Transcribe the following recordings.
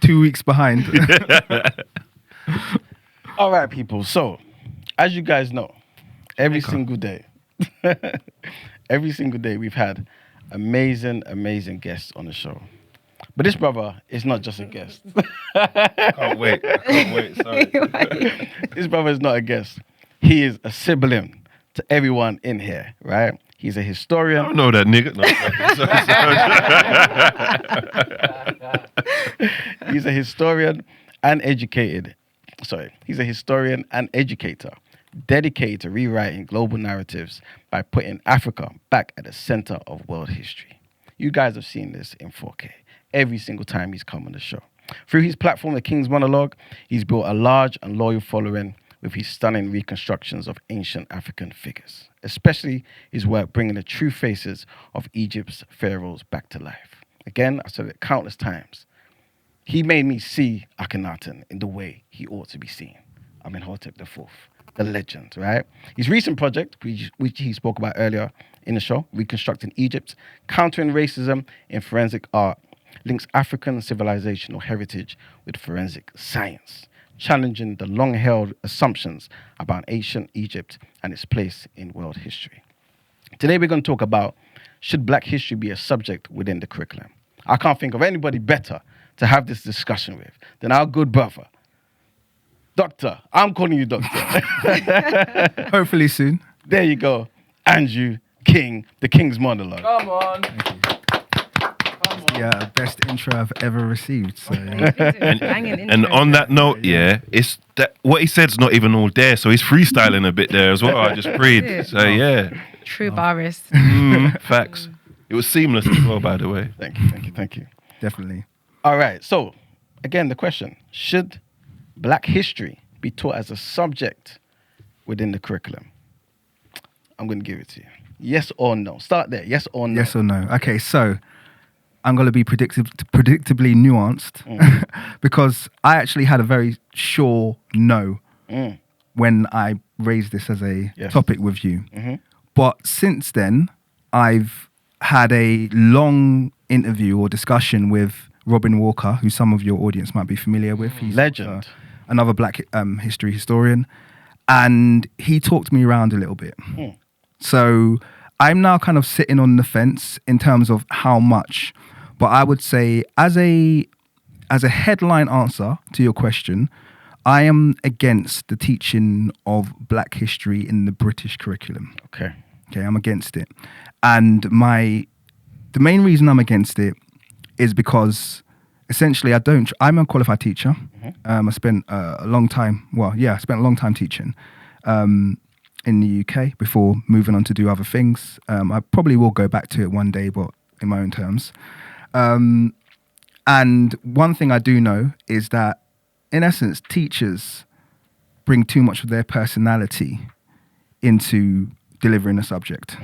two weeks behind. All right, people. So, as you guys know, every single day we've had amazing guests on the show. But this brother is not just a guest. Can't wait. Sorry. This brother is not a guest. He is a sibling to everyone in here, right? He's a historian. I don't know that nigga. No, He's a historian and educated. He's a historian and educator, dedicated to rewriting global narratives by putting Africa back at the center of world history. You guys have seen this in 4K every single time he's come on the show. Through his platform, The King's Monologue, he's built a large and loyal following with his stunning reconstructions of ancient African figures, especially his work bringing the true faces of Egypt's pharaohs back to life. Again, I've said it countless times. He made me see Akhenaten in the way he ought to be seen. Amenhotep IV, the legend, right? His recent project, which he spoke about earlier in the show, Reconstructing Egypt, Countering Racism in Forensic Art, links African civilizational heritage with forensic science, challenging the long-held assumptions about ancient Egypt and its place in world history. Today we're going to talk about, should Black history be a subject within the curriculum? I can't think of anybody better to have this discussion with than our good brother, Doctor. I'm calling you Doctor. Hopefully soon. There you go. Andrew King, The King's Monologue. Come on. Yeah, best intro I've ever received. So and on that note, it's that what he said's not even all there, so he's freestyling a bit there as well. I just breathed. So yeah. True barist. Facts. It was seamless as well, by the way. Thank you. Definitely. All right. So, again, the question: should Black history be taught as a subject within the curriculum? I'm going to give it to you. Yes or no? Start there. Yes or no? Yes or no? Okay, so I'm going to be predictably nuanced because I actually had a very sure no when I raised this as a topic with you. Mm-hmm. But since then, I've had a long interview or discussion with Robin Walker, who some of your audience might be familiar with. He's legend. Another Black history historian. And he talked me around a little bit. So I'm now kind of sitting on the fence in terms of how much. But I would say as a headline answer to your question, I am against the teaching of Black history in the British curriculum. Okay, I'm against it. And the main reason I'm against it is because essentially I'm a qualified teacher. I spent a long time teaching in the UK before moving on to do other things. I probably will go back to it one day, but in my own terms. And one thing I do know is that, in essence, teachers bring too much of their personality into delivering a subject,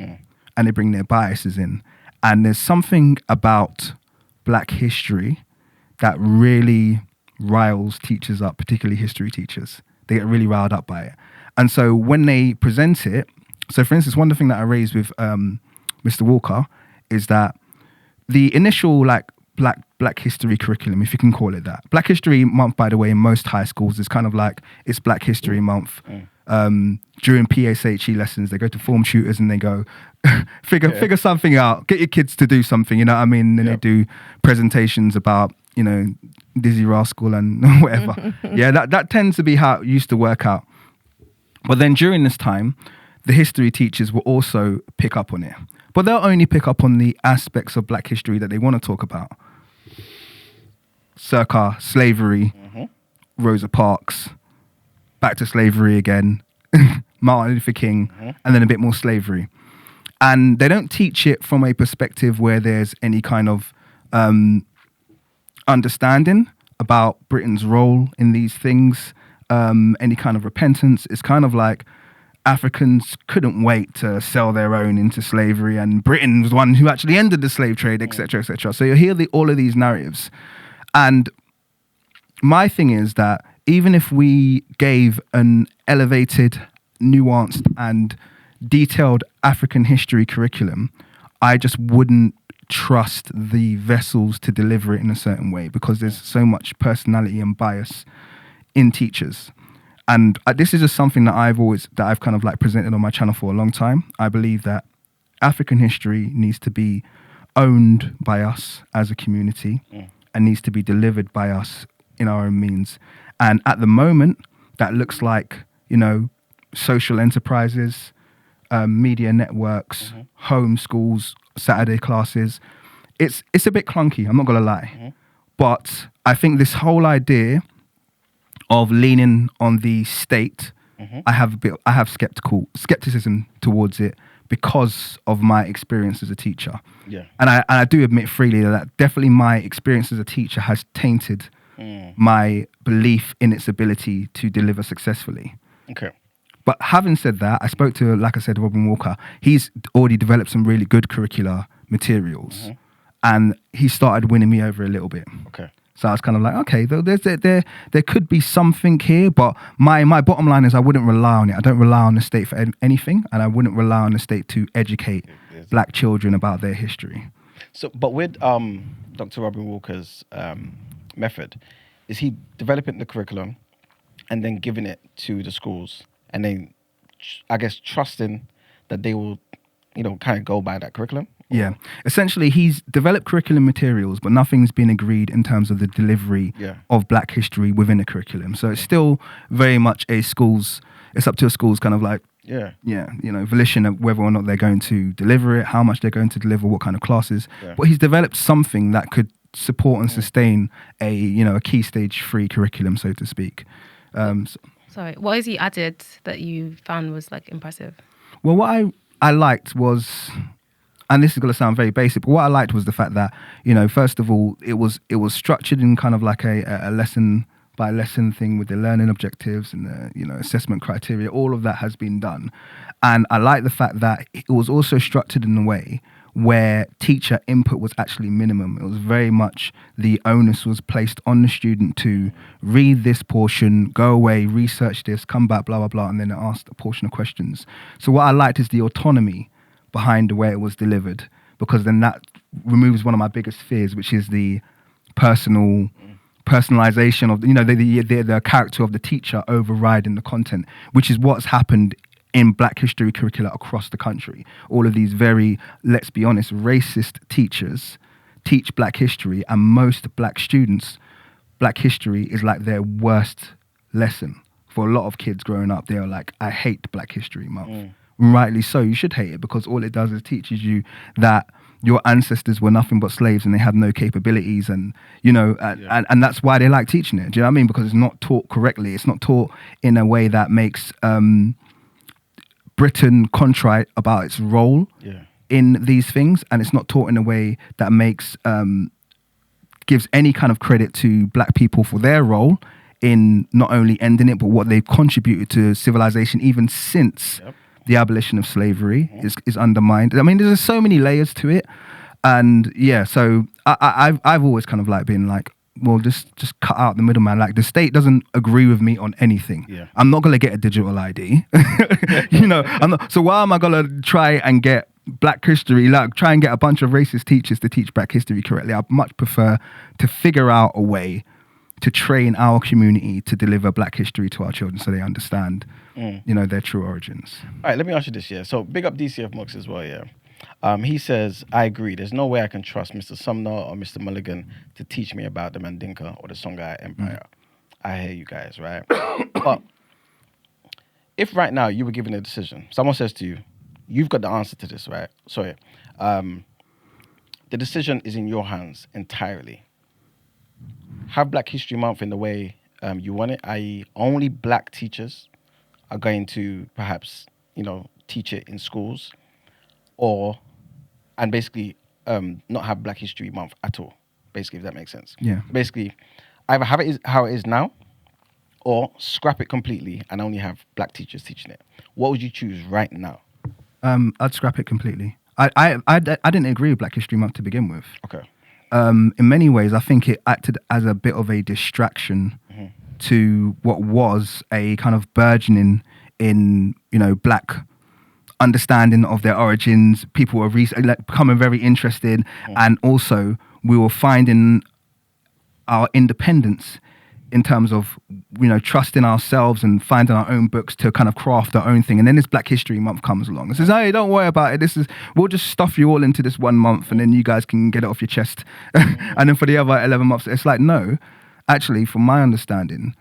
and they bring their biases in. And there's something about Black history that really riles teachers up, particularly history teachers. They get really riled up by it. And so when they present it, so for instance, one of the things that I raised with Mr. Walker is that the initial Black history curriculum, if you can call it that. Black History Month, by the way, in most high schools is kind of like it's Black History Month. During PSHE lessons, they go to form tutors and they go figure something out. Get your kids to do something, you know what I mean? And they do presentations about, Dizzy Rascal and whatever. That tends to be how it used to work out. But then during this time, the history teachers will also pick up on it. But they'll only pick up on the aspects of Black history that they want to talk about. Circa slavery, Rosa Parks, back to slavery again, Martin Luther King, and then a bit more slavery. And they don't teach it from a perspective where there's any kind of understanding about Britain's role in these things, any kind of repentance. It's kind of like Africans couldn't wait to sell their own into slavery, and Britain was the one who actually ended the slave trade, etc., etc. So you hear all of these narratives. And my thing is that even if we gave an elevated, nuanced, and detailed African history curriculum, I just wouldn't trust the vessels to deliver it in a certain way, because there's so much personality and bias in teachers. And this is just something that I've kind of like presented on my channel for a long time. I believe that African history needs to be owned by us as a community and needs to be delivered by us in our own means. And at the moment, that looks like, social enterprises, media networks, home schools, Saturday classes. It's a bit clunky, I'm not gonna lie. But I think this whole idea of leaning on the state, I have skepticism towards it because of my experience as a teacher. Yeah. And I do admit freely that definitely my experience as a teacher has tainted my belief in its ability to deliver successfully. Okay. But having said that, I spoke to, like I said, Robin Walker. He's already developed some really good curricular materials, and he started winning me over a little bit. Okay. So I was kind of like, okay, there could be something here, but my bottom line is I wouldn't rely on it. I don't rely on the state for anything, and I wouldn't rely on the state to educate black children about their history. So, but with Dr. Robin Walker's method, is he developing the curriculum and then giving it to the schools, and then I guess trusting that they will, kind of go by that curriculum? Yeah. Essentially, he's developed curriculum materials, but nothing's been agreed in terms of the delivery of black history within the curriculum. So it's still very much it's up to a school's kind of like, volition of whether or not they're going to deliver it, how much they're going to deliver, what kind of classes. Yeah. But he's developed something that could support and sustain a key stage 3 curriculum, so to speak. Sorry, what has he added that you found was like impressive? Well, what I liked was, and this is going to sound very basic, but what I liked was the fact that, first of all, it was structured in kind of like a lesson by lesson thing with the learning objectives and the, assessment criteria. All of that has been done. And I like the fact that it was also structured in a way where teacher input was actually minimum. It was very much the onus was placed on the student to read this portion, go away, research this, come back, blah, blah, blah, and then ask a portion of questions. So what I liked is the autonomy behind the way it was delivered, because then that removes one of my biggest fears, which is the personalization of the character of the teacher overriding the content, which is what's happened in black history curricula across the country. All of these very, let's be honest, racist teachers teach black history, and most black students, black history is like their worst lesson. For a lot of kids growing up, they're like, I hate Black History Month. Rightly so, you should hate it, because all it does is teaches you that your ancestors were nothing but slaves and they had no capabilities, and and that's why they like teaching it. Do you know what I mean? Because it's not taught correctly. It's not taught in a way that makes Britain contrite about its role in these things, and it's not taught in a way that makes gives any kind of credit to black people for their role in not only ending it, but what they've contributed to civilization even since the abolition of slavery is undermined. I mean, there's so many layers to it. And so I've always kind of like been like, well, just cut out the middleman. Like, the state doesn't agree with me on anything. Yeah. I'm not going to get a digital ID. So why am I going to try and get black history, like try and get a bunch of racist teachers to teach black history correctly? I'd much prefer to figure out a way to train our community to deliver black history to our children so they understand, their true origins. All right, let me ask you this, So big up DCF Mux as well, he says, I agree. There's no way I can trust Mr. Sumner or Mr. Mulligan to teach me about the Mandinka or the Songhai Empire. I hear you guys, right? But if right now you were given a decision, someone says to you, you've got the answer to this, right? Sorry. The decision is in your hands entirely. Have Black History Month in the way you want it, i.e. only black teachers are going to perhaps, teach it in schools, and basically not have Black History Month at all, basically, if that makes sense. Yeah. Basically, either have it how it is now, or scrap it completely and only have black teachers teaching it. What would you choose right now? I'd scrap it completely. I didn't agree with Black History Month to begin with. Okay. In many ways, I think it acted as a bit of a distraction to what was a kind of burgeoning in, black understanding of their origins. People were becoming very interested, and also we were finding our independence in terms of, trusting ourselves and finding our own books to kind of craft our own thing. And then this Black History Month comes along and says, hey, don't worry about it. We'll just stuff you all into this 1 month and then you guys can get it off your chest. And then for the other 11 months, it's like, no, actually, from my understanding,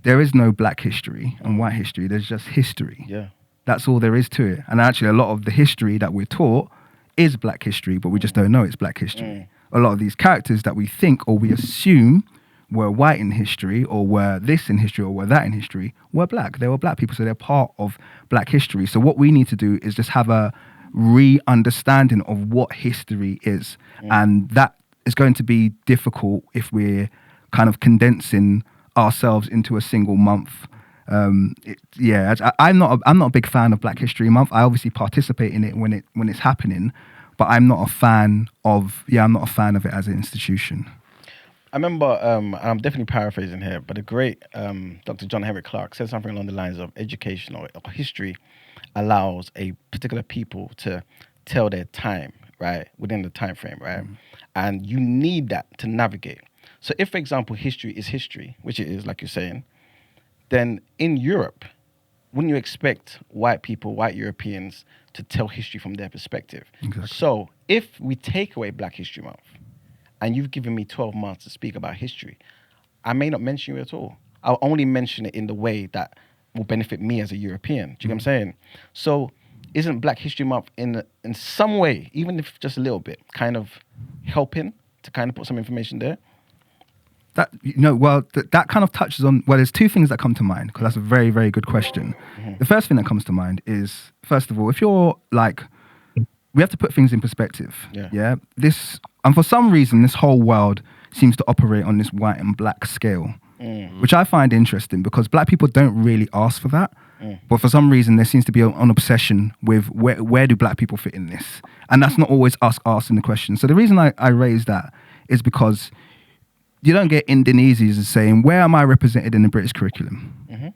there is no Black history and white history. There's just history. Yeah. That's all there is to it. And actually, a lot of the history that we're taught is Black history, but we just don't know it's Black history. A lot of these characters that we think or we assume were white in history, or were this in history, or were that in history, were Black. They were Black people, so they're part of Black history. So what we need to do is just have a re-understanding of what history is. And that is going to be difficult if we're kind of condensing ourselves into a single month. I'm not a big fan of Black History Month. I obviously participate in it when it's happening, but I'm not a fan of it as an institution. I remember, I'm definitely paraphrasing here, but the great Dr. John Henrik Clarke said something along the lines of education or history allows a particular people to tell their time, right, within the time frame, right? And you need that to navigate. So if, for example, history is history, which it is, like you're saying, then in Europe, wouldn't you expect white people, white Europeans, to tell history from their perspective? Exactly. So if we take away Black History Month, and you've given me 12 months to speak about history, I may not mention you at all. I'll only mention it in the way that will benefit me as a European. Do you get what I'm saying? So isn't Black History Month in some way, even if just a little bit, kind of helping to kind of put some information there? That kind of touches on, there's two things that come to mind, because that's a very, very good question. The first thing that comes to mind is, first of all, if you're like, we have to put things in perspective. Yeah. And for some reason, this whole world seems to operate on this white and black scale, which I find interesting, because Black people don't really ask for that. But for some reason, there seems to be an obsession with where do Black people fit in this? And that's not always us asking the question. So the reason I raise that is because you don't get Indonesians saying, where am I represented in the British curriculum?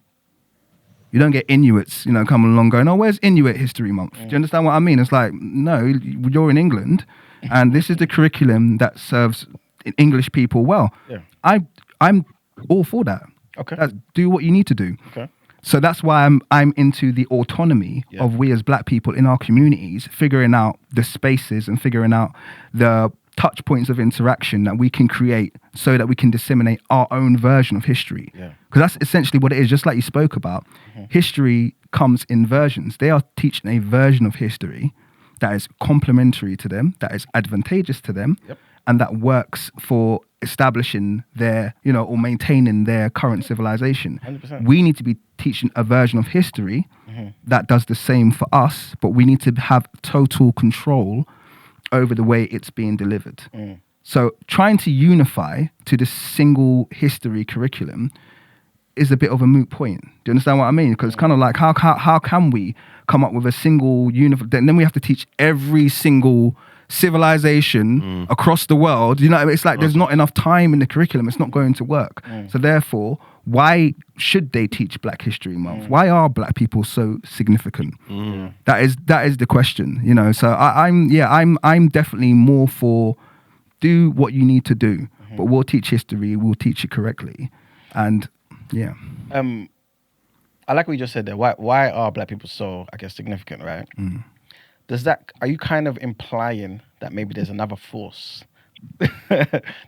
You don't get Inuits, coming along going, oh, where's Inuit History Month? Do you understand what I mean? It's like, no, you're in England, and this is the curriculum that serves English people well. Yeah. I'm all for that. Okay. Do what you need to do. Okay. So that's why I'm into the autonomy of we as Black people in our communities, figuring out the spaces and figuring out the touch points of interaction that we can create so that we can disseminate our own version of history. Because that's essentially what it is, just like you spoke about. History comes in versions. They are teaching a version of history that is complementary to them, that is advantageous to them, and that works for establishing their, or maintaining their current civilization. 100%. We need to be teaching a version of history that does the same for us, but we need to have total control over the way it's being delivered. So trying to unify to this single history curriculum is a bit of a moot point. Do you understand what I mean? Because it's kind of like, how can we come up with a single then we have to teach every single civilization across the world. It's like there's not enough time in the curriculum. It's not going to work. So therefore, why should they teach Black History Month? Why are Black people so significant? That is the question. So I'm definitely more for do what you need to do, but we'll teach history. We'll teach it correctly, and yeah. I like what you just said there. Why are Black people so, I guess, significant, right? Are you kind of implying that maybe there's another force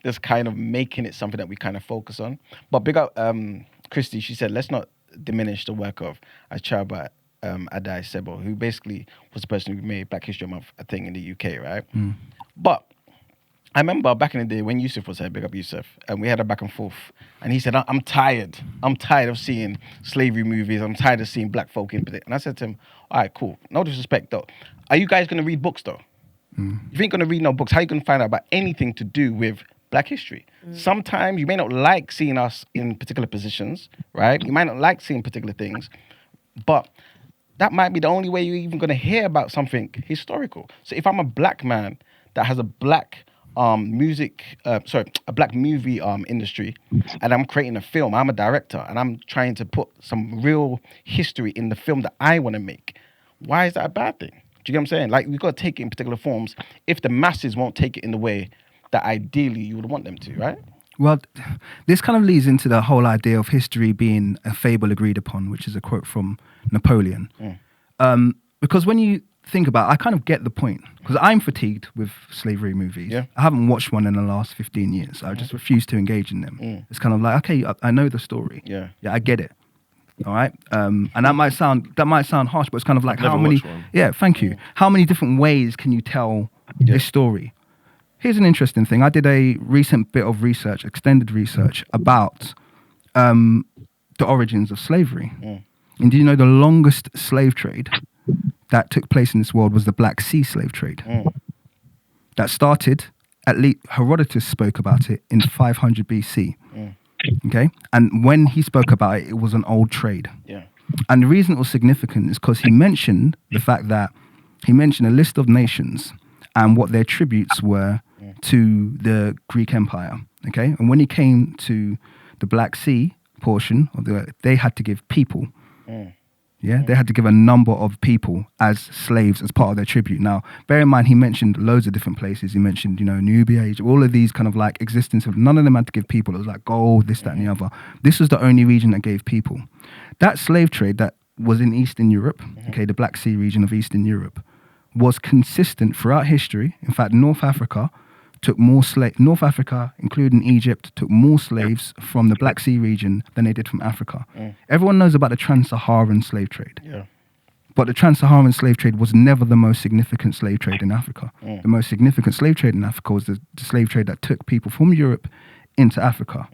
that's kind of making it something that we kind of focus on? But big up Christy, she said, let's not diminish the work of Achaba Adai Sebo, who basically was the person who made Black History Month a thing in the UK, right? But I remember back in the day when Yusuf was here, big up Yusuf, and we had a back and forth. And he said, I'm tired. I'm tired of seeing slavery movies. I'm tired of seeing Black folk in particular. And I said to him, all right, cool. No disrespect, though. Are you guys going to read books, though? If you ain't going to read no books, how are you going to find out about anything to do with Black history? Sometimes you may not like seeing us in particular positions, right? You might not like seeing particular things, but that might be the only way you're even going to hear about something historical. So if I'm a Black man that has a Black a Black movie industry, and I'm creating a film, I'm a director, and I'm trying to put some real history in the film that I want to make, why is that a bad thing? Do you get what I'm saying? Like, we've got to take it in particular forms if the masses won't take it in the way that ideally you would want them to, right? Well, this kind of leads into the whole idea of history being a fable agreed upon, which is a quote from Napoleon. Because when you think about it, I kind of get the point, because I'm fatigued with slavery movies. Yeah. I haven't watched one in the last 15 years. I just refuse to engage in them. It's kind of like, okay, I know the story. Yeah. I get it. All right. And that might sound harsh, but it's kind of like, I've never how many? watched one. Yeah, thank you. How many different ways can you tell this story? Here's an interesting thing. I did a recent bit of research, extended research, about the origins of slavery. And do you know the longest slave trade that took place in this world was the Black Sea slave trade? That started, at least Herodotus spoke about it in 500 BC. Okay? And when he spoke about it, it was an old trade. Yeah. And the reason it was significant is because he mentioned the fact that he mentioned a list of nations and what their tributes were to the Greek Empire. Okay? And when he came to the Black Sea portion of they had to give people. Yeah, they had to give a number of people as slaves as part of their tribute. Now, bear in mind, he mentioned loads of different places. He mentioned, Nubia, Egypt, all of these kind of like existence of, none of them had to give people. It was like gold, this, that, and the other. This was the only region that gave people. That slave trade that was in Eastern Europe, okay, the Black Sea region of Eastern Europe, was consistent throughout history. In fact, North Africa, including Egypt, took more slaves from the Black Sea region than they did from Africa. Everyone knows about the trans-Saharan slave trade. Yeah. But the trans-Saharan slave trade was never the most significant slave trade in Africa. The most significant slave trade in Africa was the slave trade that took people from Europe into Africa.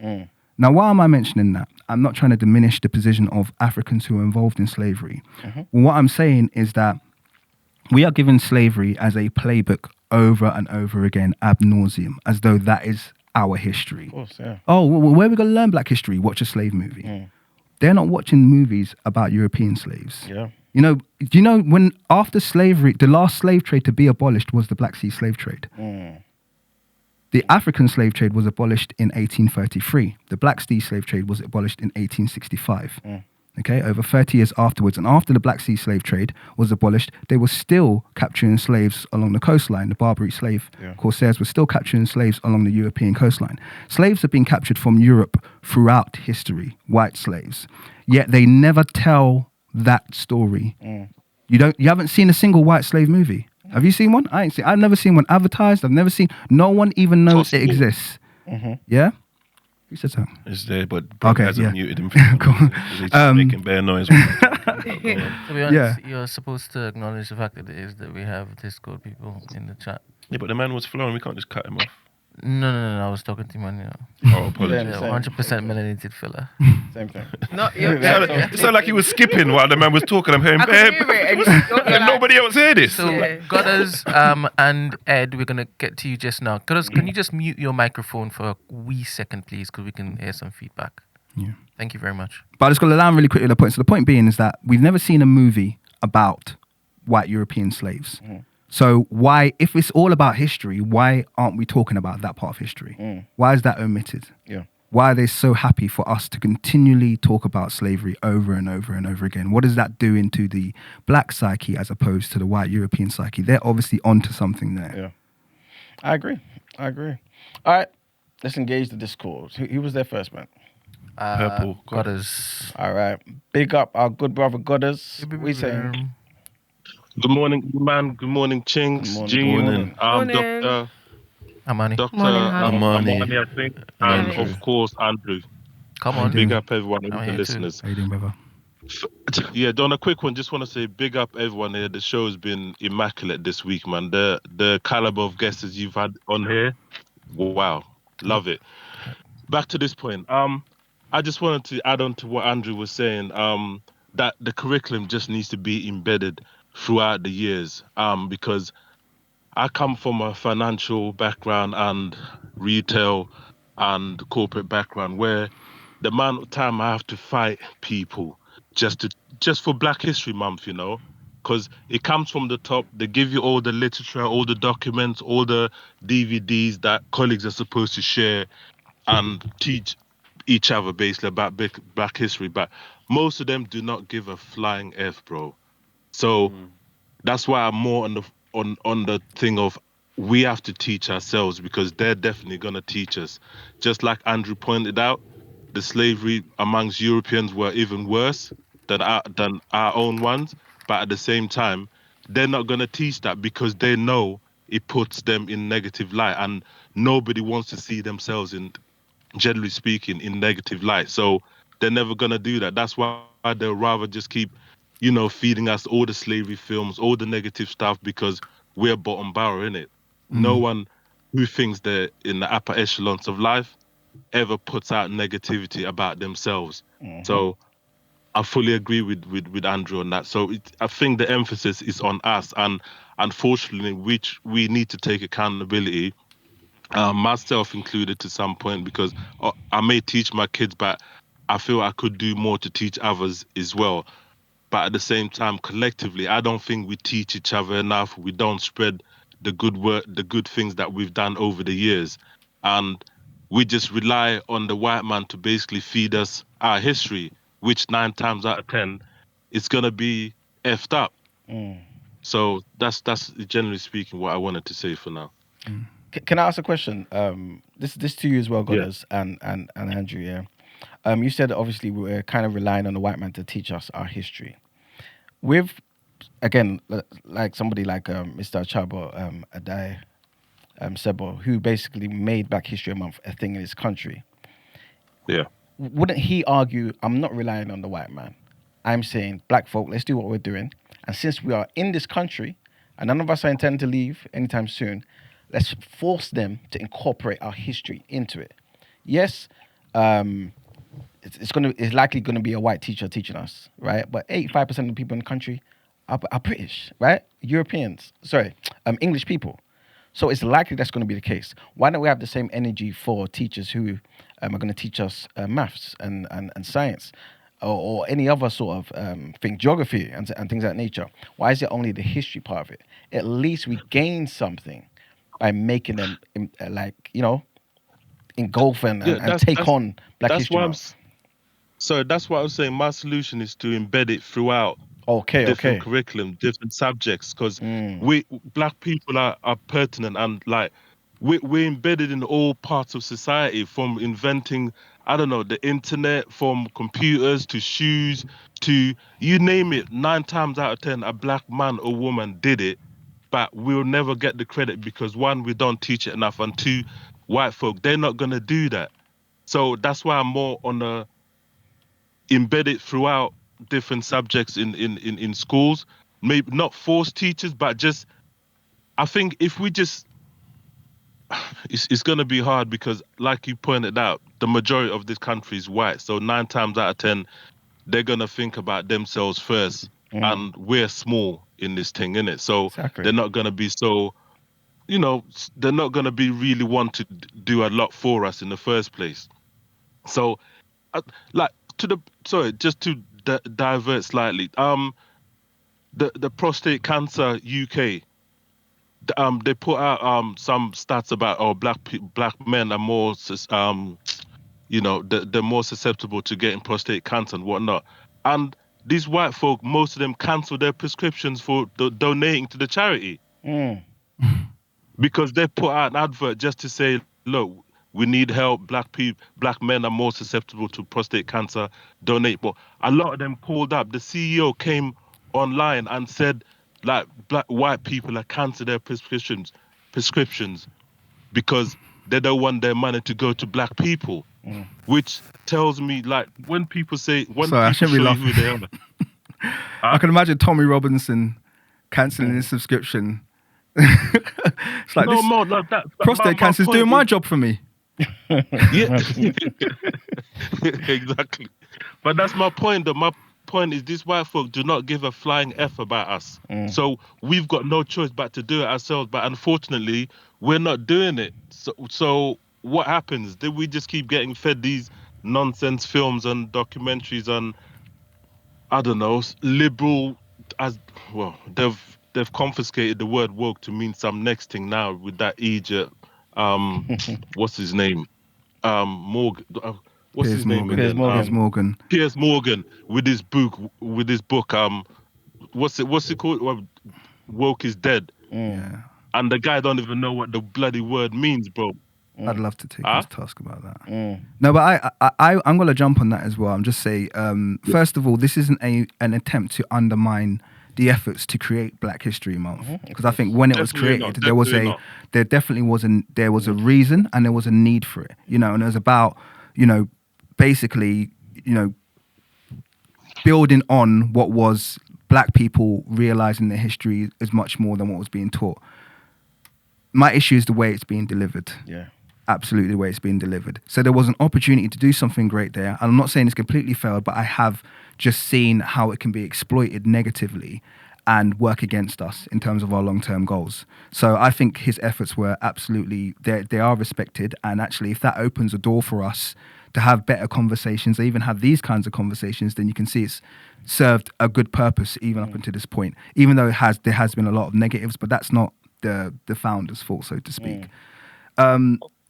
Now, why am I mentioning that? I'm not trying to diminish the position of Africans who are involved in slavery. What I'm saying is that we are given slavery as a playbook over and over again ad nauseum, as though that is our history. Of course, yeah. Oh, well, where are we going to learn black history? Watch a slave movie. They're not watching movies about European slaves. Yeah. Do you know when after slavery, the last slave trade to be abolished was the Black Sea slave trade? The African slave trade was abolished in 1833. The Black Sea slave trade was abolished in 1865. Okay, over 30 years afterwards. And after the Black Sea slave trade was abolished, they were still capturing slaves along the coastline. The Barbary slave corsairs were still capturing slaves along the European coastline. Slaves have been captured from Europe throughout history, white slaves. Yet they never tell that story. You haven't seen a single white slave movie. Have you seen one? I've never seen one advertised. No one even knows it exists. Yeah? Who said so? It's there, but Brent hasn't muted him. Cool. He's just making bare noise. To be honest, you're supposed to acknowledge the fact that we have Discord people in the chat. Yeah, but the man was flowing. We can't just cut him off. No. I was talking to man. Oh, apologies. 100% melanated filler. Same thing. No, It sounded like he was skipping while the man was talking. I'm hearing, I could hear it. and nobody else heard this. So, Godders and Ed, we're going to get to you just now. Godders, can you just mute your microphone for a wee second, please, because we can hear some feedback. Yeah. Thank you very much. But I just got to land really quickly on the point. So the point being is that we've never seen a movie about white European slaves. So why, if it's all about history, why aren't we talking about that part of history? Why is that omitted? Yeah. Why are they so happy for us to continually talk about slavery over and over and over again? What does that do into the black psyche as opposed to the white European psyche? They're obviously onto something there. Yeah. I agree. All right. Let's engage the discourse. Who was there first, man? Purple. Godders. All right. Big up our good brother Godders. We say. Good morning, man. Good morning, Chinks. Good morning. Dr. Amani. Amani, I think. And of course, Andrew. Come on. Big up everyone, the here listeners. How you doing, brother? Yeah, Don, a quick one. Just want to say big up everyone here. The show's been immaculate this week, man. The caliber of guests you've had on here, wow. Love it. Back to this point. I just wanted to add on to what Andrew was saying, that the curriculum just needs to be embedded throughout the years, because I come from a financial background and retail and corporate background where the amount of time I have to fight people just for Black History Month, because it comes from the top. They give you all the literature, all the documents, all the DVDs that colleagues are supposed to share and teach each other basically about Black history, but most of them do not give a flying F, bro. So That's why I'm more on the thing of we have to teach ourselves because they're definitely gonna teach us. Just like Andrew pointed out, the slavery amongst Europeans were even worse than our own ones. But at the same time, they're not gonna teach that because they know it puts them in negative light, and nobody wants to see themselves in, generally speaking, in negative light. So they're never gonna do that. That's why they'll rather just keep, feeding us all the slavery films, all the negative stuff because we're bottom barrel in it. No Mm. one who thinks they're in the upper echelons of life ever puts out negativity about themselves. So I fully agree with Andrew on that. So I think the emphasis is on us, and unfortunately, which we need to take accountability, myself included to some point, because I may teach my kids, but I feel I could do more to teach others as well. But at the same time, collectively, I don't think we teach each other enough. We don't spread the good work, the good things that we've done over the years, and we just rely on the white man to basically feed us our history, which 9 times out of 10, it's gonna be effed up. So that's generally speaking what I wanted to say for now. Can I ask a question? This to you as well, Yeah. Goddess and Andrew. Yeah. You said that obviously we're kind of relying on the white man to teach us our history. With again, like somebody like Mr. Chabo Adai Sebo, who basically made Black History Month a thing in his country. Yeah. Wouldn't he argue, I'm not relying on the white man? I'm saying, black folk, let's do what we're doing. And since we are in this country, and none of us are intending to leave anytime soon, let's force them to incorporate our history into it. Yes, it's likely gonna be a white teacher teaching us, right? But 85% of the people in the country are British, right? Europeans, sorry, English people. So it's likely that's going to be the case. Why don't we have the same energy for teachers who are going to teach us maths and science or any other sort of thing, geography and things of that nature? Why is it only the history part of it? At least we gain something by making them engulf and, Yeah, and, and take on Black that's History why Month. so that's what I was saying. My solution is to embed it throughout different Okay. curriculum, different subjects, because Mm. we black people are pertinent, and like we're embedded in all parts of society, from inventing, I don't know, the internet, from computers to shoes to you name it. 9 times out of 10, a black man or woman did it, but we'll never get the credit because one, we don't teach it enough, and two, white folk, they're not gonna do that. So that's why I'm more on the embedded throughout different subjects in schools. Maybe not force teachers, but just I think if we just it's going to be hard because, like you pointed out, the majority of this country is white. So 9 times out of 10, they're going to think about themselves first, and we're small in this thing, innit? So Exactly. they're not going to be so, they're not going to be really want to do a lot for us in the first place. So like to the sorry, just to divert slightly. The prostate cancer UK. They put out some stats about black men are more they're more susceptible to getting prostate cancer and whatnot. And these white folk, most of them cancel their prescriptions for donating to the charity Mm. because they put out an advert just to say, look, we need help. Black men are more susceptible to prostate cancer. Donate. But a lot of them called up. The CEO came online and said, like, black white people are cancel their prescriptions because they don't want their money to go to black people. Which tells me, like, when people Sorry, I shouldn't be show you laughing. who they are. I can imagine Tommy Robinson cancelling his subscription. It's like No this more like that. prostate cancer is point doing my job for me. Yeah, exactly. But that's my point. Though my point is, these white folk do not give a flying f about us. So we've got no choice but to do it ourselves. But unfortunately, we're not doing it. So what happens? Do we just keep getting fed these nonsense films and documentaries and I don't know, liberal as well? They've confiscated the word woke to mean some next thing now with that Egypt. What's his name? Morgan. What's Piers his name Morgan. Piers again? Morgan. Piers Morgan. Piers Morgan with his book. What's it called? woke is dead, Yeah. and the guy don't even know what the bloody word means, bro. I'd love to take him to task about that. No, but I'm going to jump on that as well. I'm just say, first of all, this isn't an attempt to undermine the efforts to create Black History Month, because I think when it was Definitely created, not. there definitely was a reason and there was a need for it, and it was about, basically, building on what was Black people realizing their history is much more than what was being taught. My issue is the way it's being delivered. Yeah. Absolutely the way it's being delivered. So there was an opportunity to do something great there. I'm not saying it's completely failed, but I have just seen how it can be exploited negatively and work against us in terms of our long-term goals. So I think his efforts were absolutely, they are respected. And actually, if that opens a door for us to have better conversations, even have these kinds of conversations, then you can see it's served a good purpose even up until this point, even though there has been a lot of negatives, but that's not the founder's fault, so to speak.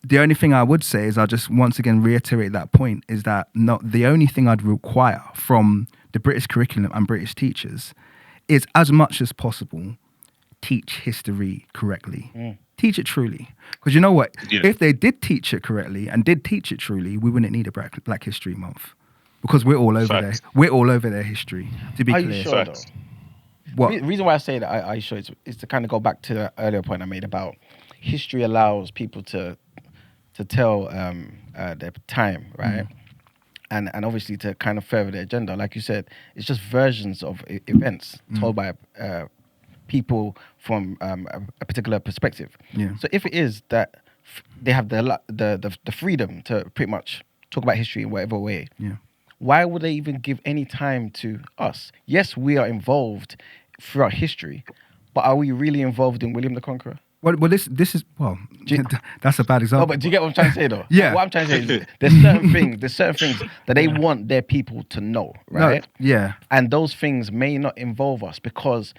The only thing I would say is I'll just once again reiterate that point, is that not the only thing I'd require from the British curriculum and British teachers is, as much as possible, teach history correctly. Teach it truly. Because you know what? Yeah. If they did teach it correctly and did teach it truly, we wouldn't need a Black History Month. Because we're all over Facts. we're all over their history, to be Are clear. you sure, though? Facts. What? The reason why I say that, are you sure, is to kind of go back to the earlier point I made about history allows people to tell their time, right? And obviously to kind of further their agenda. Like you said, it's just versions of events told by people from a particular perspective. Yeah. So if it is that they have the freedom to pretty much talk about history in whatever way, Yeah. why would they even give any time to us? Yes, we are involved throughout history, but are we really involved in William the Conqueror? Well, this is that's a bad example. No, but do you get what I'm trying to say, though? Yeah. What I'm trying to say is there's certain things that they want their people to know, right? No, yeah. And those things may not involve us because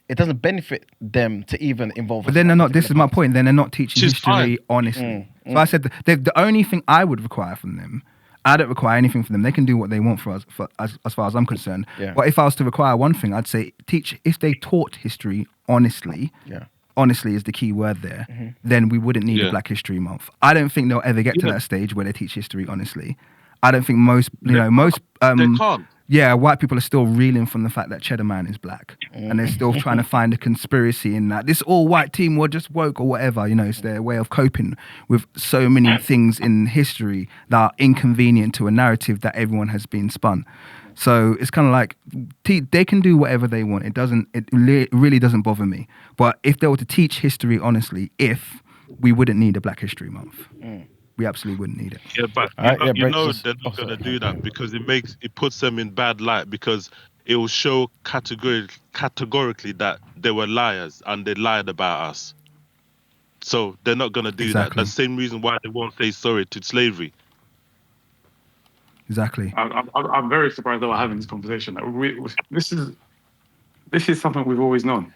it doesn't benefit them to even involve us. But then they're in that not. This is particular my part. point. Then they're not teaching Which is history fine. honestly. So I said the only thing I would require from them, I don't require anything from them. They can do what they want for us, as far as I'm concerned. Yeah. But if I was to require one thing, I'd say teach. If they taught history honestly, Yeah. honestly is the key word there, then we wouldn't need a Yeah. Black History Month. I don't think they'll ever get to Yeah. that stage where they teach history honestly. I don't think most, most. They can't. Yeah, white people are still reeling from the fact that Cheddar Man is Black, and they're still trying to find a conspiracy in that this all-white team were just woke or whatever. It's their way of coping with so many things in history that are inconvenient to a narrative that everyone has been spun. So it's kind of like they can do whatever they want. It really doesn't bother me. But if they were to teach history honestly, we wouldn't need a Black History Month. We absolutely wouldn't need it. Yeah, but Alright, yeah, you Brent, know just- they're not sorry. gonna do that because it puts them in bad light, because it will show categorically that they were liars and they lied about us. So they're not gonna do that. Exactly. That's the same reason why they won't say sorry to slavery. Exactly. I'm very surprised that we're having this conversation. This is something we've always known.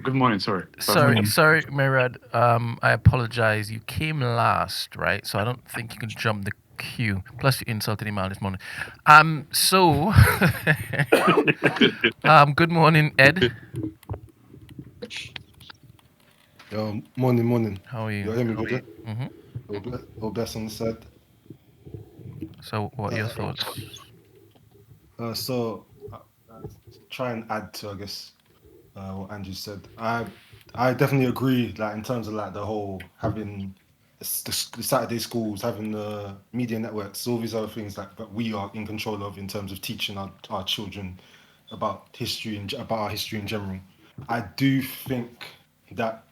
Good morning, sorry. Sorry, Mirad. I apologize. You came last, right? So I don't think you can jump the queue. Plus, you insulted him out this morning. Good morning, Ed. Morning. How are You you? hear me, brother? Mm-hmm. All bless on the side. So, what are your thoughts? Try and add to, I guess, what Andrew said. I definitely agree, like, in terms of, like, the whole having the Saturday schools, having the media networks, all these other things that we are in control of in terms of teaching our children about history and about our history in general. I do think that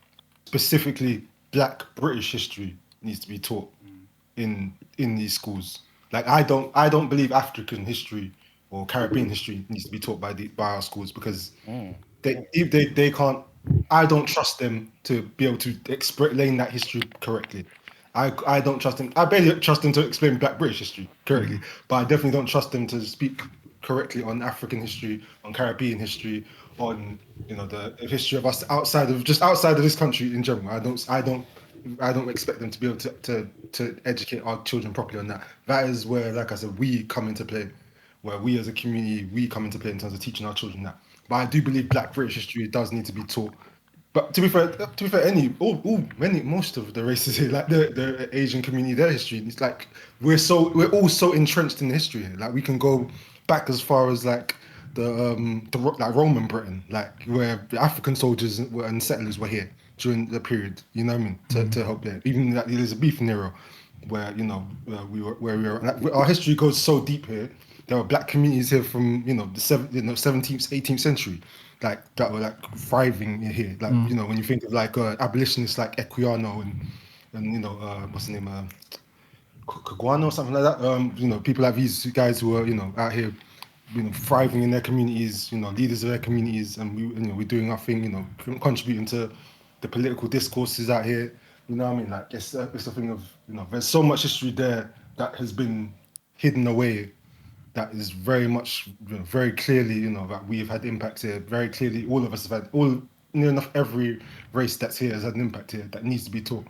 specifically Black British history needs to be taught in these schools. Like, I don't believe African history or Caribbean history needs to be taught by our schools, because they can't. I don't trust them to be able to explain that history correctly. I don't trust them. I barely trust them to explain Black British history correctly, but I definitely don't trust them to speak correctly on African history, on Caribbean history, on the history of us outside of this country in general. I don't expect them to be able to educate our children properly on that. That is where, like I said, we come into play, where we as a community, we come into play in terms of teaching our children that. But I do believe Black British history does need to be taught. But to be fair, most of the races here, like the Asian community, their history, it's like we're all so entrenched in history here. Like we can go back as far as like like Roman Britain, like where the African soldiers and settlers were here during the period. You know what I mean? To help there, even like the Elizabethan era, where we were. Like, our history goes so deep here. There were black communities here from the 17th, 18th century, like that were like thriving here. Like when you think of like abolitionists like Equiano and what's the name, Caguano or something like that. People like these guys who are out here, thriving in their communities. Leaders of their communities, and we're doing our thing. Contributing to the political discourses out here. You know what I mean? Like it's a thing of there's so much history there that has been hidden away. That is very much, very clearly, that we've had impact here. Very clearly, all of us have had near enough every race that's here has had an impact here that needs to be taught.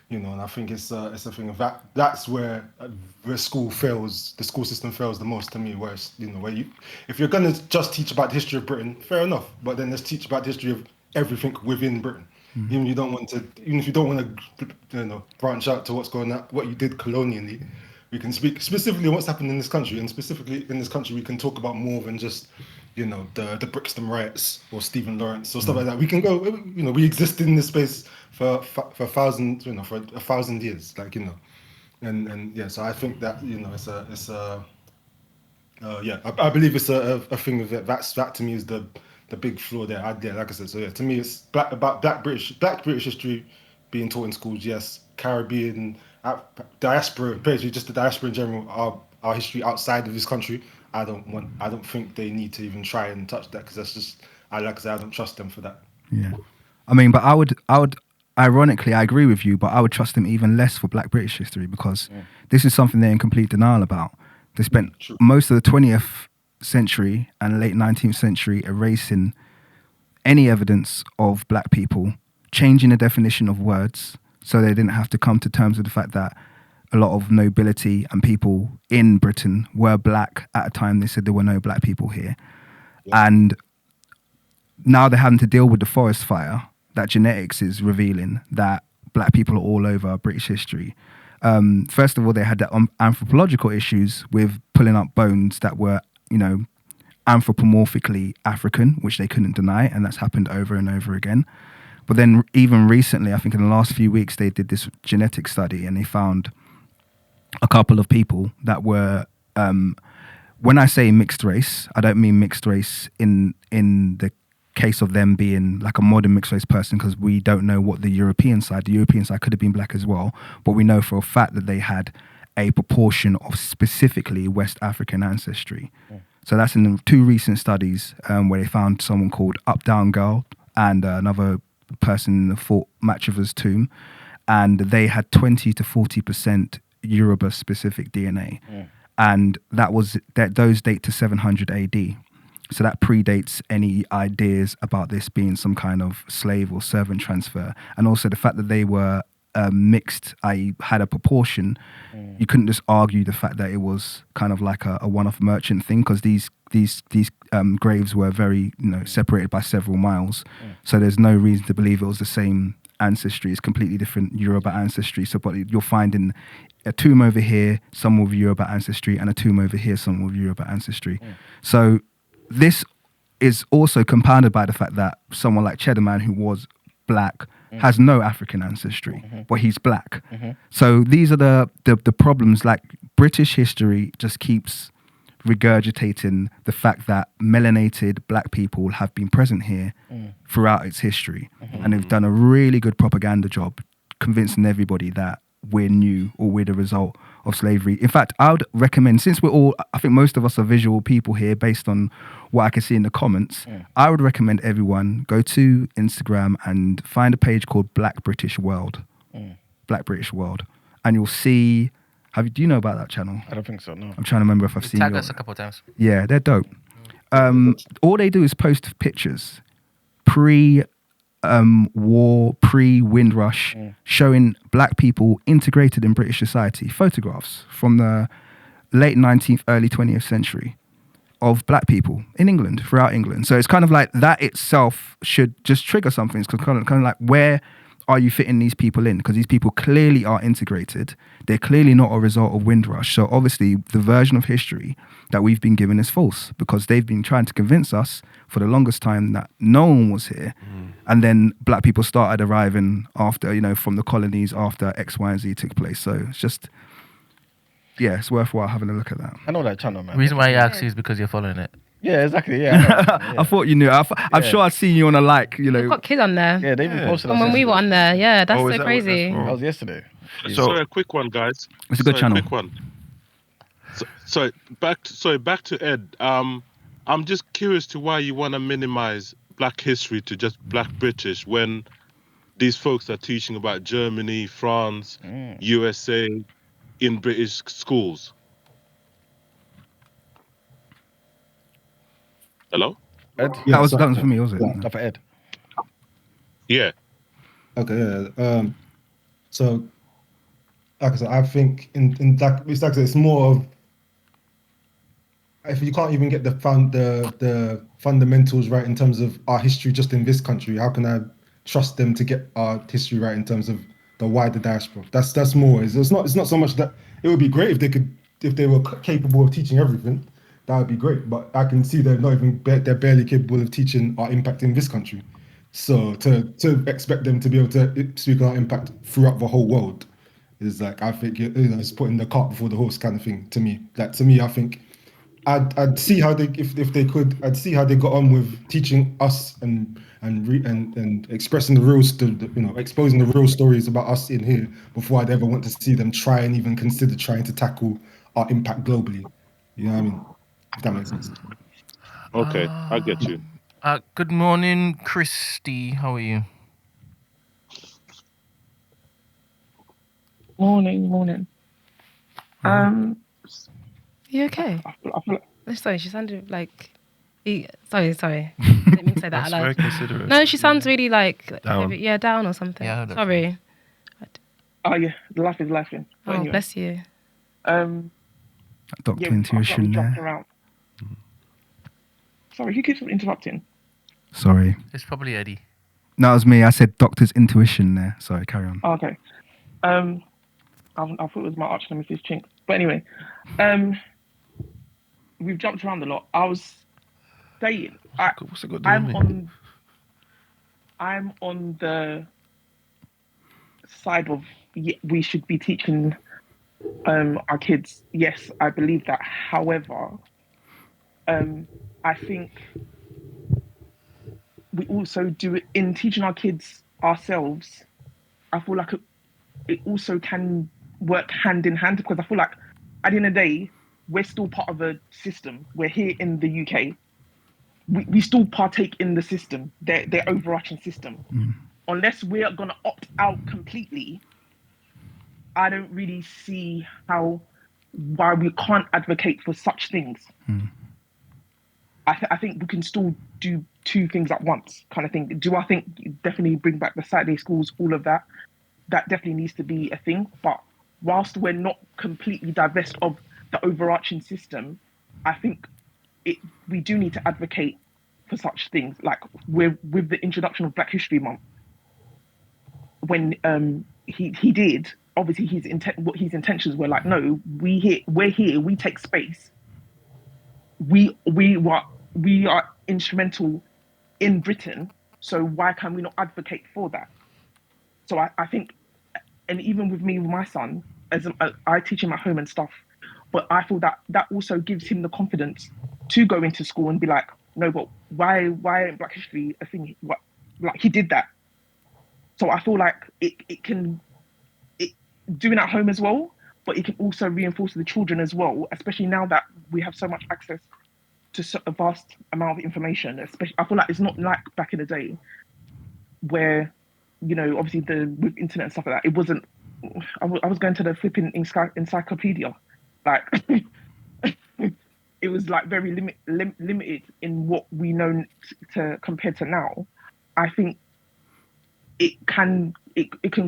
And I think it's a thing of that. That's where school fails. The school system fails the most to me. Whereas if you're gonna just teach about the history of Britain, fair enough. But then let's teach about the history of everything within Britain. Even if you don't want to branch out to what's going on, what you did colonially. We can speak specifically on what's happened in this country, and specifically in this country, we can talk about more than just, the Brixton riots or Stephen Lawrence or stuff like that. We can go, we existed in this space for a thousand years, and yeah. So I think that I believe it's a thing of it. That to me is the big flaw there. Like I said, so yeah, to me it's about Black British history being taught in schools. Yes, Caribbean. Diaspora, basically just the diaspora in general, our history outside of this country. I don't think they need to even try and touch that because that's just, I don't trust them for that. Yeah, I mean, but I would, ironically, I agree with you, but I would trust them even less for Black British history because this is something they're in complete denial about. They spent most of the 20th century and late 19th century erasing any evidence of Black people, changing the definition of words. So they didn't have to come to terms with the fact that a lot of nobility and people in Britain were Black at a time. They said there were no Black people here. Yeah. And now they're having to deal with the forest fire that genetics is revealing that Black people are all over British history. First of all, they had the anthropological issues with pulling up bones that were, anthropomorphically African, which they couldn't deny. And that's happened over and over again. But then even recently, I think in the last few weeks, they did this genetic study and they found a couple of people that were, when I say mixed race, I don't mean mixed race in the case of them being like a modern mixed race person because we don't know what the European side could have been Black as well. But we know for a fact that they had a proportion of specifically West African ancestry. Yeah. So that's in the two recent studies where they found someone called Up Down Girl and another person in the Fort Matravers tomb, and they had 20 to 40% Yoruba specific DNA, and those date to 700 AD. So that predates any ideas about this being some kind of slave or servant transfer, and also the fact that they were mixed, i.e. had a proportion. You couldn't just argue the fact that it was kind of like a one-off merchant thing because these graves were very separated by several miles. So there's no reason to believe it was the same ancestry. It's completely different Yoruba ancestry. So but you're finding a tomb over here, someone with Yoruba ancestry, and a tomb over here, someone with Yoruba ancestry. So this is also compounded by the fact that someone like Cheddar Man, who was Black, has no African ancestry, but he's Black. So these are the problems. Like British history just keeps regurgitating the fact that melanated Black people have been present here throughout its history, and they've done a really good propaganda job convincing everybody that we're new or we're the result of slavery. In fact, I would recommend, since I think most of us are visual people here based on what I can see in the comments, I would recommend everyone go to Instagram and find a page called Black British World. Black British World. And you'll see, do you know about that channel? I don't think so, no. I'm trying to remember if I've seen Tag us a couple of times. Yeah, they're dope. All they do is post pictures war, pre-Windrush, showing Black people integrated in British society, photographs from the late 19th, early 20th century. of black people in England, throughout England. So it's kind of like that itself should just trigger something. It's kind of like, where are you fitting these people in? Because these people clearly are integrated. They're clearly not a result of Windrush. So obviously the version of history that we've been given is false, because they've been trying to convince us for the longest time that no one was here. And then black people started arriving after, you know, from the colonies after X, Y, and Z took place. So it's just, yeah, it's worthwhile having a look at that. I know that channel, man. The reason why I asked you is because you're following it. Yeah, exactly. Yeah, I know that channel, yeah. I thought you knew. I'm sure I'd seen you on a We've got kids on there. Yeah, they even posted And when we were on there, yeah, that's Oh, is so that what crazy. that's for? That was yesterday. So a quick one, guys. It's a good channel. Quick one. So back to Ed. I'm just curious to why you want to minimize Black history to just Black British when these folks are teaching about Germany, France, USA in British schools. Hello? Ed? Yeah, that was for me, was it? Not for Ed. Yeah. Okay, yeah. So, like I said, I think in that it's more of, if you can't even get the fundamentals right in terms of our history just in this country, how can I trust them to get our history right in terms of the wider diaspora? That's more. It's not so much that it would be great if they were capable of teaching everything. That would be great, but I can see they're not even they're barely capable of teaching our impact in this country. So to expect them to be able to speak on our impact throughout the whole world is like, I think, you know, it's putting the cart before the horse kind of thing to me. Like, to me, I think I'd see how they, if they could, I'd see how they got on with teaching us and expressing the real, you know, exposing the real stories about us in here before I'd ever want to see them try and even consider trying to tackle our impact globally. You know what I mean? If that makes sense. Okay, I get you. Good morning, Christy. How are you? Morning. You okay? I feel like, Sorry, she sounded like. Sorry. Didn't mean to say that That's out loud. very considerate. No, she sounds really like Down. down or something. Yeah, I heard that. Sorry. oh yeah, life is laughing. Oh, Anyway, bless you. Doctor yeah, I feel like we Intuition jumped there. around. Sorry, who keeps on interrupting? Sorry. It's probably Eddie. No, it was me. I said Doctor's Intuition there. Sorry, carry on. Oh, okay. I thought it was my arch nemesis Chink. But anyway, we've jumped around a lot. I was saying, What's it got to do with me? I'm on the side of we should be teaching our kids. Yes, I believe that. However, I think we also do it in teaching our kids ourselves. I feel like it also can work hand in hand, because I feel like at the end of the day, we're still part of a system. We're here in the UK. We still partake in the system, their overarching system. Unless we're going to opt out completely, I don't really see why we can't advocate for such things. I think we can still do two things at once, kind of thing. Do I think definitely bring back the Saturday schools, all of that? That definitely needs to be a thing. But whilst we're not completely divest of the overarching system, I think we do need to advocate for such things. Like with the introduction of Black History Month, when he did, obviously what his intentions were like, no, we're here, we take space. We are instrumental in Britain, so why can we not advocate for that? So I think, and even with me, with my son, I teach him at home and stuff, but I feel that also gives him the confidence to go into school and be like, no, but why ain't Black History a thing? What, like, he did that. So I feel like it can doing at home as well, but it can also reinforce the children as well, especially now that we have so much access to a vast amount of information. Especially, I feel like it's not like back in the day where, you know, obviously with internet and stuff like that, it wasn't. I was going to the flipping encyclopedia, like it was like very limited in what we know to compared to now. I think it can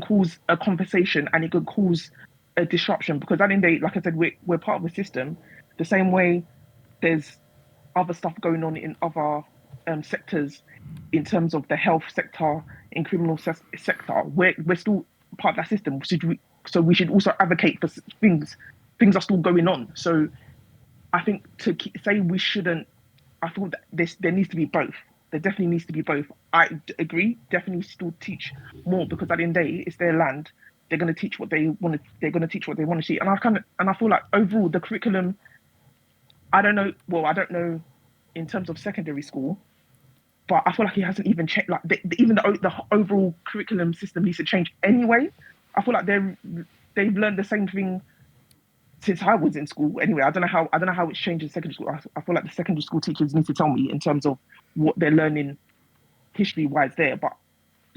cause a conversation, and it can cause a disruption, because at the end of the day, like I said, we're part of the system. The same way there's other stuff going on in other sectors, in terms of the health sector, in criminal sector. We're still part of that system. So we should also advocate for things. Things are still going on. So I think say we shouldn't. I thought that there needs to be both. There definitely needs to be both. I agree. Definitely still teach more, because at the end of the day, it's their land. They're going to teach what they want. They're going to teach what they want to see. And I feel like overall the curriculum. I don't know. Well, I don't know in terms of secondary school, but I feel like it hasn't even changed. Like even the overall curriculum system needs to change anyway. I feel like they've learned the same thing since I was in school. Anyway, I don't know how it's changed in secondary school. I feel like the secondary school teachers need to tell me in terms of what they're learning history wise there. But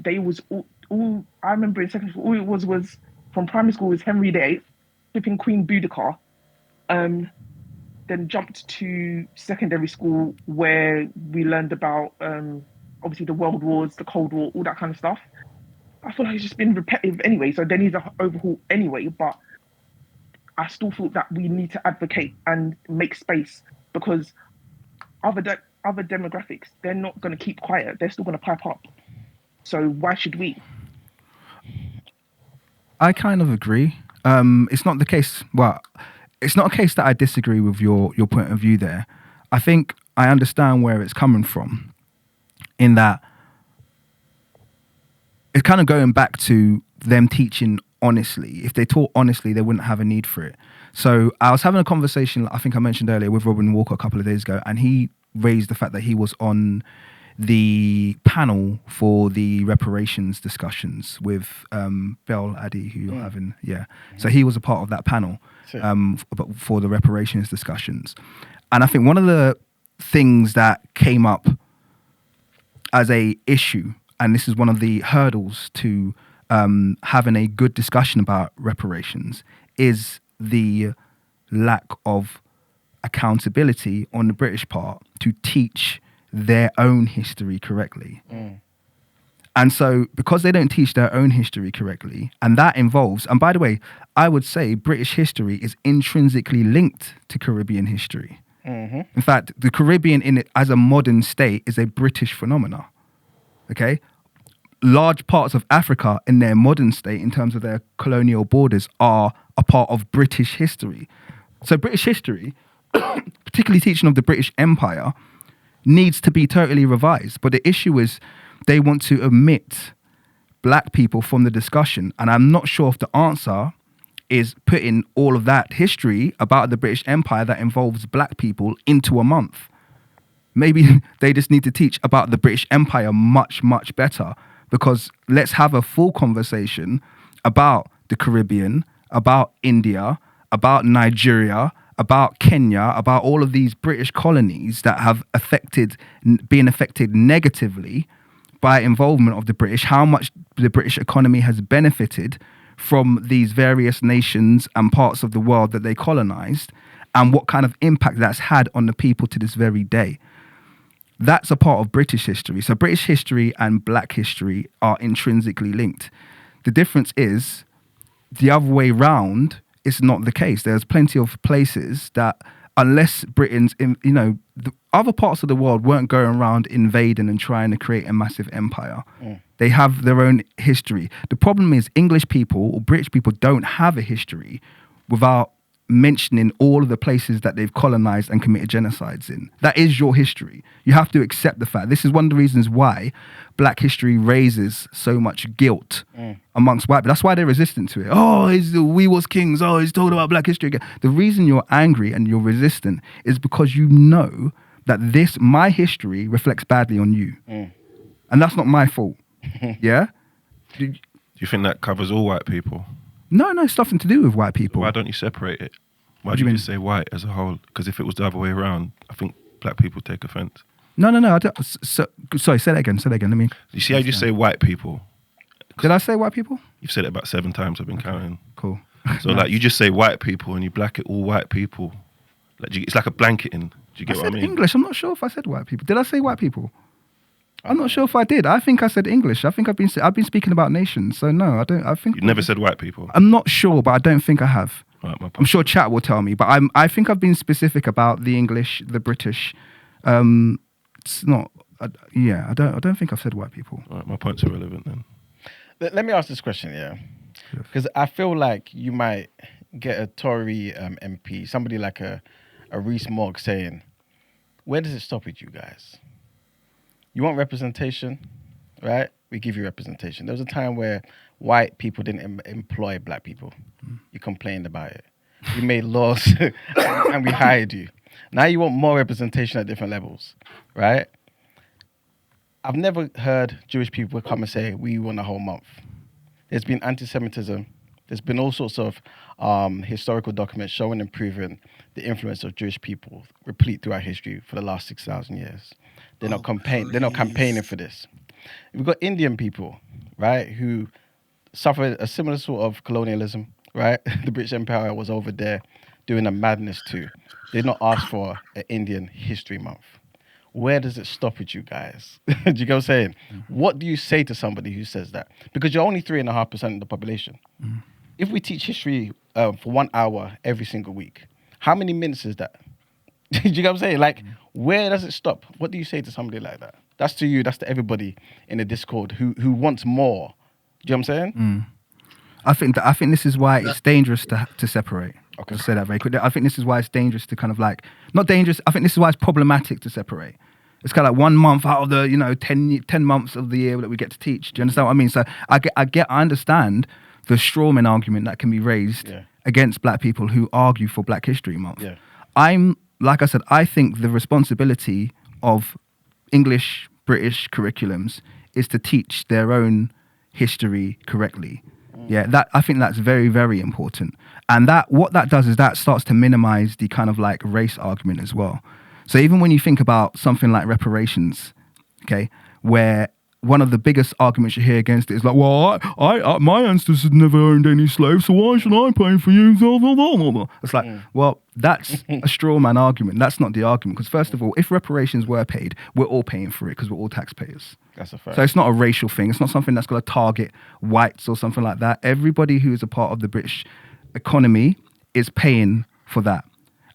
they was all I remember in secondary school. All it was from primary school was Henry VIII, flipping Queen Boudica, then jumped to secondary school where we learned about obviously the World Wars, the Cold War, all that kind of stuff. I feel like it's just been repetitive anyway, so there needs an overhaul anyway, but I still thought that we need to advocate and make space, because other demographics, they're not going to keep quiet. They're still going to pipe up. So why should we? I kind of agree. It's not the case. Well, it's not a case that I disagree with your point of view there. I think I understand where it's coming from, in that it's kind of going back to them teaching honestly. If they taught honestly, they wouldn't have a need for it. So I was having a conversation, I think I mentioned earlier, with Robin Walker a couple of days ago, and he raised the fact that he was on the panel for the reparations discussions with Bel Adi, who you're having. Yeah. So he was a part of that panel for the reparations discussions. And I think one of the things that came up as a issue, and this is one of the hurdles to having a good discussion about reparations, is the lack of accountability on the British part to teach their own history correctly. And so because they don't teach their own history correctly, and that involves, and by the way, I would say British history is intrinsically linked to Caribbean history. In fact, the Caribbean in it as a modern state is a British phenomena. Okay? Large parts of Africa in their modern state, in terms of their colonial borders, are a part of British history. So British history, particularly teaching of the British Empire, needs to be totally revised. But the issue is they want to omit black people from the discussion. And I'm not sure if the answer is putting all of that history about the British Empire that involves black people into a month. Maybe they just need to teach about the British Empire much, much better, because let's have a full conversation about the Caribbean, about India, about Nigeria, about Kenya, about all of these British colonies that have been affected negatively by involvement of the British, how much the British economy has benefited from these various nations and parts of the world that they colonized, and what kind of impact that's had on the people to this very day. That's a part of British history. So British history and black history are intrinsically linked. The difference is the other way round, it's not the case. There's plenty of places that, unless Britons, the other parts of the world weren't going around invading and trying to create a massive empire. They have their own history. The problem is English people or British people don't have a history without mentioning all of the places that they've colonized and committed genocides in. That is your history. You have to accept the fact. This is one of the reasons why black history raises so much guilt amongst white people. That's why they're resistant to it. Oh, we was kings. Oh, he's talking about black history again. The reason you're angry and you're resistant is because you know that my history reflects badly on you. And that's not my fault. Yeah? Do you think that covers all white people? No, it's nothing to do with white people. Why don't you separate it? Why do you just say white as a whole? Because if it was the other way around, I think black people take offense. No. I don't, sorry, say that again. Let me. You see how you just say white people? Did I say white people? You've said it about 7 times. I've been counting. Cool. So like you just say white people and you black it all white people. Like it's like a blanketing. Do you get what I mean? English. I'm not sure if I said white people. Did I say white people? I'm not sure if I did. I think I said English. I think I've been speaking about nations. So no, I don't. I think you never said white people. I'm not sure, but I don't think I have. Right, I'm sure chat will tell me, but I think I've been specific about the English, the British, It's not. Yeah, I don't think I've said white people. All right, my points are relevant then. Let me ask this question, yeah, because I feel like you might get a Tory MP, somebody like a Rees Mogg saying, "Where does it stop with you guys? You want representation, right? We give you representation. There was a time where white people didn't employ black people. You complained about it. We made laws and we hired you. Now you want more representation at different levels, right? I've never heard Jewish people come and say, we want a whole month. There's been anti-Semitism. There's been all sorts of historical documents showing and proving the influence of Jewish people replete throughout history for the last 6,000 years. They're not campaigning for this. We've got Indian people, right, who suffered a similar sort of colonialism, right? The British Empire was over there doing a madness too. They did not ask for an Indian History Month. Where does it stop with you guys? Do you get what I'm saying? What do you say to somebody who says that? Because you're only 3.5% of the population. If we teach history for 1 hour every single week, how many minutes is that? Do you get what I'm saying? Like, where does it stop? What do you say to somebody like that? That's to you, that's to everybody in the Discord who wants more. Do you know what I'm saying? I think this is why it's dangerous to separate. Okay. To say that very quickly. I think this is why it's dangerous to kind of like, not dangerous, I think this is why it's problematic to separate. It's kind of like 1 month out of the, 10 months of the year that we get to teach. Do you understand what I mean? So I understand the strawman argument that can be raised against black people who argue for Black History Month. Yeah. Like I said, I think the responsibility of English, British curriculums is to teach their own history correctly. Yeah, I think that's very, very important. And what that does is that starts to minimize the kind of like race argument as well. So even when you think about something like reparations, okay, where one of the biggest arguments you hear against it is like, well, my ancestors never owned any slaves, so why should I pay for you? It's like, well, that's a straw man argument. That's not the argument. Because first of all, if reparations were paid, we're all paying for it because we're all taxpayers. That's a fact. So it's not a racial thing. It's not something that's going to target whites or something like that. Everybody who is a part of the British economy is paying for that.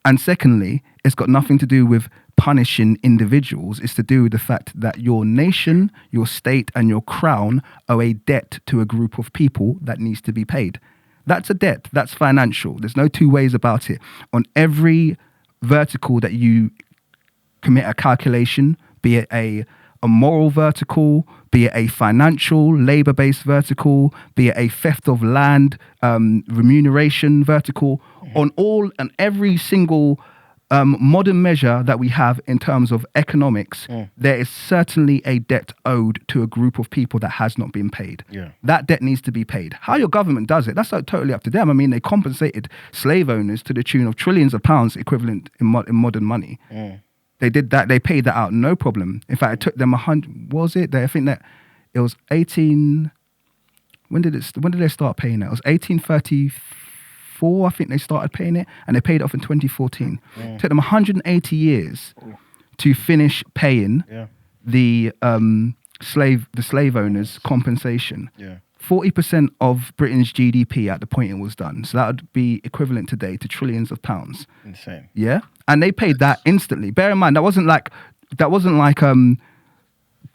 And secondly, it's got nothing to do with punishing individuals. It's to do with the fact that your nation, your state, and your crown owe a debt to a group of people that needs to be paid. That's a debt. That's financial. There's no two ways about it. On every vertical that you commit a calculation, be it a moral vertical, be it a financial, labor-based vertical, be it a theft of land, remuneration vertical, on all and every single modern measure that we have in terms of economics, there is certainly a debt owed to a group of people that has not been paid. Yeah. That debt needs to be paid. How your government does it, that's totally up to them. I mean, they compensated slave owners to the tune of trillions of pounds equivalent in modern money. They did that. They paid that out, no problem. In fact, it took them 100. Was it? I think that it was 18. When did they start paying it? It was 1834. I think they started paying it, and they paid it off in 2014. It took them 180 years to finish paying the slave owners compensation. 40% of Britain's GDP at the point it was done. So that would be equivalent today to trillions of pounds. Insane. Yeah, and they paid that instantly. Bear in mind that wasn't like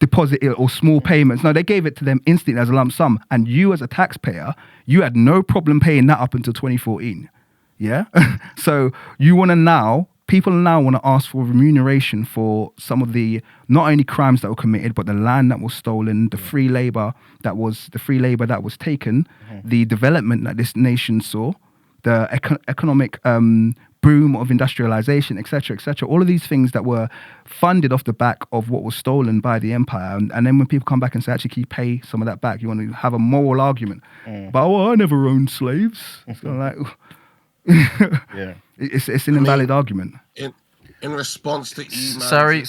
deposit or small payments. No, they gave it to them instantly as a lump sum. And you as a taxpayer, you had no problem paying that up until 2014. Yeah, so people now want to ask for remuneration for some of the not only crimes that were committed, but the land that was stolen, the free labor that was taken, the development that this nation saw, the economic boom of industrialization, etc., etc. All of these things that were funded off the back of what was stolen by the empire. And then when people come back and say, actually, can you pay some of that back? You want to have a moral argument. But, I never owned slaves. So like, it's an invalid argument. In response to Sorry,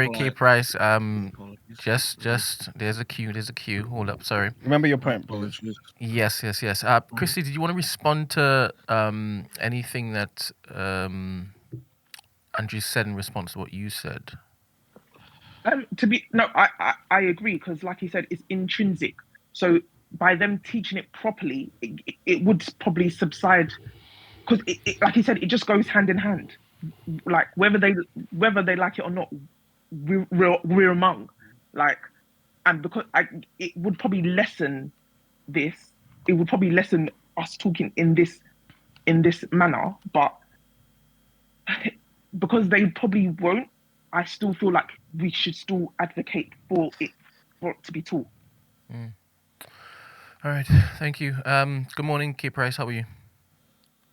Key Price. Just there's a queue. Hold up, sorry. Remember your point, bro. Yes. Christy, did you want to respond to anything that Andrew said in response to what you said? I agree, because like he said, it's intrinsic. So by them teaching it properly, it would probably subside, because like he said, it just goes hand in hand. like whether they like it or not, we're among, like, and because it would probably lessen this. It would probably lessen us talking in this manner, but because they probably won't, I still feel like we should still advocate for it to be taught. All right, thank you. Good morning, K Price. How are you?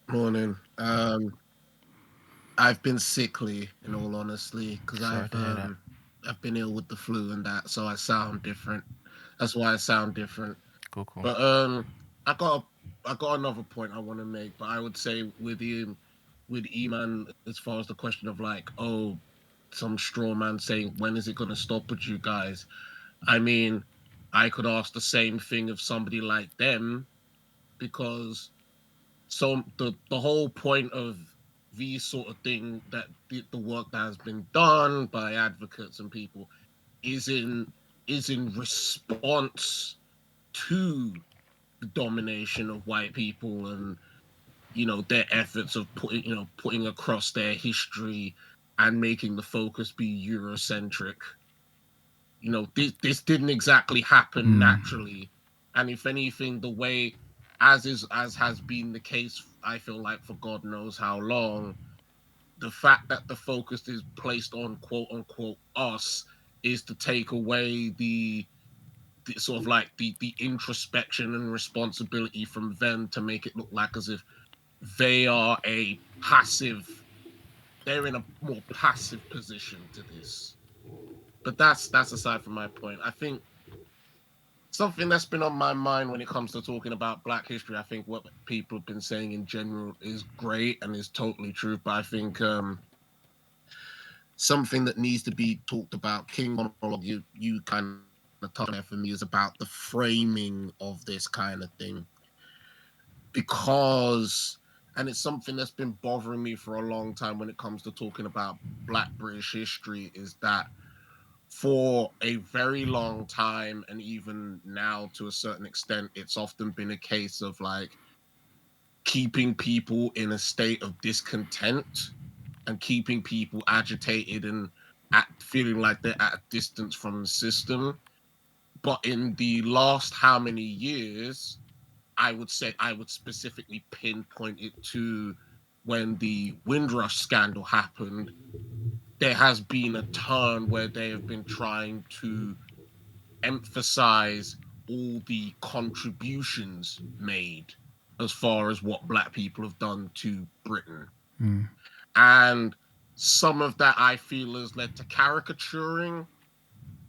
Morning. I've been sickly, in all honesty, because Sorry to hear that. I've been ill with the flu and that, so I sound different. That's why I sound different. Cool. But I got another point I want to make, but I would say with E-Man, as far as the question of like, oh, some straw man saying, when is it going to stop with you guys? I mean, I could ask the same thing of somebody like them, because the whole point of these sort of thing, that the work that has been done by advocates and people is in response to the domination of white people, and their efforts of putting across their history and making the focus be Eurocentric. This didn't exactly happen naturally, and if anything, the way as has been the case, I feel like, for God knows how long, the fact that the focus is placed on quote unquote us is to take away the sort of like the introspection and responsibility from them, to make it look like as if they are they're in a more passive position to this. But that's aside from my point. I think something that's been on my mind when it comes to talking about Black history, I think what people have been saying in general is great and is totally true. But I think something that needs to be talked about, King Monologue, you kind of touched on for me, is about the framing of this kind of thing. Because, and it's something that's been bothering me for a long time when it comes to talking about Black British history, is that for a very long time, and even now to a certain extent, it's often been a case of like keeping people in a state of discontent and keeping people agitated and feeling like they're at a distance from the system. But in the last how many years, I would specifically pinpoint it to when the Windrush scandal happened. There has been a turn where they have been trying to emphasize all the contributions made as far as what Black people have done to Britain. And some of that, I feel, has led to caricaturing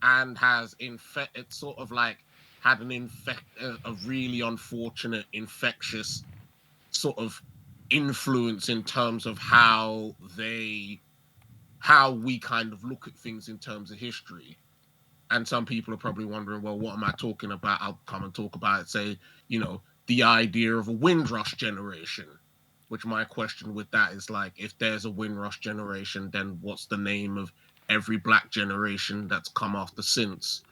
and has it's sort of like had a really unfortunate infectious sort of influence in terms of how we kind of look at things in terms of history. And some people are probably wondering, well, what am I talking about? I'll come and talk about it, say, the idea of a Windrush generation, which my question with that is like, if there's a Windrush generation, then what's the name of every Black generation that's come after since?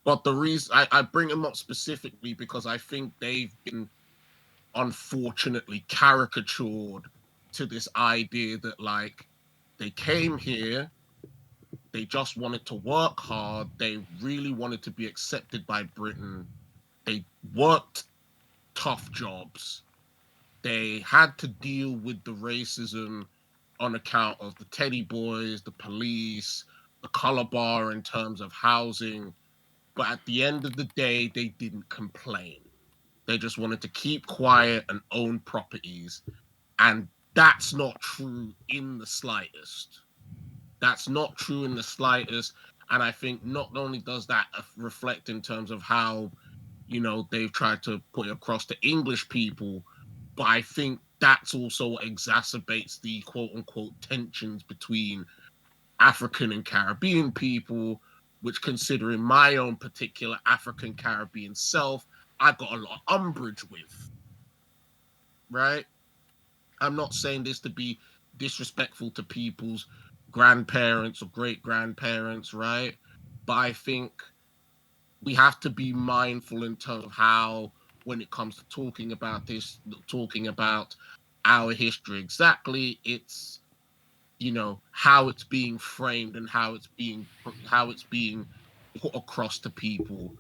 But the reason I bring them up specifically because I think they've been unfortunately caricatured to this idea that like they came here, they just wanted to work hard, they really wanted to be accepted by Britain, they worked tough jobs, they had to deal with the racism on account of the teddy boys, the police, the color bar in terms of housing. But at the end of the day, they didn't complain. They just wanted to keep quiet and own properties. And that's not true in the slightest. That's not true in the slightest. And I think not only does that reflect in terms of how, they've tried to put it across to English people, but I think that's also what exacerbates the quote unquote tensions between African and Caribbean people, which, considering my own particular African Caribbean self, I got a lot of umbrage with. Right? I'm not saying this to be disrespectful to people's grandparents or great grandparents, right? But I think we have to be mindful in terms of how, when it comes to talking about this, talking about our history, exactly, it's how it's being framed and how it's being put across to people,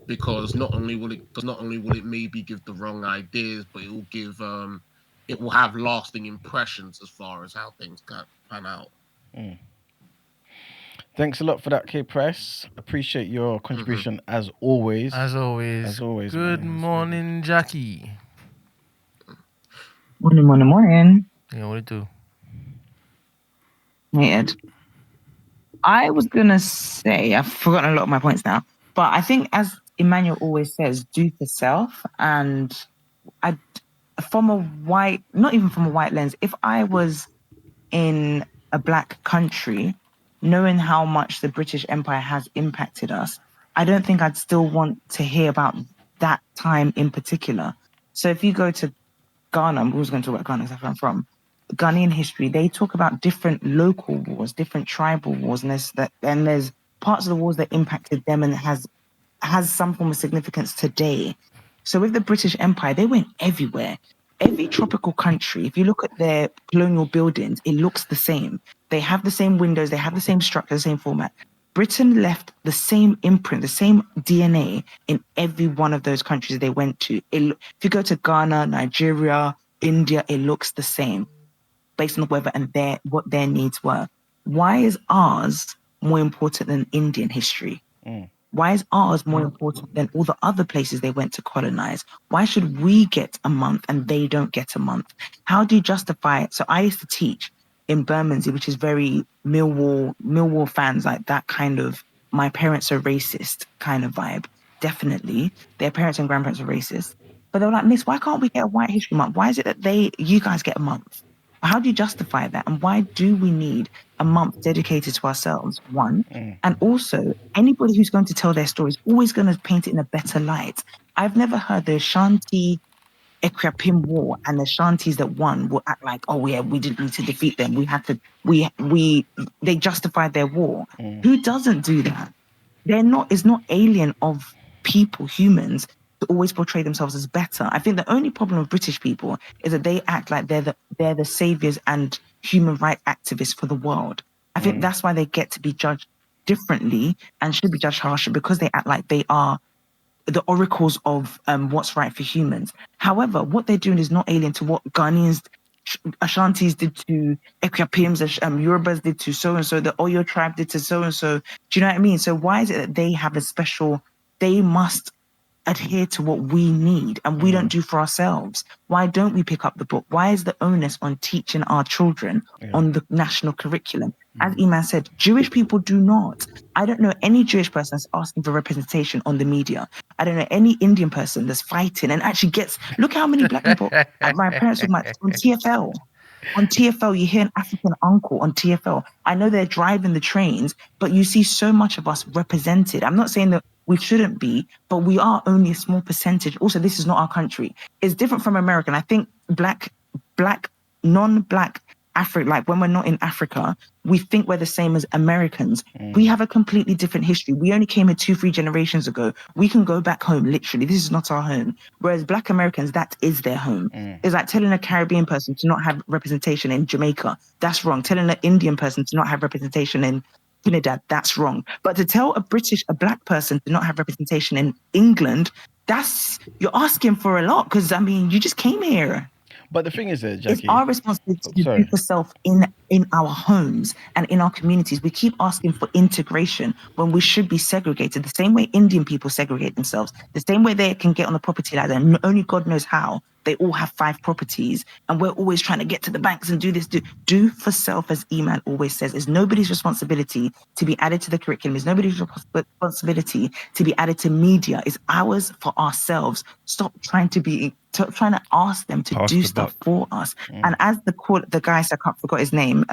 because not only will it maybe give the wrong ideas, but it will have lasting impressions as far as how things can pan out. Thanks a lot for that, K Press. Appreciate your contribution as always. As always. As always. Good morning, Jackie. Morning. Yeah, what do you do? Hey, Ed. I was going to say, I've forgotten a lot of my points now, but I think, as Emmanuel always says, do for self. And not even from a white lens, if I was in a black country, knowing how much the British Empire has impacted us, I don't think I'd still want to hear about that time in particular. So if you go to Ghana, I'm always going to talk about Ghana because that's where I'm from. Ghanaian history, they talk about different local wars, different tribal wars, and there's parts of the wars that impacted them and has some form of significance today. So with the British Empire, they went everywhere. Every tropical country, if you look at their colonial buildings, it looks the same. They have the same windows, they have the same structure, the same format. Britain left the same imprint, the same DNA in every one of those countries they went to. If you go to Ghana, Nigeria, India, it looks the same based on the weather and what their needs were. Why is ours more important than Indian history? Why is ours more important than all the other places they went to colonize? Why should we get a month and they don't get a month? How do you justify it? So I used to teach in Bermondsey, which is very Millwall fans, like that kind of my parents are racist kind of vibe. Definitely. Their parents and grandparents are racist. But they were like, Miss, why can't we get a White History Month? Why is it that you guys get a month? How do you justify that? And why do we need a month dedicated to ourselves? One. And also, anybody who's going to tell their story is always going to paint it in a better light. I've never heard the Ashanti Equiapim War and the Shanties that won will act like, oh yeah, we didn't need to defeat them. They justified their war. Who doesn't do that? It's not alien of people, humans, to always portray themselves as better. I think the only problem with British people is that they act like they're the saviors and human rights activists for the world. I think that's why they get to be judged differently and should be judged harsher, because they act like they are the oracles of what's right for humans. However, what they're doing is not alien to what Ghanaians, Ashantis did to Equiapims, Yorubas did to so-and-so, the Oyo tribe did to so-and-so. Do you know what I mean? So why is it that they have they must adhere to what we need and we don't do for ourselves? Why don't we pick up the book? Why is the onus on teaching our children on the national curriculum? As Iman said, Jewish people do not. I don't know any Jewish person that's asking for representation on the media. I don't know any Indian person that's fighting and actually look how many black people, my parents were on TFL. On TFL, you hear an African uncle on TFL. I know they're driving the trains, but you see so much of us represented. I'm not saying that we shouldn't be, but we are only a small percentage. Also, this is not our country. It's different from America. And I think non-black Africa, like when we're not in Africa, we think we're the same as Americans. We have a completely different history. We only came here 2-3 generations ago. We can go back home, literally. This is not our home. Whereas black Americans, that is their home. It's like telling a Caribbean person to not have representation in Jamaica. That's wrong. Telling an Indian person to not have representation in Trinidad, that's wrong. But to tell a black person to not have representation in England, you're asking for a lot, because, I mean, you just came here. But the thing is, Jackie, it's our responsibility to do for self in our homes and in our communities. We keep asking for integration when we should be segregated. The same way Indian people segregate themselves, the same way they can get on the property ladder, and only God knows how. They all have 5 properties, and we're always trying to get to the banks and do this. Do for self, as Eman always says, is nobody's responsibility to be added to the curriculum. It's nobody's responsibility to be added to media. It's ours for ourselves. Stop trying to ask them to do stuff for us. And as the guy, I forgot his name,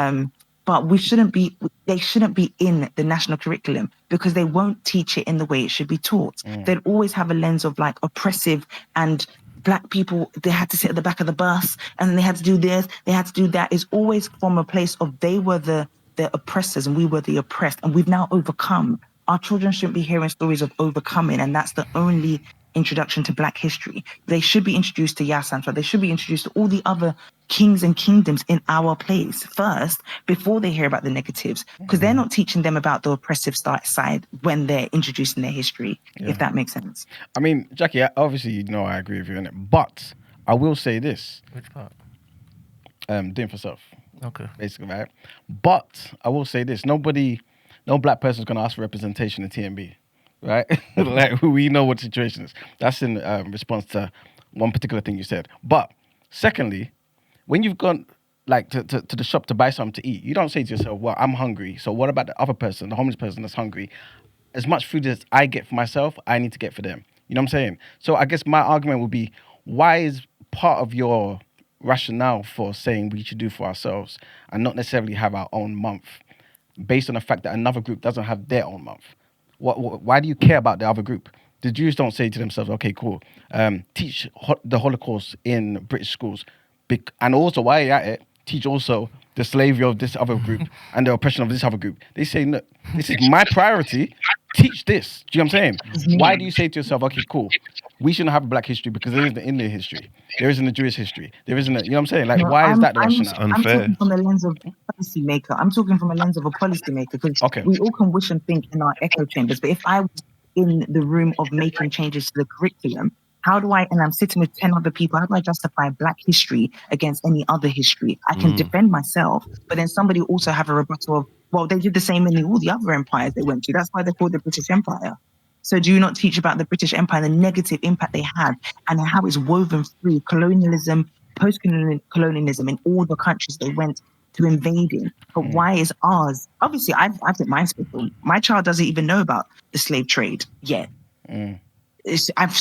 but they shouldn't be in the national curriculum, because they won't teach it in the way it should be taught. They'll always have a lens of like oppressive, and black people, they had to sit at the back of the bus and they had to do this, they had to do that. It's always from a place of they were the oppressors and we were the oppressed, and we've now overcome. Our children shouldn't be hearing stories of overcoming, and that's the only introduction to black history. They should be introduced to Yasantra. They should be introduced to all the other kings and kingdoms in our place first before they hear about the negatives, because they're not teaching them about the oppressive side when they're introducing their history, if that makes sense. I mean, Jackie, obviously, you know I agree with you on it, but I will say this. Which part? Doing for self. Okay. Basically, right? But I will say this. No black person is going to ask for representation in TMB, right? Like, we know what the situation is. That's in response to one particular thing you said. But secondly, when you've gone like to the shop to buy something to eat, you don't say to yourself, well, I'm hungry. So what about the other person, the homeless person that's hungry? As much food as I get for myself, I need to get for them. You know what I'm saying? So I guess my argument would be, why is part of your rationale for saying we should do for ourselves and not necessarily have our own month based on the fact that another group doesn't have their own month? Why do you care about the other group? The Jews don't say to themselves, okay, cool, teach the Holocaust in British schools. And also, while you're at it, teach also the slavery of this other group and the oppression of this other group. They say, no, this is my priority. Teach this. Do you know what I'm saying? Why do you say to yourself, okay, cool, we shouldn't have a black history because there isn't an Indian history. There isn't a Jewish history. There isn't a, you know what I'm saying? Like, No, why is that the rationale? I'm talking from the lens of policymaker. I'm talking from a lens of a policymaker because we all can wish and think in our echo chambers. But if I was in the room of making changes to the curriculum, how do I, and I'm sitting with 10 other people, how do I justify black history against any other history? I can defend myself, but then somebody also have a rebuttal of, well, they did the same in all the other empires they went to. That's why they're called the British Empire. So do you not teach about the British Empire, the negative impact they had, and how it's woven through colonialism, post-colonialism in all the countries they went to invading? But why is ours? Obviously, I've put my special. My child doesn't even know about the slave trade yet. I've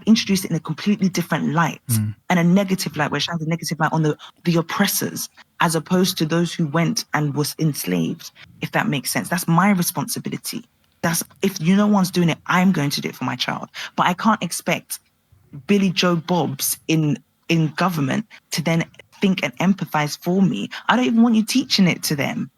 introduced it in a completely different light and a negative light, where it shines a negative light on the oppressors as opposed to those who went and was enslaved, if that makes sense. That's my responsibility. If no one's doing it, I'm going to do it for my child. But I can't expect Billy Joe Bobs in government to then think and empathize for me. I don't even want you teaching it to them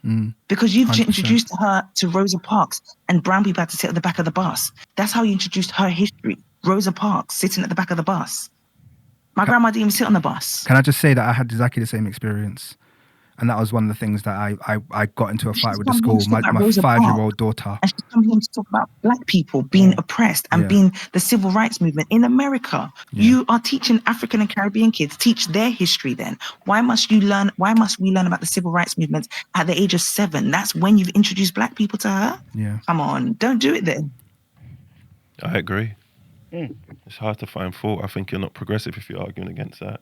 because you've 100%. introduced her to Rosa Parks and brown people had to sit at the back of the bus. That's how you introduced her history. Rosa Parks sitting at the back of the bus. My grandma didn't even sit on the bus. Can I just say that I had exactly the same experience? And that was one of the things that I got into a fight with the school. My 5-year-old daughter. And she's come here to talk about black people being oppressed and being the civil rights movement in America. You are teaching African and Caribbean kids, teach their history then. Why must we learn about the civil rights movement at the age of 7? That's when you've introduced black people to her? Yeah. Come on, don't do it then. I agree. It's hard to find fault. I think you're not progressive if you're arguing against that.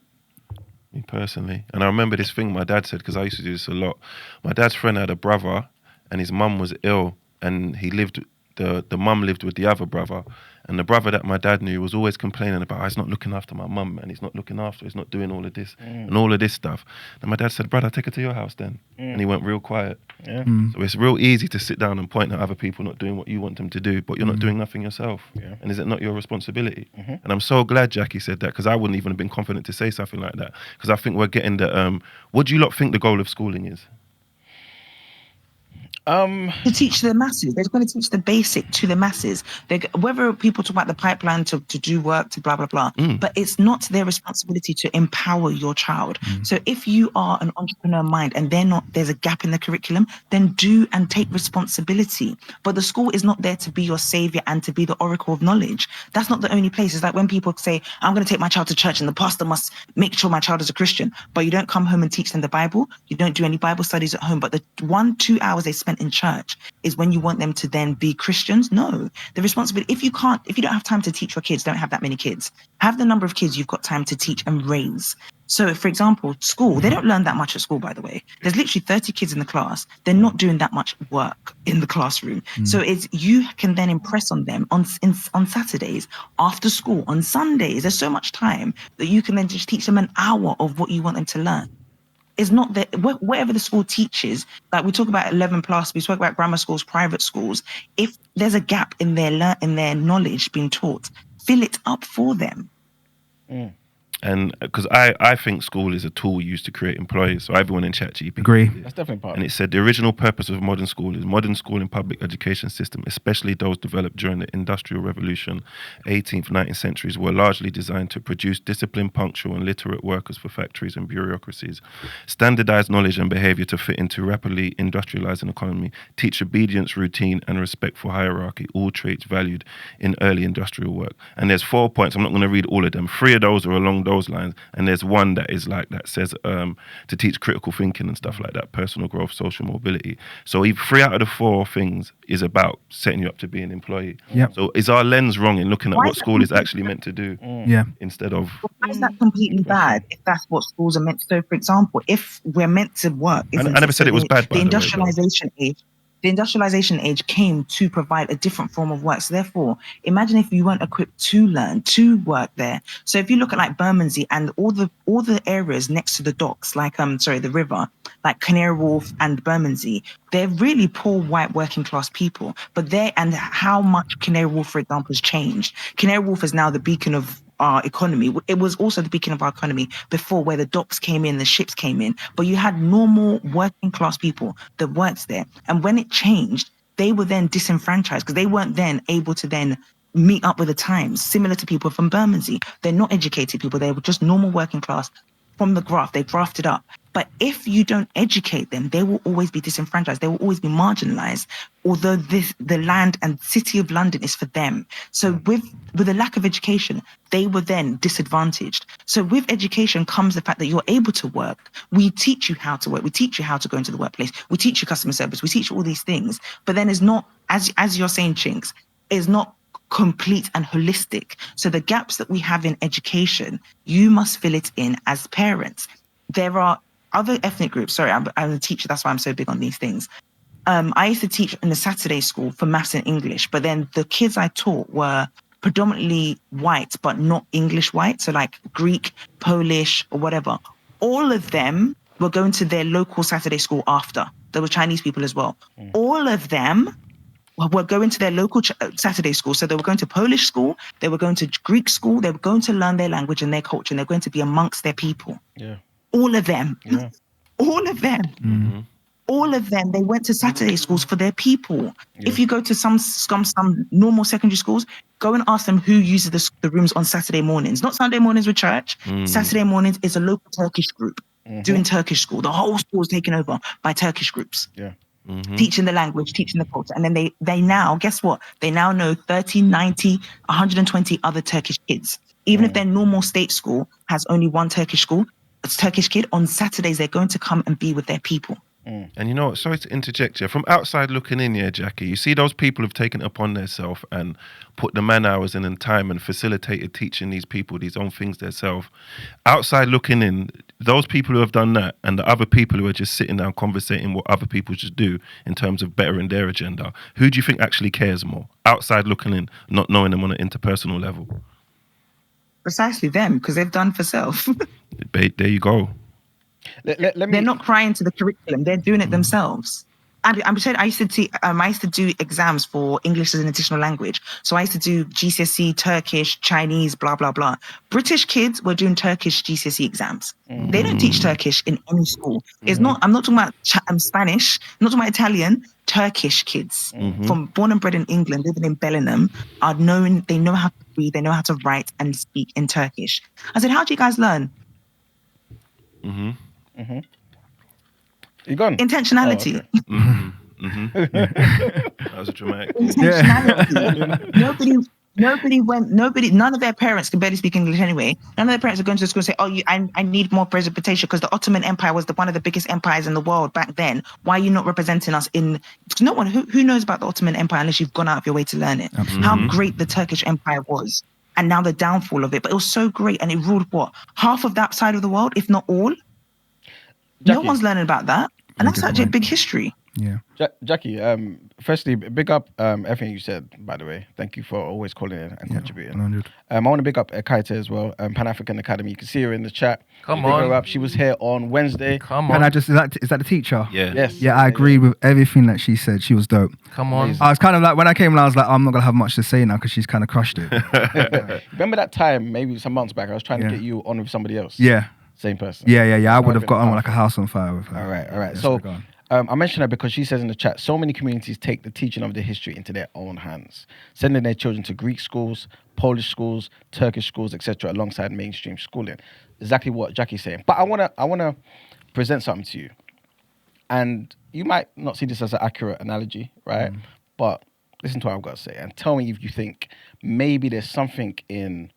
Me personally. And I remember this thing my dad said, because I used to do this a lot. My dad's friend had a brother and his mum was ill and he lived, the mum lived with the other brother. And the brother that my dad knew was always complaining about, he's not looking after my mum and he's not looking after, he's not doing all of this and all of this stuff. And my dad said, brother, take her to your house then. And he went real quiet. So it's real easy to sit down and point at other people not doing what you want them to do, but you're not doing nothing yourself. And is it not your responsibility? And I'm so glad Jackie said that, because I wouldn't even have been confident to say something like that. Because I think we're getting the, what do you lot think the goal of schooling is? To teach the masses. They're going to teach the basic to the masses. Whether people talk about the pipeline to do work, to blah, blah, blah, but it's not their responsibility to empower your child. So if you are an entrepreneur mind and there's a gap in the curriculum, then do and take responsibility. But the school is not there to be your savior and to be the oracle of knowledge. That's not the only place. It's like when people say, I'm going to take my child to church and the pastor must make sure my child is a Christian, but you don't come home and teach them the Bible. You don't do any Bible studies at home, but the 1-2 hours they spent in church is when you want them to then be Christians. No, the responsibility, if you don't have time to teach your kids, don't have that many kids. Have the number of kids you've got time to teach and raise. So for example, school, they don't learn that much at school, by the way. There's literally 30 kids in the class. They're not doing that much work in the classroom. So you can then impress on them on Saturdays, after school, on Sundays. There's so much time that you can then just teach them an hour of what you want them to learn. It's not that whatever the school teaches, like we talk about 11 plus, we talk about grammar schools, private schools. If there's a gap in their knowledge being taught, fill it up for them. And because I think school is a tool used to create employees. So everyone in ChatGPT. Agree. That's definitely part. And it said the original purpose of modern school is modern school and public education system, especially those developed during the Industrial Revolution, 18th, 19th centuries, were largely designed to produce disciplined, punctual, and literate workers for factories and bureaucracies, standardized knowledge and behavior to fit into rapidly industrializing economy, teach obedience, routine, and respect for hierarchy, all traits valued in early industrial work. And there's 4 points. I'm not going to read all of them. 3 of those are along those lines, and there's one that is like that says to teach critical thinking and stuff like that, personal growth, social mobility. So 3 out of the 4 things is about setting you up to be an employee. Yep. So is our lens wrong in looking at Why what is school that is actually meant to do Yeah. instead of Why is that completely bad if that's what schools are meant to do? For example, if we're meant to work, I never said it was bad, by the the way, though. industrialization age came to provide a different form of work. So therefore, imagine if you weren't equipped to learn, to work there. So if you look at like Bermondsey and all the areas next to the docks, like the river, like Canary Wharf and Bermondsey, they're really poor white working class people. But and how much Canary Wharf, for example, has changed. Canary Wharf is now the beacon of our economy. It was also the beacon of our economy before, where the docks came in, the ships came in, but you had normal working class people that worked there. And when it changed, they were then disenfranchised because they weren't then able to then meet up with the times, similar to people from Bermondsey. They're not educated people. They were just normal working class from the graft. They grafted up. But if you don't educate them, they will always be disenfranchised. They will always be marginalized, although the land and city of London is for them. So with the lack of education, they were then disadvantaged. So with education comes the fact that you're able to work. We teach you how to work. We teach you how to go into the workplace. We teach you customer service. We teach you all these things. But then it's not, as you're saying, Chinks, is not complete and holistic. So the gaps that we have in education, you must fill it in as parents. There are other ethnic groups. Sorry, I'm a teacher. That's why I'm so big on these things. I used to teach in a Saturday school for maths and English, but then the kids I taught were predominantly white, but not English white. So like Greek, Polish, or whatever. All of them were going to their local Saturday school after. There were Chinese people as well. All of them were going to their local Saturday school. So they were going to Polish school, they were going to Greek school, they were going to learn their language and their culture, and they're going to be amongst their people. Yeah. All of them. Yeah. All of them. Mm-hmm. All of them, they went to Saturday schools for their people. Yeah. If you go to some normal secondary schools, go and ask them who uses the rooms on Saturday mornings. Not Sunday mornings with church. Saturday mornings is a local Turkish group doing Turkish school. The whole school is taken over by Turkish groups. Yeah. Teaching the language, teaching the culture. And then they now, guess what? They now know 30, 90, 120 other Turkish kids. Even if their normal state school has only one Turkish kid, on Saturdays, they're going to come and be with their people. And you know what? Sorry to interject here. From outside looking in here, Jackie, you see those people who've taken it upon themselves and put the man hours in and time and facilitated teaching these people these own things themselves. Outside looking in, those people who have done that and the other people who are just sitting down conversating what other people should do in terms of bettering their agenda, who do you think actually cares more? Outside looking in, not knowing them on an interpersonal level. Precisely them, because they've done for self. There you go. They're not crying to the curriculum. They're doing it themselves. And I'm saying I used to do exams for English as an additional language. So I used to do GCSE, Turkish, Chinese, blah, blah, blah. British kids were doing Turkish GCSE exams. They don't teach Turkish in any school. It's not. I'm not talking about Spanish. I'm not talking about Italian. Turkish kids from born and bred in England, living in Bellingham, are known. They know how to read. They know how to write and speak in Turkish. I said, how do you guys learn? You gone? Intentionality. Oh, okay. That was a dramatic. Intentionality. None of their parents can barely speak English anyway. None of their parents are going to the school and say, I need more representation because the Ottoman Empire was one of the biggest empires in the world back then. Why are you not representing us in... No one, who knows about the Ottoman Empire unless you've gone out of your way to learn it? Absolutely. How great the Turkish Empire was. And now the downfall of it. But it was so great and it ruled what? Half of that side of the world, if not all? Jackie. No one's learning about that. And that's actually a big history. Yeah. Jackie, firstly, big up everything you said, by the way. Thank you for always calling in and contributing. 100. I want to big up Kaita as well, Pan-African Academy. You can see her in the chat. Come Big her on. up. She was here on Wednesday. Come Can on. I just, is that the teacher? Yeah. Yes. Yeah, I agree with everything that she said. She was dope. Come on. Amazing. I was kind of like, when I came in, I was like, I'm not going to have much to say now because she's kind of crushed it. Remember that time, maybe some months back, I was trying to Yeah. get you on with somebody else? Yeah. Same person. Yeah. I would have Private got on path. like a house on fire with her. All right. Yes, So we're gone. I mentioned that because she says in the chat, so many communities take the teaching of their history into their own hands, sending their children to Greek schools, Polish schools, Turkish schools, etc., alongside mainstream schooling. Exactly what Jackie's saying. But I wanna present something to you, and you might not see this as an accurate analogy, right? But listen to what I've got to say, and tell me if you think maybe there's something in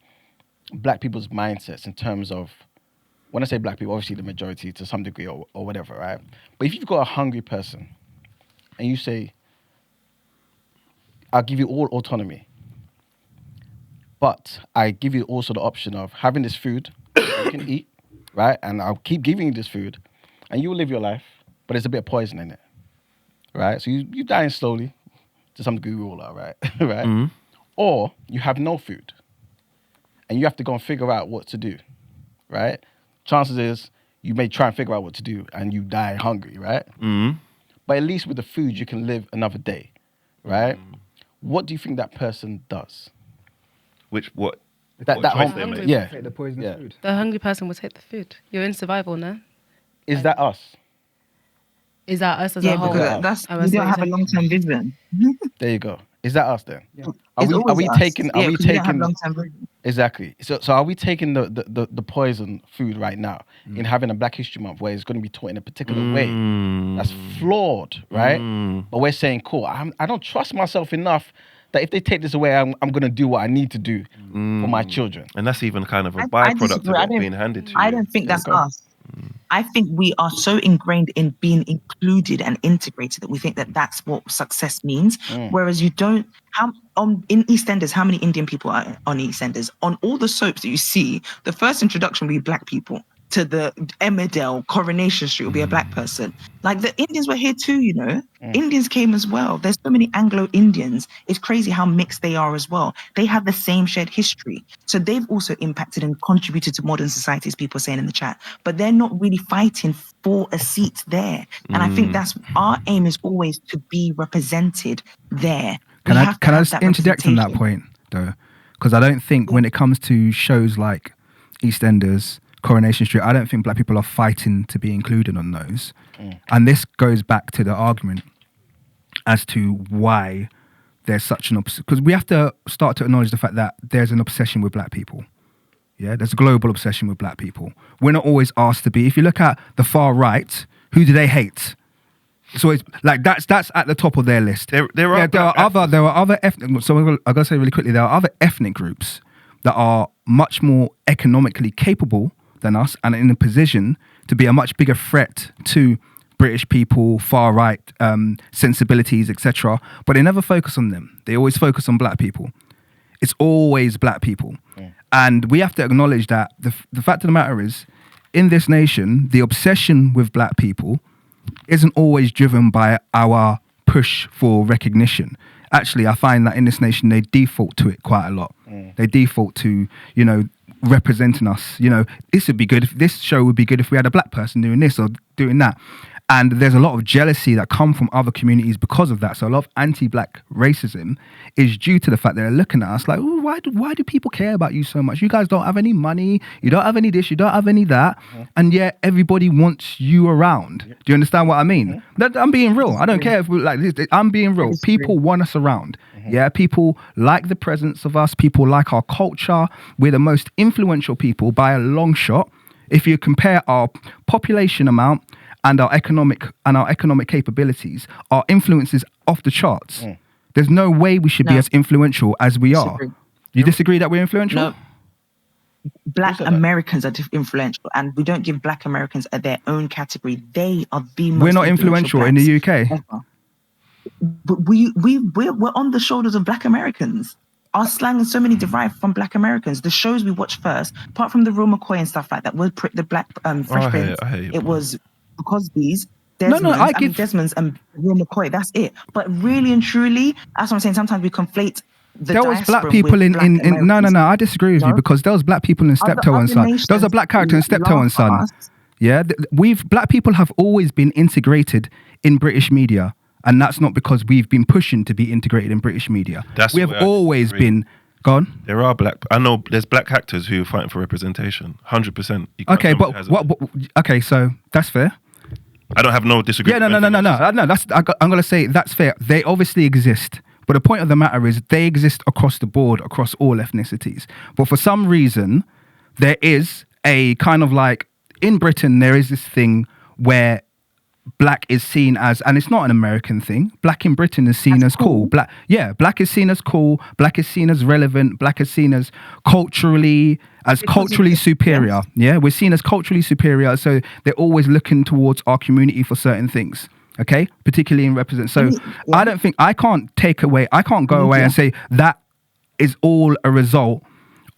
Black people's mindsets in terms of, when I say Black people, obviously the majority to some degree or whatever, right? But if you've got a hungry person and you say, I'll give you all autonomy, but I give you also the option of having this food you can eat, right? And I'll keep giving you this food and you will live your life, but there's a bit of poison in it, right? So you're dying slowly, to some degree we all are, right? Right? Mm-hmm. Or you have no food and you have to go and figure out what to do, right? Chances is you may try and figure out what to do and you die hungry, right? Mm-hmm. But at least with the food, you can live another day, right? What do you think that person does? What That choice home, they make? yeah. Take the poisonous Yeah. food. The hungry person will take the food. You're in survival now. Is that us? Is that us as Yeah, a whole? because that's Oh, we that's don't what have a you're long term vision. There you go. Is that us then? Yeah. Are It's we always us. taking? Are Yeah, we 'cause we don't have taking? long term vision. Exactly. So are we taking the poison food right now in having a Black History Month where it's going to be taught in a particular way that's flawed, right? But we're saying, cool, I don't trust myself enough that if they take this away, I'm going to do what I need to do for my children. And that's even kind of a I byproduct disagree. of I it don't- being handed to I you. don't think There that's you go. us. I think we are so ingrained in being included and integrated that we think that that's what success means. Whereas you don't. In EastEnders, how many Indian people are on EastEnders? On all the soaps that you see, the first introduction will be Black people. To the Emmerdale, Coronation Street will be a Black person. Like the Indians were here too, you know. Indians came as well. There's so many Anglo-Indians. It's crazy how mixed they are as well. They have the same shared history. So they've also impacted and contributed to modern society, as people are saying in the chat. But they're not really fighting for a seat there. And I think that's our aim is always to be represented there. Can I have just that interject on that representation. point though? Because I don't think when it comes to shows like EastEnders, Coronation Street, I don't think Black people are fighting to be included on those. And this goes back to the argument as to why there's such an obsession. Because we have to start to acknowledge the fact that there's an obsession with Black people. Yeah, there's a global obsession with Black people. We're not always asked to be. If you look at the far right, who do they hate? So it's like that's at the top of their list. There are other ethnic. So I gotta say really quickly, there are other ethnic groups that are much more economically capable than us and in a position to be a much bigger threat to British people, far right sensibilities, etc. But they never focus on them. They always focus on Black people. It's always Black people, and we have to acknowledge that the fact of the matter is, in this nation, the obsession with Black people isn't always driven by our push for recognition. Actually, I find that in this nation, they default to it quite a lot. They default to, representing us. This would be good. This show would be good if we had a Black person doing this or doing that. And there's a lot of jealousy that come from other communities because of that. So a lot of anti-Black racism is due to the fact that they're looking at us like, oh, why do people care about you so much? You guys don't have any money. You don't have any this. You don't have any that. And yet everybody wants you around. Do you understand what I mean? I'm being real. I don't care if we're like this. I'm being real. People want us around. Yeah, people like the presence of us. People like our culture. We're the most influential people by a long shot. If you compare our population amount and our economic capabilities, our influence is off the charts. There's no way we should be as influential as we are. You disagree that we're influential? No. Black Americans are influential, and we don't give Black Americans their own category. They are the most We're not influential in the UK. Ever. But we're on the shoulders of Black Americans. Our slang is so many derived from Black Americans. The shows we watch first, apart from the Real McCoy and stuff like that, the Black Fresh Prince. I hear you, it was Cosby's. Desmond's and Will McCoy, that's it. But really and truly, that's what I'm saying. Sometimes we conflate the there was black diaspora people with in, black in no, Americans. I disagree with you, because there was black people in Steptoe and Son. There was a black character in Steptoe and Son. Yeah, black people have always been integrated in British media, and that's not because we've been pushing to be integrated in British media. We have always been. Gone. There are I know there's black actors who are fighting for representation. 100%. Okay, but what? Okay, so that's fair. I don't have no disagreement. Yeah, no. I'm gonna say that's fair. They obviously exist, but the point of the matter is they exist across the board, across all ethnicities. But for some reason, there is a kind of like in Britain there is this thing where black is seen as, and it's not an American thing. Black in Britain is seen as cool. Black is seen as cool. Black is seen as relevant. Black is seen as culturally superior. Yeah, we're seen as culturally superior. So they're always looking towards our community for certain things. Okay, particularly in represent. So I don't think I can't go away and say that is all a result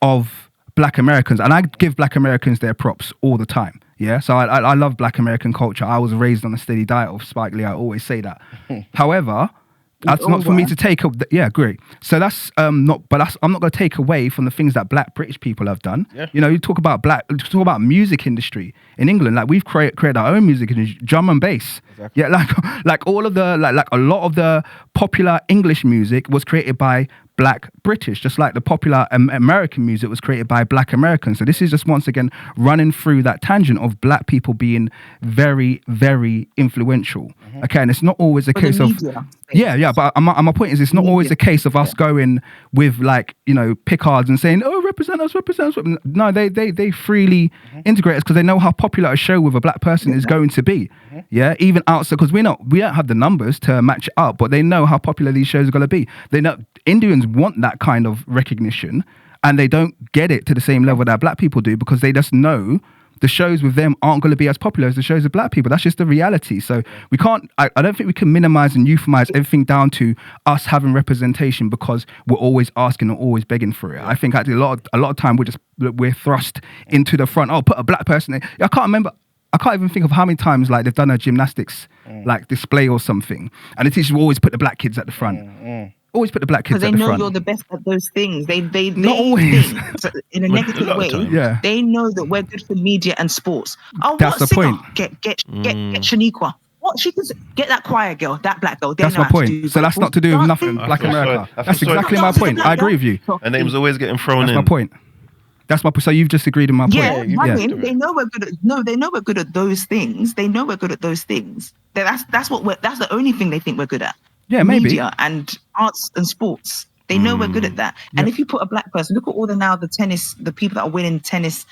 of black Americans, and I give black Americans their props all the time. Yeah, so I love black American culture. I was raised on a steady diet of Spike Lee. I always say that. However, that's not for me to take. Yeah, great. So that's I'm not going to take away from the things that black British people have done. Yeah. You know, you talk about music industry in England. Like we've created our own music industry, drum and bass. Exactly. Yeah, like all of the like a lot of the popular English music was created by black British, just like the popular American music was created by black Americans. So this is just once again running through that tangent of black people being very, very influential. Mm-hmm. Okay, and it's not always a case of but my point is it's not always a case of us going with like, you know, picards and saying, oh, represent us. No, they freely integrate us because they know how popular a show with a black person is going to be. Mm-hmm. Yeah, even outside, because we don't have the numbers to match it up, but they know how popular these shows are going to be. They know Indians want that kind of recognition, and they don't get it to the same level that black people do because they just know the shows with them aren't going to be as popular as the shows of black people. That's just the reality. So we can't, I don't think we can minimize and euphemize everything down to us having representation because we're always asking or always begging for it. I think actually a lot of time we're thrust into the front. Oh, put a black person in. I can't even think of how many times like they've done a gymnastics like display or something, and the teachers will always put the black kids at the front. Always put the black kids at the front. Because they know you're the best at those things. They not always think, in a negative way. Yeah. They know that we're good for media and sports. Oh, that's the point. Get Shaniqua. What she does? Get that choir girl, that black girl. That's my point. So that's not to do with nothing. Black America. That's exactly my point. I agree with you. Her name's always getting thrown in. That's my point. That's my. So you've just agreed with my point. Yeah, they know we're good at. No, they know we're good at those things. They know we're good at those things. That's the only thing they think we're good at. Yeah, maybe. Media and arts and sports. They know we're good at that. And if you put a black person, look at all the people that are winning tennis,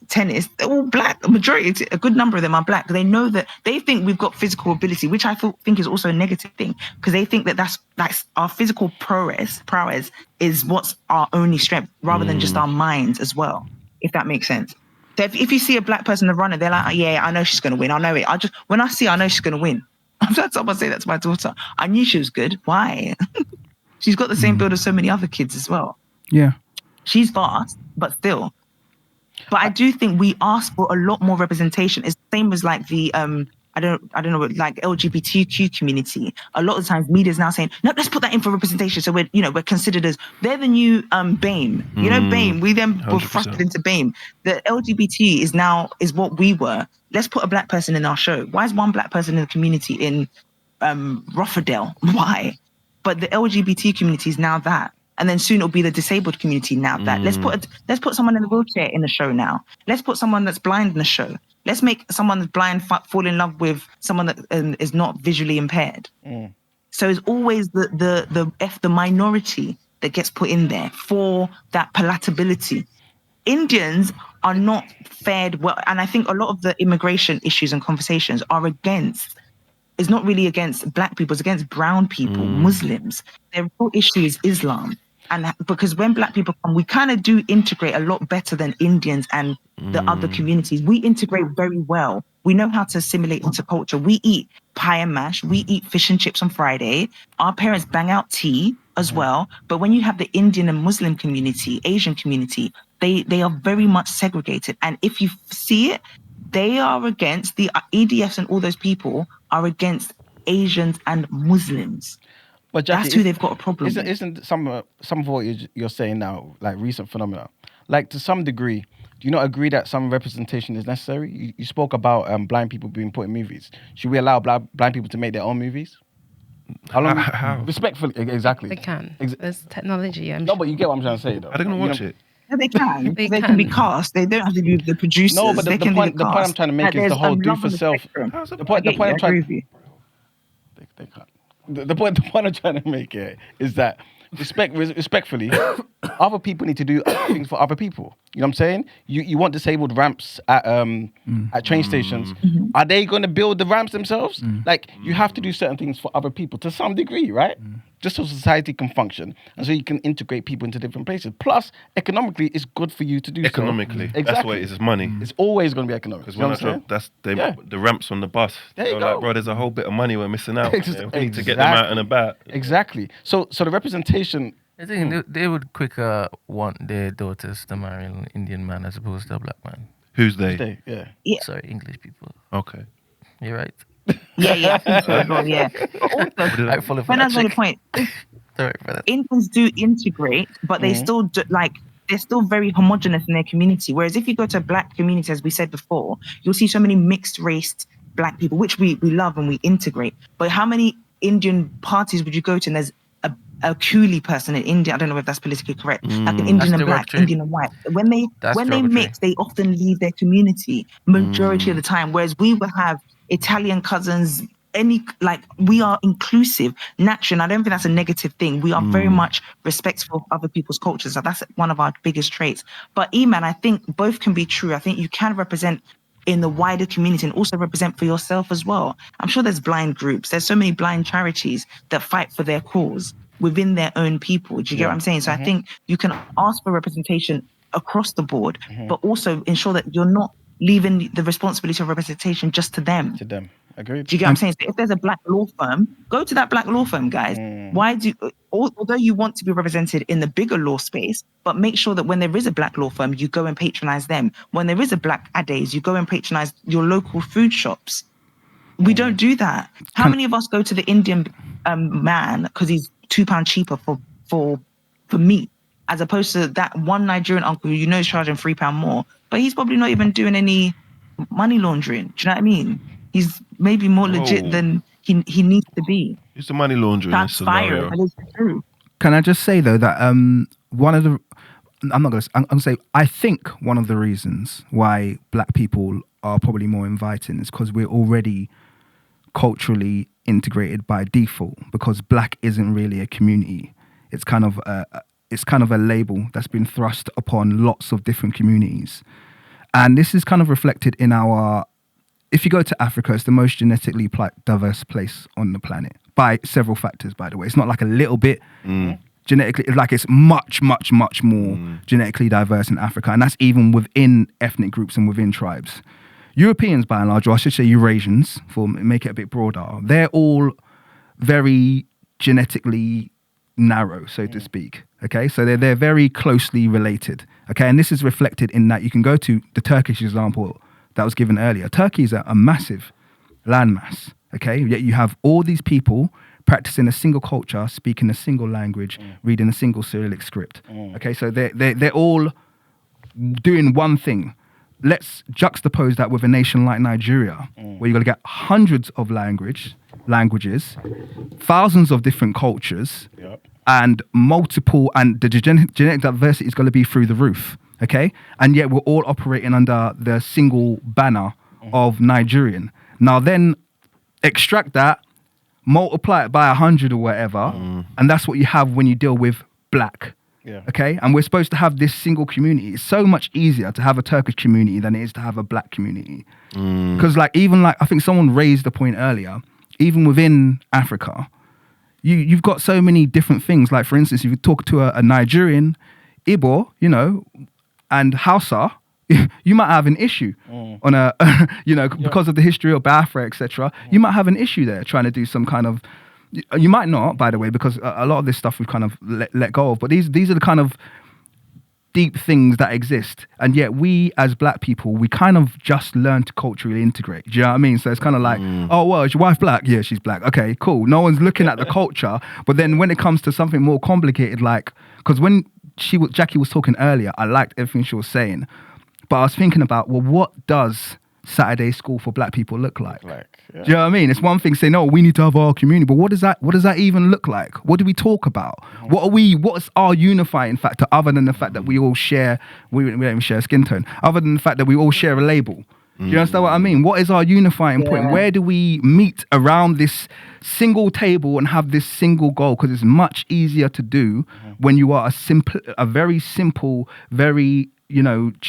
tennis, they're all black. A good number of them are black. They know that they think we've got physical ability, which I think is also a negative thing because they think that that's our physical prowess is what's our only strength rather than just our minds as well, if that makes sense. So if you see a black person in the runner, they're like, oh, yeah, I know she's going to win. I know it. When I see her, I know she's going to win. I've had someone say that to my daughter. I knew she was good. Why? She's got the same build as so many other kids as well. Yeah. She's fast, but still. But I do think we ask for a lot more representation. It's the same as like the I don't know, like LGBTQ community. A lot of the times media is now saying, no, let's put that in for representation. So we're considered as they're the new BAME. You know, BAME. We then were thrusted into BAME. The LGBT is what we were. Let's put a black person in our show. Why is one black person in the community in Rotherdale? Why? But the LGBT community is now that. And then soon it'll be the disabled community now that. Let's put someone in a wheelchair in the show now. Let's put someone that's blind in the show. Let's make someone that's blind fall in love with someone that is not visually impaired. So it's always the minority that gets put in there for that palatability. Indians are not fared well, and I think a lot of the immigration issues and conversations are it's not really against black people, it's against brown people, Muslims. Their real issue is Islam. And because when black people come, we kind of do integrate a lot better than Indians and the other communities. We integrate very well. We know how to assimilate into culture. We eat pie and mash. We eat fish and chips on Friday. Our parents bang out tea as well. But when you have the Indian and Muslim community, Asian community, they are very much segregated. And if you see it, they are against the EDFs, and all those people are against Asians and Muslims. But Jackie, That's who they've got a problem isn't, with. Isn't some of what you're saying now like recent phenomena? Like to some degree, do you not agree that some representation is necessary? You spoke about blind people being put in movies. Should we allow blind people to make their own movies? How? Respectfully, exactly. They can. There's technology. No, but you get what I'm trying to say, though. Are they going to watch it? Yeah, they can. they can be cast. They don't have to be the producers. No, but the point I'm trying to make is the whole do for self. The point I'm trying. They can't. The point I'm trying to make here is that respectfully, other people need to do other things for other people. You know what I'm saying? You want disabled ramps at train stations. Are they going to build the ramps themselves? Like you have to do certain things for other people to some degree, right? Just so society can function and so you can integrate people into different places. Plus, economically, it's good for you to do economically. So. Exactly. That's what it is. It's money. It's always going to be economic. Because when I drove, the ramps on the bus. There you go. Like, bro, there's a whole bit of money we're missing out. Exactly. We need to get them out and about. Exactly. So the representation. I think they would quicker want their daughters to marry an Indian man as opposed to a black man. Who's they? Yeah. Sorry, English people. Okay. You're right. Yeah, I think so as well, yeah. But also, when that's the point, Indians do integrate, but they still do, they're still very homogenous in their community. Whereas if you go to a black community, as we said before, you'll see so many mixed raced black people, which we love and we integrate. But how many Indian parties would you go to and there's a coolie person in India? I don't know if that's politically correct. Like an Indian and black, Indian and white. When they mix, they often leave their community majority of the time. Whereas we will have Italian cousins, we are inclusive naturally, and I don't think that's a negative thing. We are very much respectful of other people's cultures. So that's one of our biggest traits. But Eman, I think both can be true. I think you can represent in the wider community and also represent for yourself as well. I'm sure there's blind groups. There's so many blind charities that fight for their cause within their own people. Do you get what I'm saying? So I think you can ask for representation across the board, but also ensure that you're not leaving the responsibility of representation just to them. Agreed. Do you get what I'm saying? So if there's a black law firm, go to that black law firm, guys. Why although you want to be represented in the bigger law space, but make sure that when there is a black law firm, you go and patronize them. When there is a black Ades, you go and patronize your local food shops. We don't do that. How many of us go to the Indian man because he's £2 cheaper for meat, as opposed to that one Nigerian uncle who you know is charging £3 more, but he's probably not even doing any money laundering. Do you know what I mean? He's maybe more legit than he needs to be. It's the money laundering That's scenario. fire. That is true. Can I just say though that I'm going to say I think one of the reasons why black people are probably more inviting is because we're already culturally integrated by default, because black isn't really a community. It's kind of a label that's been thrust upon lots of different communities. And this is kind of reflected in if you go to Africa, it's the most genetically diverse place on the planet by several factors, by the way. It's not like a little bit genetically, it's much, much, much more genetically diverse in Africa. And that's even within ethnic groups and within tribes. Europeans, by and large, or I should say Eurasians, for make it a bit broader, they're all very genetically narrow, so to speak. Okay, so they're very closely related. Okay, and this is reflected in that you can go to the Turkish example that was given earlier. Turkey is a massive landmass. Okay, yet you have all these people practicing a single culture, speaking a single language, reading a single Cyrillic script. Okay, so they're all doing one thing. Let's juxtapose that with a nation like Nigeria, where you're going to get hundreds of languages, thousands of different cultures, and the genetic diversity is going to be through the roof, okay? And yet we're all operating under the single banner of Nigerian. Now then, extract that, multiply it by 100 or whatever, and that's what you have when you deal with black. Okay, and we're supposed to have this single community. It's so much easier to have a Turkish community than it is to have a black community. Because I think someone raised the point earlier, even within Africa, you've got so many different things. Like for instance, if you talk to a Nigerian, Igbo, and Hausa, you might have an issue on because of the history of Biafra, etc. You might have an issue there trying to do some kind of. You might not, by the way, because a lot of this stuff we've kind of let go of. But these are the kind of deep things that exist, and yet we as black people, we kind of just learn to culturally integrate. Do you know what I mean? So it's kind of like, oh well, is your wife black? Yeah, she's black. Okay, cool. No one's looking at the culture, but then when it comes to something more complicated, like, because when Jackie was talking earlier, I liked everything she was saying, but I was thinking about, well, what does Saturday school for black people look like? Yeah. Do you know what I mean? It's one thing saying, "No, we need to have our community," but what does that even look like? What do we talk about? What's our unifying factor other than the fact that we all share? We don't even share skin tone. Other than the fact that we all share a label. Do you understand what I mean? What is our unifying point? Where do we meet around this single table and have this single goal? Because it's much easier to do when you are a very simple, very,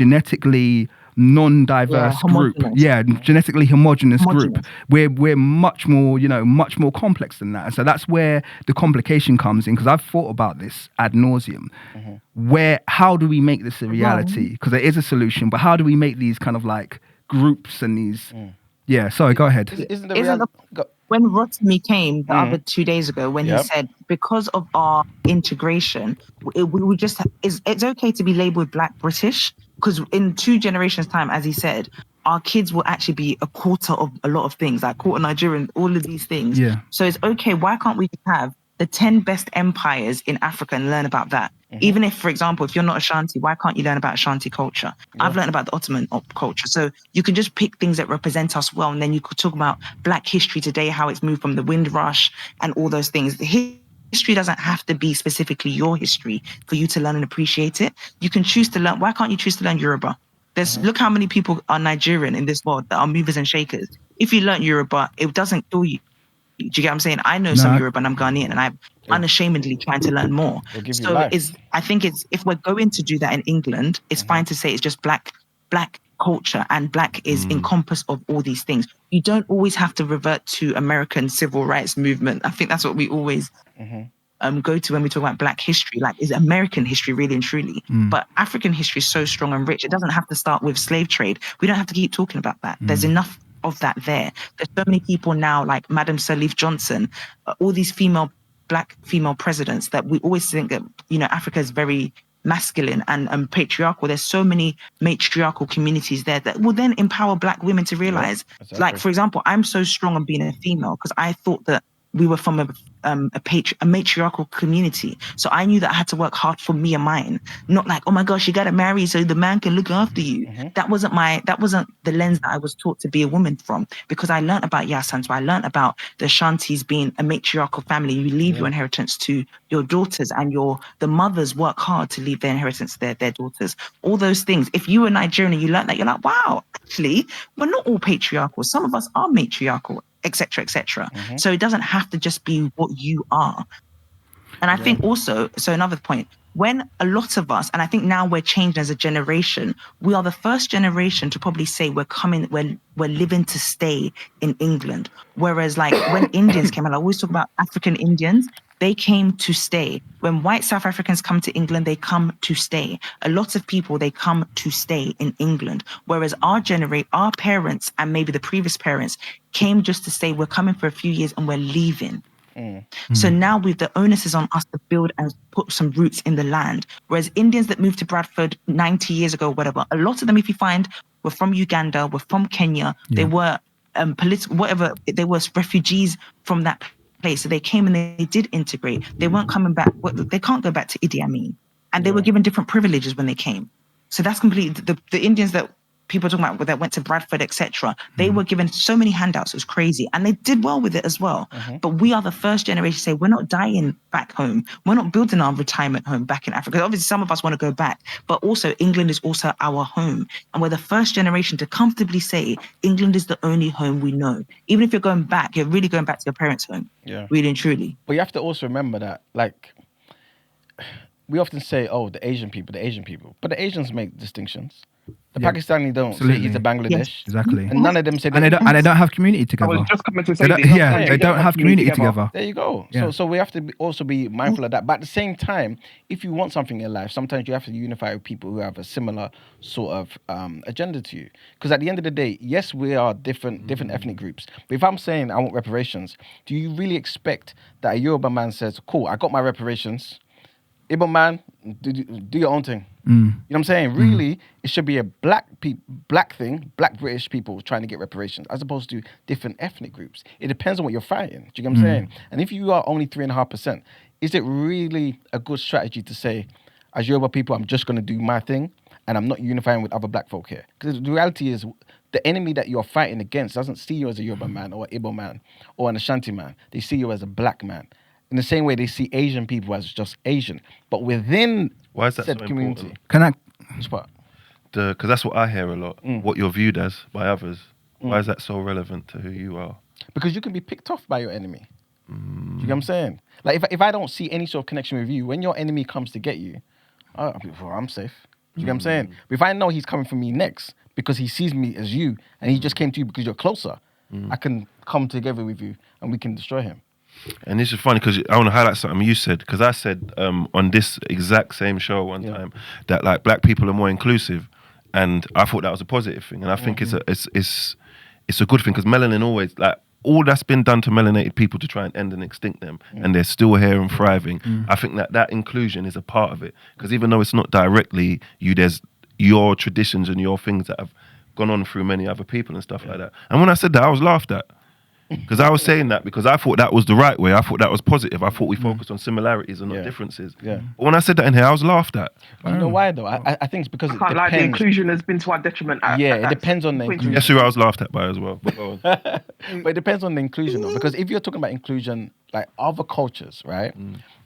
genetically non-diverse group. Yeah, genetically homogenous group. We're much more, much more complex than that. And so that's where the complication comes in, because I've thought about this ad nauseum. How do we make this a reality? Because there is a solution, but how do we make these kind of like groups and these... Yeah, sorry, go ahead. When Rotimi came the other 2 days ago, when he said, because of our integration, it's okay to be labeled Black British, because in 2 generations' time, as he said, our kids will actually be a quarter of a lot of things, like quarter Nigerian, all of these things. Yeah. So it's okay. Why can't we have the 10 best empires in Africa and learn about that? Even if, for example, if you're not Ashanti, why can't you learn about Ashanti culture? I've learned about the Ottoman culture. So you can just pick things that represent us well. And then you could talk about Black history today, how it's moved from the Windrush and all those things. The history doesn't have to be specifically your history for you to learn and appreciate it. You can choose to learn. Why can't you choose to learn Yoruba? Look how many people are Nigerian in this world that are movers and shakers. If you learn Yoruba, it doesn't kill you. Do you get what I'm saying? I know some Yoruba and I'm Ghanaian, and I'm unashamedly trying to learn more. So I think if we're going to do that in England, it's fine to say it's just black culture, and black is encompass of all these things. You don't always have to revert to American civil rights movement. I think that's what we always go to when we talk about black history. Like, is American history really and truly? But African history is so strong and rich. It doesn't have to start with slave trade. We don't have to keep talking about that. There's enough of that there. There's so many people now, like Madam Sirleaf Johnson, all these black female presidents, that we always think that, Africa is very masculine and patriarchal. There's so many matriarchal communities there that will then empower black women to realize, like, for example, I'm so strong on being a female because I thought that we were from a matriarchal community. So I knew that I had to work hard for me and mine. Not like, oh my gosh, you got to marry so the man can look after you. That wasn't the lens that I was taught to be a woman from, because I learned about Yasan. So I learned about the Shantis being a matriarchal family. You leave your inheritance to your daughters, and the mothers work hard to leave their inheritance to their daughters. All those things. If you were Nigerian and you learned that, you're like, wow, actually, we're not all patriarchal. Some of us are matriarchal, etc., etc. So it doesn't have to just be what you are. And I think also, so another point, when a lot of us, and I think now we're changing as a generation, we are the first generation to probably say we're living to stay in England. Whereas like when Indians came, and I always talk about African Indians, they came to stay. When white South Africans come to England, they come to stay. A lot of people, they come to stay in England. Whereas our parents and maybe the previous parents came just to say, we're coming for a few years and we're leaving. So now the onus is on us to build and put some roots in the land. Whereas Indians that moved to Bradford 90 years ago, whatever, a lot of them, if you find, were from Uganda, were from Kenya. They were they were refugees from that place. So they came and they did integrate. They weren't coming back. They can't go back to Idi Amin. And they were given different privileges when they came. So that's completely, the Indians that people are talking about that went to Bradford, etc. They were given so many handouts. It was crazy. And they did well with it as well. But we are the first generation to say, we're not dying back home. We're not building our retirement home back in Africa. Obviously, some of us want to go back. But also, England is also our home. And we're the first generation to comfortably say, England is the only home we know. Even if you're going back, you're really going back to your parents' home. Yeah. Really and truly. But you have to also remember that, like, we often say, oh, the Asian people. But the Asians make distinctions. The Pakistani don't say he's a Bangladesh. Yes, exactly. And none of them say and they don't have community together. I was just coming to say they don't have community together. There you go. Yeah. So we have to also be mindful of that. But at the same time, if you want something in life, sometimes you have to unify with people who have a similar sort of agenda to you. Because at the end of the day, yes, we are different ethnic groups. But if I'm saying I want reparations, do you really expect that a Yoruba man says, cool, I got my reparations, Igbo man, do your own thing. Mm. You know what I'm saying? Really, it should be a black thing, black British people trying to get reparations, as opposed to different ethnic groups. It depends on what you're fighting. Do you get what I'm saying? And if you are only 3.5%, is it really a good strategy to say, as Yoruba people, I'm just going to do my thing and I'm not unifying with other black folk here? Because the reality is, the enemy that you're fighting against doesn't see you as a Yoruba man or an Igbo man or an Ashanti man. They see you as a black man. In the same way they see Asian people as just Asian. But within Why is that said so community. important? Can I? Which part? Because that's what I hear a lot. What you're viewed as by others. Why is that so relevant to who you are? Because you can be picked off by your enemy. Do you get what I'm saying? Like if I don't see any sort of connection with you, when your enemy comes to get you, I'm safe. Do you get what I'm saying? But if I know he's coming for me next because he sees me as you and he just came to you because you're closer, I can come together with you and we can destroy him. And this is funny because I want to highlight something you said, because I said on this exact same show one time that like black people are more inclusive, and I thought that was a positive thing, and I think it's a good thing, because melanin always, like, all that's been done to melanated people to try and end and extinct them, and they're still here and thriving. I think that inclusion is a part of it, because even though it's not directly you, there's your traditions and your things that have gone on through many other people and stuff like that. And when I said that, I was laughed at. Because I was saying that because I thought that was the right way. I thought that was positive. I thought we focused on similarities and not differences. Yeah. But when I said that in here, I was lauged at. You know why though? I think it's because I it can't lie, the depends. inclusion has been to our detriment. It depends on the inclusion. That's who I was laughed at by as well. But go on. But it depends on the inclusion though, because if you're talking about inclusion, like other cultures, right?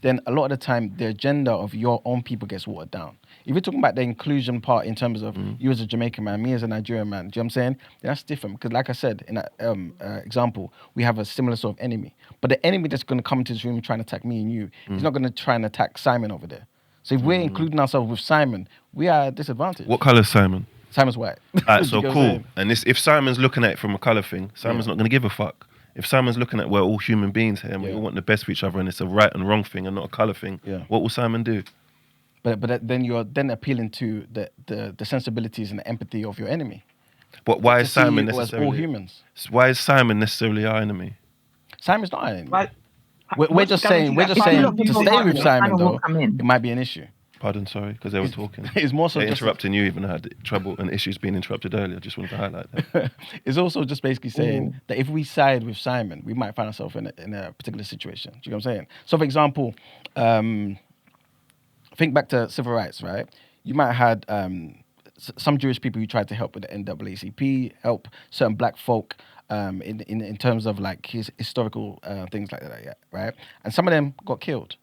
Then a lot of the time the agenda of your own people gets watered down. If you're talking about the inclusion part in terms of you as a Jamaican man, me as a Nigerian man, do you know what I'm saying? Then that's different, because like I said, in that example, we have a similar sort of enemy. But the enemy that's going to come into this room and try and attack me and you, he's not going to try and attack Simon over there. So if we're including ourselves with Simon, we are at a disadvantage. What colour is Simon? Simon's white. Alright, so You get what I'm cool. saying? And if Simon's looking at it from a colour thing, Simon's not going to give a fuck. If Simon's looking at we're all human beings here and we all want the best for each other and it's a right and wrong thing and not a colour thing, what will Simon do? But then you're then appealing to the sensibilities and the empathy of your enemy. But why To is see Simon you as necessarily? all humans. Why is Simon necessarily our enemy? Simon's not our enemy. Like, We're what's just the saying guarantee If that you to look stay people with hungry, Simon will though, come in. it might be an issue. Pardon, sorry, because they were talking. It's more so They're just interrupting you, even though I had trouble and issues being interrupted earlier. Just wanted to highlight that. It's also just basically saying that if we side with Simon, we might find ourselves in a particular situation. Do you know what I'm saying? So, for example, think back to civil rights, right? You might have had some Jewish people who tried to help with the NAACP, help certain black folk in terms of like his historical things like that, right? And some of them got killed,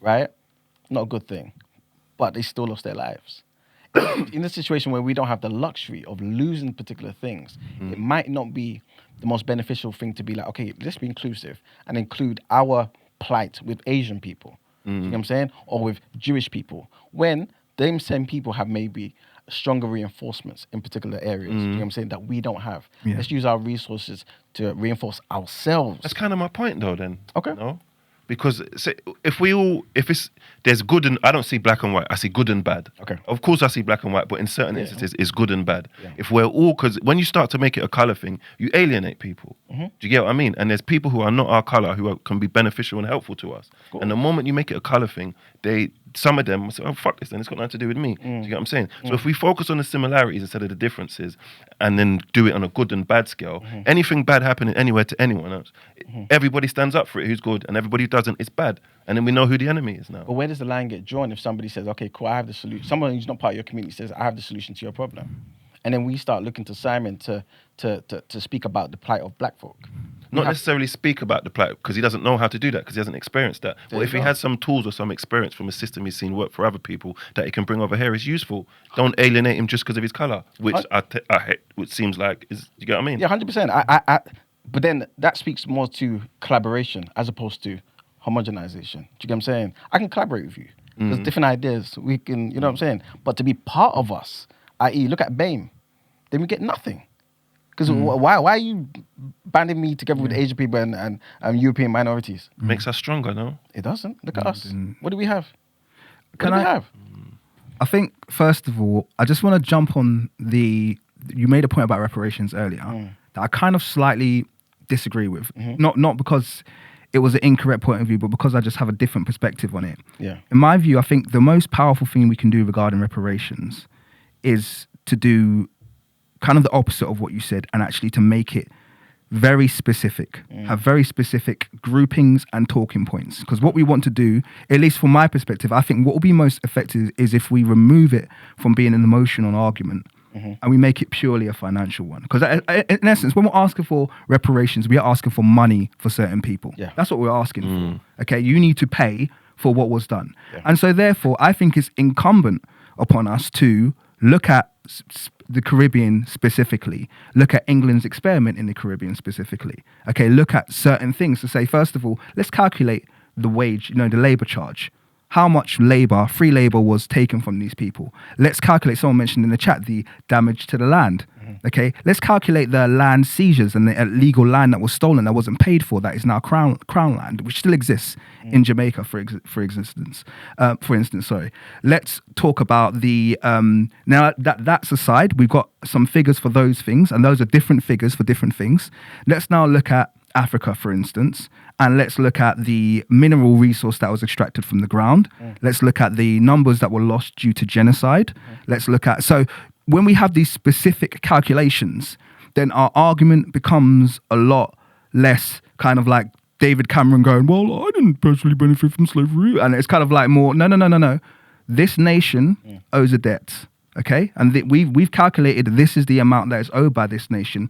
right? Not a good thing, but they still lost their lives. In a situation where we don't have the luxury of losing particular things, it might not be the most beneficial thing to be like, okay, let's be inclusive and include our plight with Asian people. You know what I'm saying? Or with Jewish people. When them same people have maybe stronger reinforcements in particular areas, you know what I'm saying, that we don't have. Yeah. Let's use our resources to reinforce ourselves. That's kind of my point, though. Then, Okay. no, because say, there's good and I don't see black and white. I see good and bad. Okay. Of course, I see black and white, but in certain instances, it's good and bad. Yeah. If we're all, because when you start to make it a color thing, you alienate people. Do you get what I mean? And there's people who are not our color who can be beneficial and helpful to us. And the moment you make it a color thing, some of them will say, oh, fuck this, then it's got nothing to do with me. Do you get what I'm saying? So if we focus on the similarities instead of the differences and then do it on a good and bad scale, anything bad happening anywhere to anyone else, everybody stands up for it who's good and everybody who doesn't, it's bad. And then we know who the enemy is now. But where does the line get drawn if somebody says, okay, cool, I have the solution. Someone who's not part of your community says, I have the solution to your problem. And then we start looking to Simon to speak about the plight of black folk. Not necessarily speak about the plight because he doesn't know how to do that because he hasn't experienced that. But if he has some tools or some experience from a system he's seen work for other people that he can bring over here, is useful. Don't alienate him just because of his color, which which seems like is. You get what I mean? Yeah, 100%. But then that speaks more to collaboration as opposed to homogenization. Do you get what I'm saying? I can collaborate with you. There's different ideas. We can, you know what I'm saying? But to be part of us, i.e., look at BAME, then we get nothing. Because why are you banding me together with Asian people and European minorities? Makes us stronger, no? It doesn't. Look at us. What do we have? Can I have? I think, first of all, I just want to jump on you made a point about reparations earlier that I kind of slightly disagree with. Not because it was an incorrect point of view, but because I just have a different perspective on it. Yeah. In my view, I think the most powerful thing we can do regarding reparations is to do kind of the opposite of what you said, and actually to make it very specific, have very specific groupings and talking points. Because what we want to do, at least from my perspective, I think what will be most effective is if we remove it from being an emotional argument and we make it purely a financial one. Because in essence, when we're asking for reparations, we are asking for money for certain people. Yeah. That's what we're asking for. Okay, you need to pay for what was done. Yeah. And so therefore, I think it's incumbent upon us to look at the Caribbean specifically, look at England's experiment in the Caribbean specifically. Okay, look at certain things to say, first of all, let's calculate the wage, the labor charge. How much labor, free labor, was taken from these people? Let's calculate, someone mentioned in the chat, the damage to the land. Okay, let's calculate the land seizures and the illegal land that was stolen, that wasn't paid for, that is now crown land, which still exists in Jamaica, for instance. Let's talk about the now that's aside. We've got some figures for those things, and those are different figures for different things. Let's now look at Africa, for instance, and let's look at the mineral resource that was extracted from the ground. Let's look at the numbers that were lost due to genocide. Let's look at, so when we have these specific calculations, then our argument becomes a lot less kind of like David Cameron going, well, I didn't personally benefit from slavery. And it's kind of like more, no. This nation owes a debt, okay? And we've calculated this is the amount that is owed by this nation.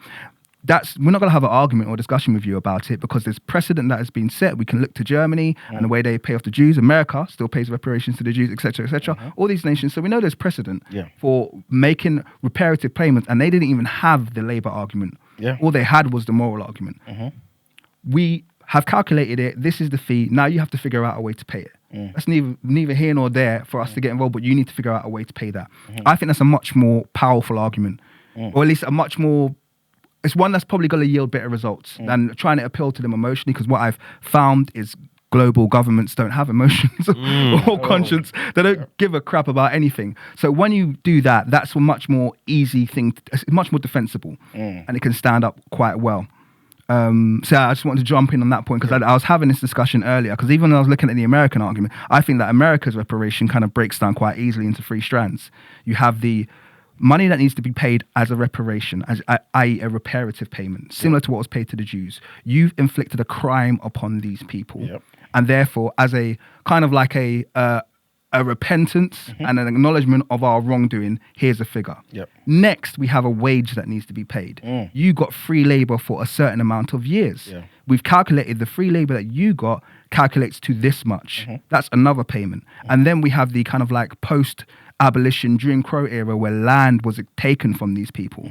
We're not going to have an argument or discussion with you about it, because there's precedent that has been set. We can look to Germany and the way they pay off the Jews. America still pays reparations to the Jews, etc., etc. All these nations. So we know there's precedent for making reparative payments, and they didn't even have the labor argument. All they had was the moral argument. We have calculated it. This is the fee. Now you have to figure out a way to pay it. That's neither here nor there for us to get involved, but you need to figure out a way to pay that. I think that's a much more powerful argument, or at least a much more. It's one that's probably going to yield better results than trying to appeal to them emotionally, because what I've found is global governments don't have emotions or conscience. They don't give a crap about anything. So when you do that, that's a much more easy thing. It's much more defensible, and it can stand up quite well. So I just wanted to jump in on that point, because I was having this discussion earlier, because even when I was looking at the American argument, I think that America's reparation kind of breaks down quite easily into three strands. You have the money that needs to be paid as a reparation, i.e. a reparative payment, similar to what was paid to the Jews. You've inflicted a crime upon these people. And therefore, as a kind of like a repentance and an acknowledgement of our wrongdoing, here's a figure. Next, we have a wage that needs to be paid. You got free labor for a certain amount of years. We've calculated the free labor that you got calculates to this much. That's another payment. And then we have the kind of like post-abolition Jim Crow era, where land was taken from these people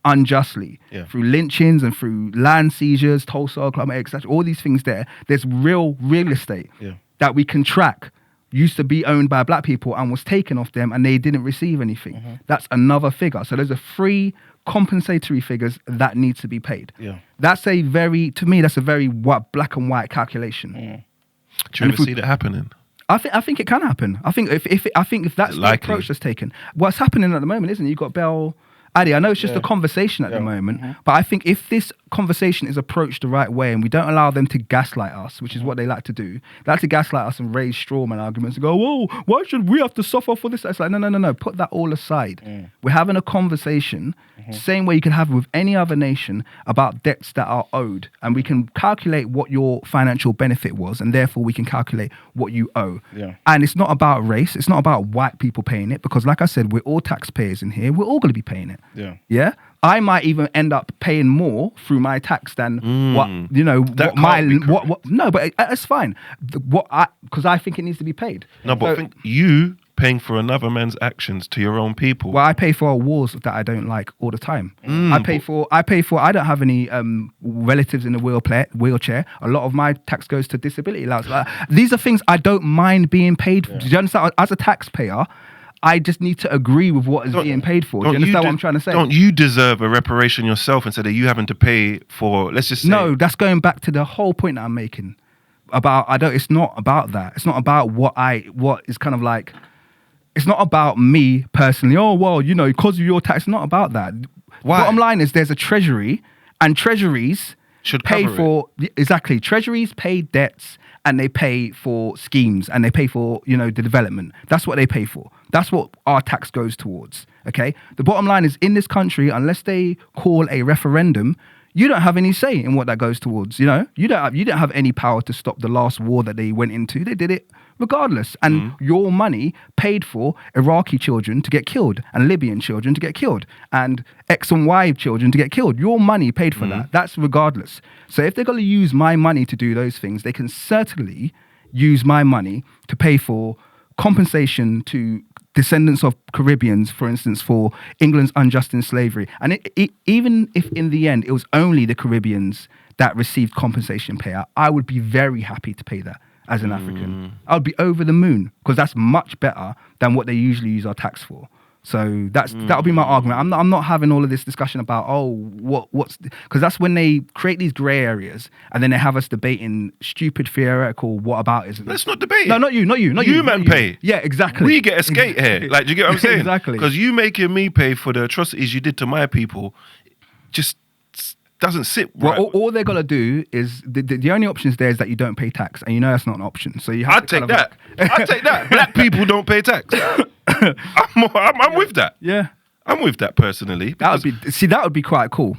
unjustly through lynchings and through land seizures, Tulsa, Oklahoma, etc. All these things there. There's real estate that we can track. Used to be owned by black people and was taken off them, and they didn't receive anything. That's another figure. So there's a free compensatory figures that needs to be paid. That's to me, that's a very black and white calculation. Do you ever see that happening? I think it can happen. I think if that's the approach that's taken. What's happening at the moment, isn't it? You've got Bell Addy, I know it's just a conversation at the moment, but I think if this conversation is approached the right way and we don't allow them to gaslight us, which is what they like to do, they like to gaslight us and raise strawman arguments and go, whoa, why should we have to suffer for this? It's like, no, put that all aside. We're having a conversation, same way you can have with any other nation, about debts that are owed, and we can calculate what your financial benefit was, and therefore we can calculate what you owe. And it's not about race, it's not about white people paying it, because like I said, we're all taxpayers in here, we're all going to be paying it. Yeah. I might even end up paying more through my tax than what no, but it's fine. Because I think it needs to be paid. No, but I think you paying for another man's actions to your own people. Well, I pay for wars that I don't like all the time. I pay for. I don't have any relatives in a wheelchair. A lot of my tax goes to disability allowance. These are things I don't mind being paid for. Do you understand? As a taxpayer, I just need to agree with what is being paid for. Do you understand what I'm trying to say? Don't you deserve a reparation yourself instead of you having to pay for, let's just say... No, that's going back to the whole point that I'm making. It's not about that. It's not about what is kind of like... It's not about me personally. Oh, well, because of your tax. It's not about that. Why? Bottom line is there's a treasury, and treasuries Should pay cover for exactly. Treasuries pay debts and they pay for schemes and they pay for the development. That's what they pay for. That's what our tax goes towards. Okay. The bottom line is in this country, unless they call a referendum, you don't have any say in what that goes towards. You don't have any power to stop the last war that they went into. They did it regardless. And your money paid for Iraqi children to get killed and Libyan children to get killed and X and Y children to get killed. Your money paid for that. That's regardless. So if they're going to use my money to do those things, they can certainly use my money to pay for compensation to descendants of Caribbeans, for instance, for England's unjust slavery. And even if in the end it was only the Caribbeans that received compensation payout, I would be very happy to pay that as an African. I would be over the moon because that's much better than what they usually use our tax for. So that would be my argument. I'm not having all of this discussion about what's because that's when they create these grey areas and then they have us debating stupid theoretical whataboutism. Let's not debate. No, not you. You man pay. Yeah, exactly. We get a skate here. Like, do you get what I'm saying? Exactly. Because you making me pay for the atrocities you did to my people, just doesn't sit right. Well, all they're gonna do is the only options there is that you don't pay tax, and that's not an option. So you have I'd take that. I'd take that. Black people don't pay tax. I'm with that. Yeah. I'm with that personally. That would be quite cool.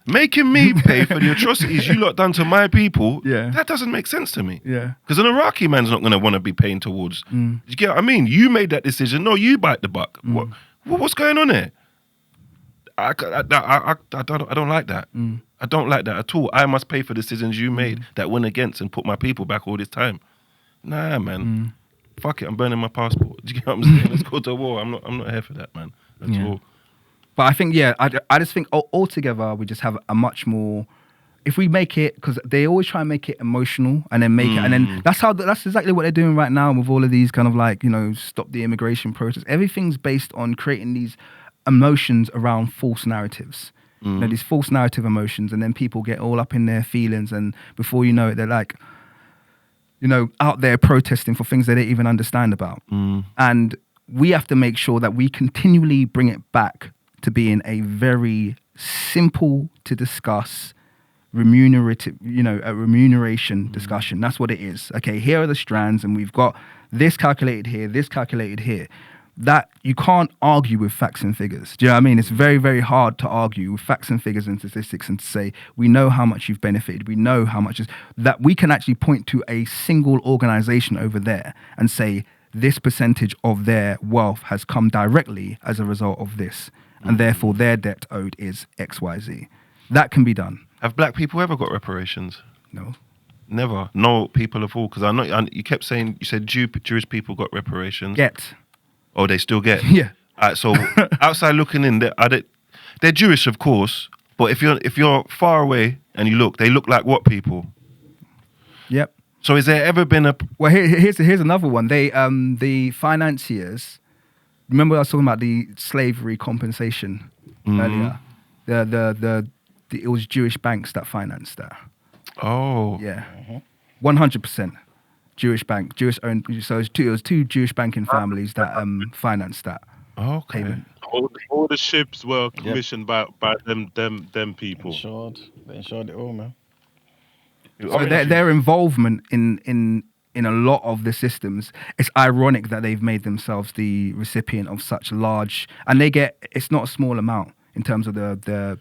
Making me pay for the atrocities you lot done to my people, yeah, that doesn't make sense to me. Yeah. Because an Iraqi man's not going to want to be paying towards. You get what I mean? You made that decision. No, you bite the buck. What's going on there? I don't like that. I don't like that at all. I must pay for decisions you made that went against and put my people back all this time. Nah, man. Fuck it, I'm burning my passport. Do you get what I'm saying? Let's go to war. I'm not here for that, man. At all. But I think, I just think altogether we just have a much more. If we make it, because they always try and make it emotional and then make it, and then that's exactly what they're doing right now with all of these kind of like stop the immigration process. Everything's based on creating these emotions around false narratives. These false narrative emotions, and then people get all up in their feelings, and before you know it, they're like, out there protesting for things they don't even understand about. And we have to make sure that we continually bring it back to being a very simple to discuss remunerative, a remuneration discussion. That's what it is. Okay, here are the strands, and we've got this calculated here, this calculated here. That you can't argue with facts and figures. Do you know what I mean? It's very, very hard to argue with facts and figures and statistics and to say, we know how much you've benefited. We know how much that we can actually point to a single organization over there and say, this percentage of their wealth has come directly as a result of this. And therefore their debt owed is XYZ. That can be done. Have black people ever got reparations? No. Never. No people of all. Because you kept saying, you said Jewish people got reparations. Oh, they still get? Yeah. So outside looking in, they're Jewish, of course. But if you're far away and you look, they look like what people? Yep. So has there ever been a? Well, here's another one. They the financiers. Remember I was talking about the slavery compensation earlier. It was Jewish banks that financed that. Oh. Yeah. 100%. Jewish bank, Jewish owned. So it was two Jewish banking families that financed that payment. All the ships were commissioned by them people. They insured it all, man. So their involvement in a lot of the systems, it's ironic that they've made themselves the recipient of such large, and it's not a small amount in terms of the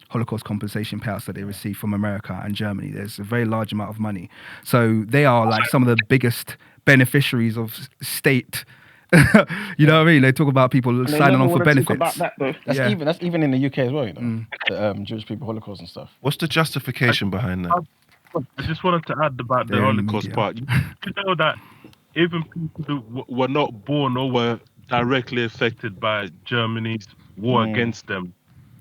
Holocaust compensation payouts that they receive from America and Germany. There's a very large amount of money. So they are like some of the biggest beneficiaries of state. You know what I mean? They talk about people signing on for benefits. About that, though. That's even in the UK as well, the Jewish people Holocaust and stuff. What's the justification behind that? I just wanted to add about the Holocaust part. You know that even people who were not born or were directly affected by Germany's war against them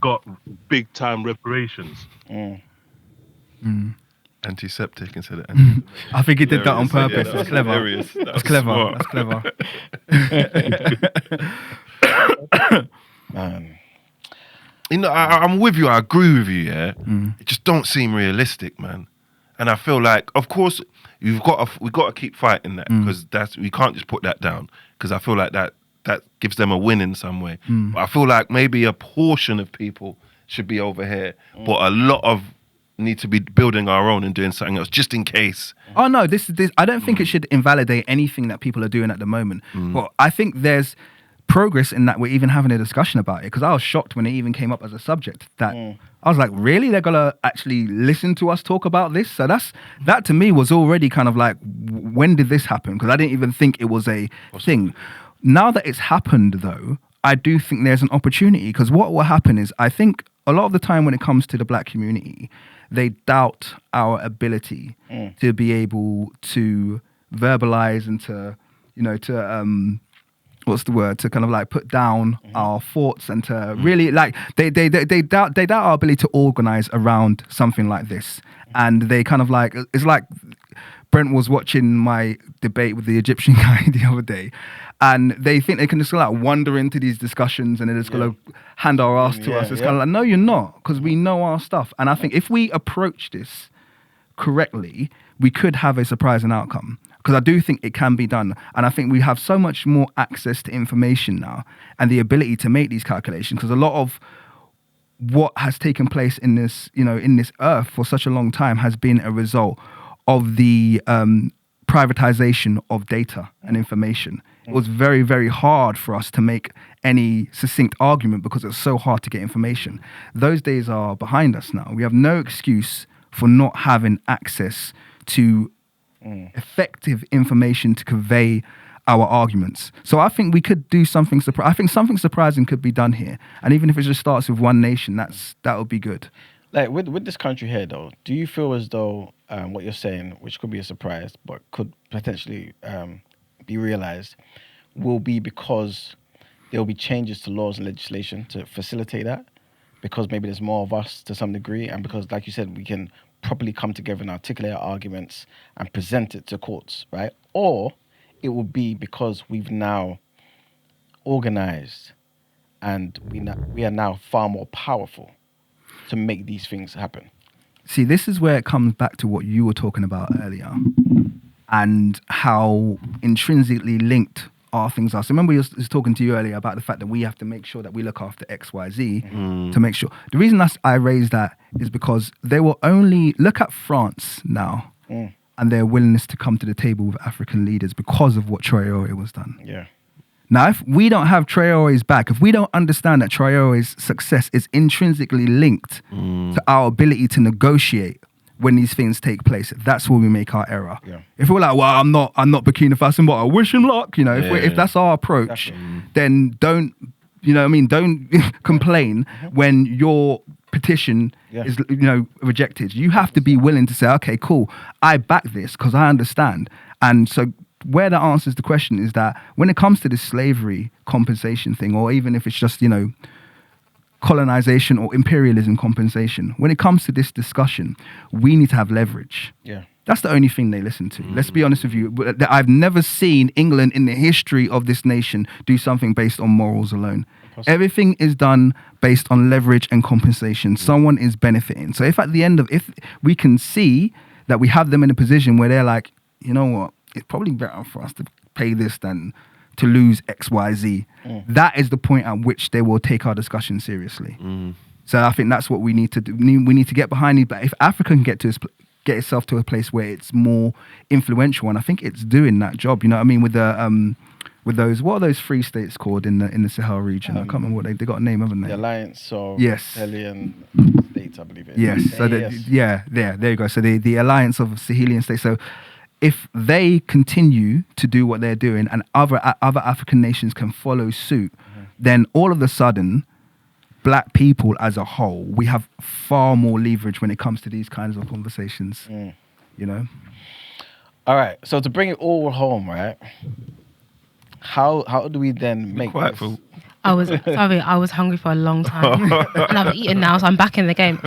got big time reparations. Antiseptic instead of I think he did that on purpose. Yeah, That's clever. Hilarious. That's clever. Man. I'm with you. I agree with you. Yeah, it just don't seem realistic, man. And I feel like, of course, we've got to keep fighting that because we can't just put that down because I feel like that gives them a win in some way. But I feel like maybe a portion of people should be over here, but a lot of need to be building our own and doing something else just in case. Oh no, this. I don't think it should invalidate anything that people are doing at the moment. But I think there's progress in that we're even having a discussion about it. Because I was shocked when it even came up as a subject. That I was like, really? They're gonna actually listen to us talk about this? So that to me was already kind of like, when did this happen? Because I didn't even think it was a thing. Now that it's happened, though, I do think there's an opportunity. Because what will happen is, I think a lot of the time when it comes to the black community, they doubt our ability to be able to verbalize and to, what's the word? To kind of like put down our thoughts and to really like, they doubt our ability to organize around something like this. And they kind of like, it's like Brent was watching my debate with the Egyptian guy the other day. And they think they can just like wander into these discussions and they're just going to hand our ass to us. It's kind of like, no, you're not, because we know our stuff. And I think if we approach this correctly, we could have a surprising outcome. Because I do think it can be done. And I think we have so much more access to information now and the ability to make these calculations. Because a lot of what has taken place in this, in this earth for such a long time has been a result of the privatization of data and information. It was very, very hard for us to make any succinct argument because it's so hard to get information. Those days are behind us now. We have no excuse for not having access to effective information to convey our arguments. So I think we could do something. I think something surprising could be done here. And even if it just starts with one nation, that would be good. Like with this country here, though, do you feel as though what you're saying, which could be a surprise, but could potentially be realized, will be because there will be changes to laws and legislation to facilitate that? Because maybe there's more of us to some degree, and because, like you said, we can properly come together and articulate our arguments and present it to courts, right? Or it will be because we've now organized and we are now far more powerful to make these things happen. See, this is where it comes back to what you were talking about earlier and how intrinsically linked our things are. So remember I was talking to you earlier about the fact that we have to make sure that we look after X, Y, Z to make sure. The reason I raised that is because they will only look at France now and their willingness to come to the table with African leaders because of what Traoré was done. Yeah. Now, if we don't have Traoré's back, if we don't understand that Traoré's success is intrinsically linked to our ability to negotiate when these things take place, that's where we make our error. Yeah. If we're like, well, I'm not Burkina Faso, but I wish him luck, if that's our approach, then don't, don't complain when your petition is, rejected. You have to be willing to say, okay, cool, I back this because I understand. And so where that answers the question is that when it comes to this slavery compensation thing, or even if it's just, colonization or imperialism compensation, when it comes to this discussion, we need to have leverage. Yeah. That's the only thing they listen to. Let's be honest with you. I've never seen England in the history of this nation do something based on morals alone. Everything is done based on leverage and compensation. Someone is benefiting. So if we can see that we have them in a position where they're like, you know what, it's probably better for us to pay this than to lose X, Y, Z. That is the point at which they will take our discussion seriously. So I think that's what we need to do. We need to get behind it. But if Africa can get itself to a place where it's more influential, and I think it's doing that job. You know what I mean? With those, what are those free states called in the Sahel region? I can't remember what they got a name, haven't they? The Alliance of Sahelian States, I believe it is. Yes. So there you go. So the Alliance of Sahelian States. So if they continue to do what they're doing and other African nations can follow suit, then all of a sudden, black people as a whole, we have far more leverage when it comes to these kinds of conversations. All right. So to bring it all home, right? How do we then make this? I was hungry for a long time. And I've eaten now, so I'm back in the game.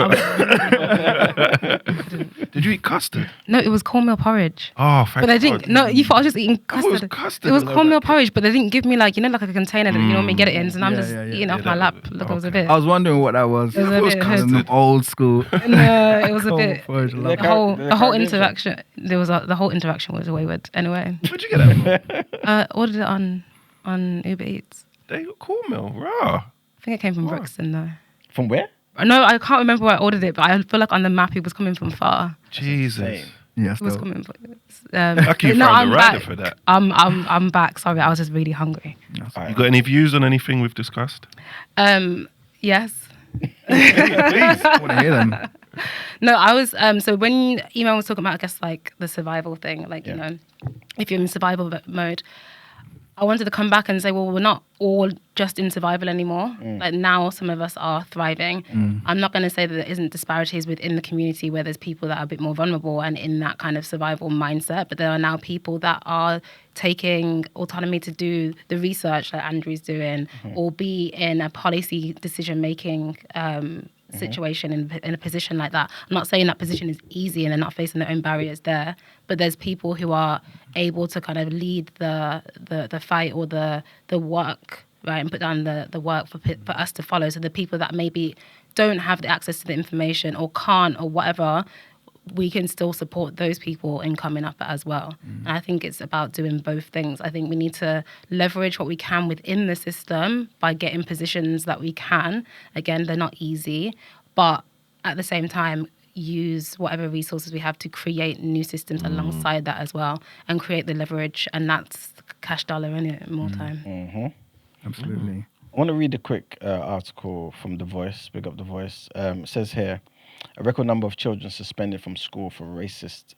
Did you eat custard? No, it was cornmeal porridge. Oh, thank But they didn't. God. No, you thought I was just eating custard. It was custard. It was cornmeal porridge, but they didn't give me like a container that me get it in. So now I'm just eating off my lap. Look, it was a bit. I was wondering what that was. It was custard. Old school. No, it was a bit. The whole interaction. The whole interaction was wayward. Anyway. Where'd you get that from? Ordered it on Uber Eats. They got cornmeal, raw. I think it came from Brixton though. From where? No, I can't remember where I ordered it, but I feel like on the map it was coming from far. Jesus. Yeah, It was still. coming from. Lucky you no, found I'm a rider back. for that. I'm back. Sorry, I was just really hungry. You got any views on anything we've discussed? Yes. Please, I want to hear them. No, I was so when Emo was talking about, I guess, like the survival thing, like you know, if you're in survival mode, I wanted to come back and say, well, we're not all just in survival anymore. Like now, some of us are thriving. I'm not going to say that there isn't disparities within the community where there's people that are a bit more vulnerable and in that kind of survival mindset, but there are now people that are taking autonomy to do the research that Andrew's doing, or be in a policy decision-making situation in a position like that. I'm not saying that position is easy and they're not facing their own barriers there, but there's people who are able to kind of lead the fight or the work, right, and put down the work for us to follow. So the people that maybe don't have the access to the information or can't or whatever, we can still support those people in coming up as well. And I think it's about doing both things. I think we need to leverage what we can within the system by getting positions that we can. Again, they're not easy, but at the same time, use whatever resources we have to create new systems alongside that as well and create the leverage. And that's cash dollar in it more time. Absolutely. I want to read a quick article from The Voice, big up The Voice. It says here, a record number of children suspended from school for racist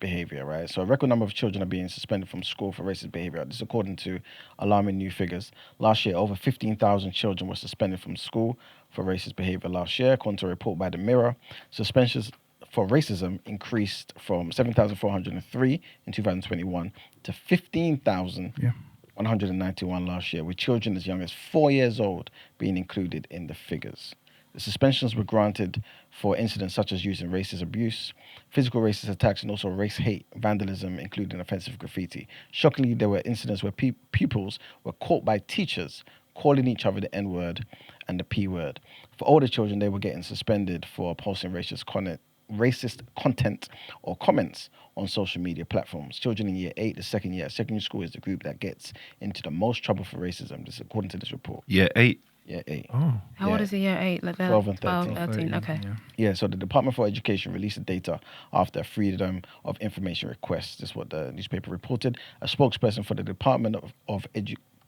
behavior, right? So a record number of children are being suspended from school for racist behavior. This is according to alarming new figures. Last year, over 15,000 children were suspended from school for racist behavior last year, according to a report by The Mirror. Suspensions for racism increased from 7,403 in 2021 to 15,191 last year, with children as young as 4 years old being included in the figures. The suspensions were granted for incidents such as using racist abuse, physical racist attacks, and also race hate, vandalism, including offensive graffiti. Shockingly, there were incidents where pupils were caught by teachers calling each other the N-word and the P-word. For older children, they were getting suspended for posting racist content or comments on social media platforms. Children in year 8, the second year, secondary school is the group that gets into the most trouble for racism, this according to this report. Year 8? Year 8. Oh. How old is it? Year 8? Like 12 and 13. Okay. Yeah, so the Department for Education released the data after a Freedom of Information request. This is what the newspaper reported. A spokesperson for the Department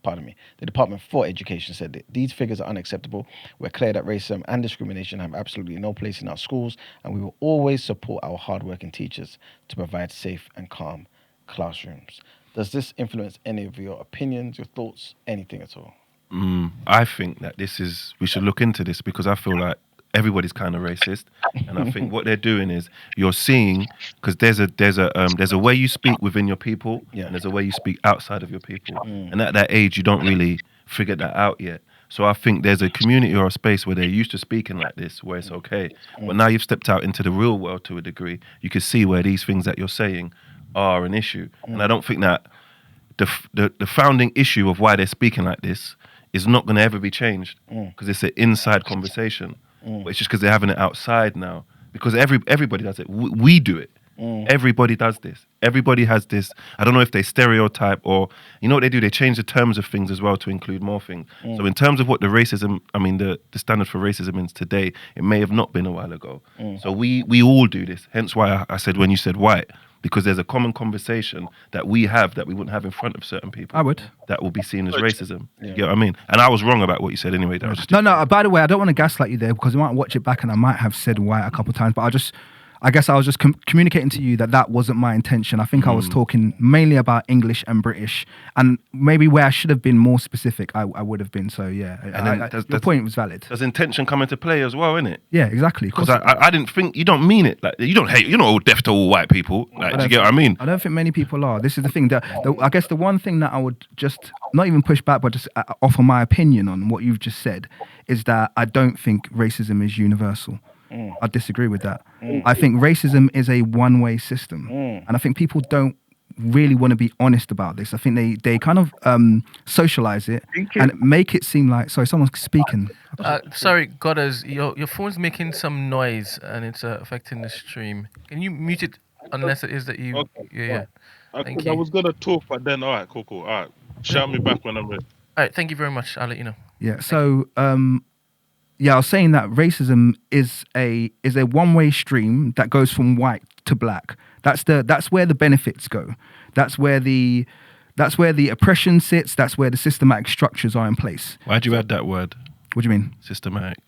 the Department for Education said that these figures are unacceptable. We're clear that racism and discrimination have absolutely no place in our schools, and we will always support our hardworking teachers to provide safe and calm classrooms. Does this influence any of your opinions, your thoughts, anything at all? I think that we should look into this because I feel like everybody's kind of racist, and I think what they're doing is you're seeing, because there's a way you speak within your people, and there's a way you speak outside of your people, and at that age you don't really figure that out yet. So I think there's a community or a space where they're used to speaking like this, where it's okay, but now you've stepped out into the real world to a degree, you can see where these things that you're saying are an issue, and I don't think that the founding issue of why they're speaking like this is not going to ever be changed because it's an inside conversation. But it's just because they're having it outside now. Because everybody does it. We do it. Everybody does this. Everybody has this. I don't know if they stereotype or, you know what they do? They change the terms of things as well to include more things. So in terms of what the standard for racism is today, it may have not been a while ago. So we all do this. Hence why I said when you said white, because there's a common conversation that we have that we wouldn't have in front of certain people. I would. That will be seen as racism. You get what I mean? And I was wrong about what you said anyway. That was just No, by the way, I don't want to gaslight you there because I might watch it back and I might have said white a couple of times, but I guess I was just communicating to you that wasn't my intention. I think I was talking mainly about English and British, and maybe where I should have been more specific, I would have been. So yeah, and your point was valid. Does intention come into play as well, innit? Yeah, exactly. Because I didn't think, you don't mean it. Like, you don't hate, you're not all deaf to all white people. Like, do you get what I mean? I don't think many people are. This is the thing that I guess the one thing that I would just not even push back, but just offer my opinion on what you've just said is that I don't think racism is universal. I disagree with that. I think racism is a one-way system. And I think people don't really want to be honest about this. I think they kind of socialize it and make it seem like... Sorry, someone's speaking. Sorry, Godders, your phone's making some noise and it's affecting the stream. Can you mute it unless it is that you... Okay. Yeah. Thank you. I was going to talk, but then, all right, cool. All right, shout me back when I'm ready. All right, thank you very much. I'll let you know. Yeah, so... I was saying that racism is a one-way stream that goes from white to black. That's where the benefits go. That's where the oppression sits. That's where the systematic structures are in place. Why'd you add that word? What do you mean? Systematic.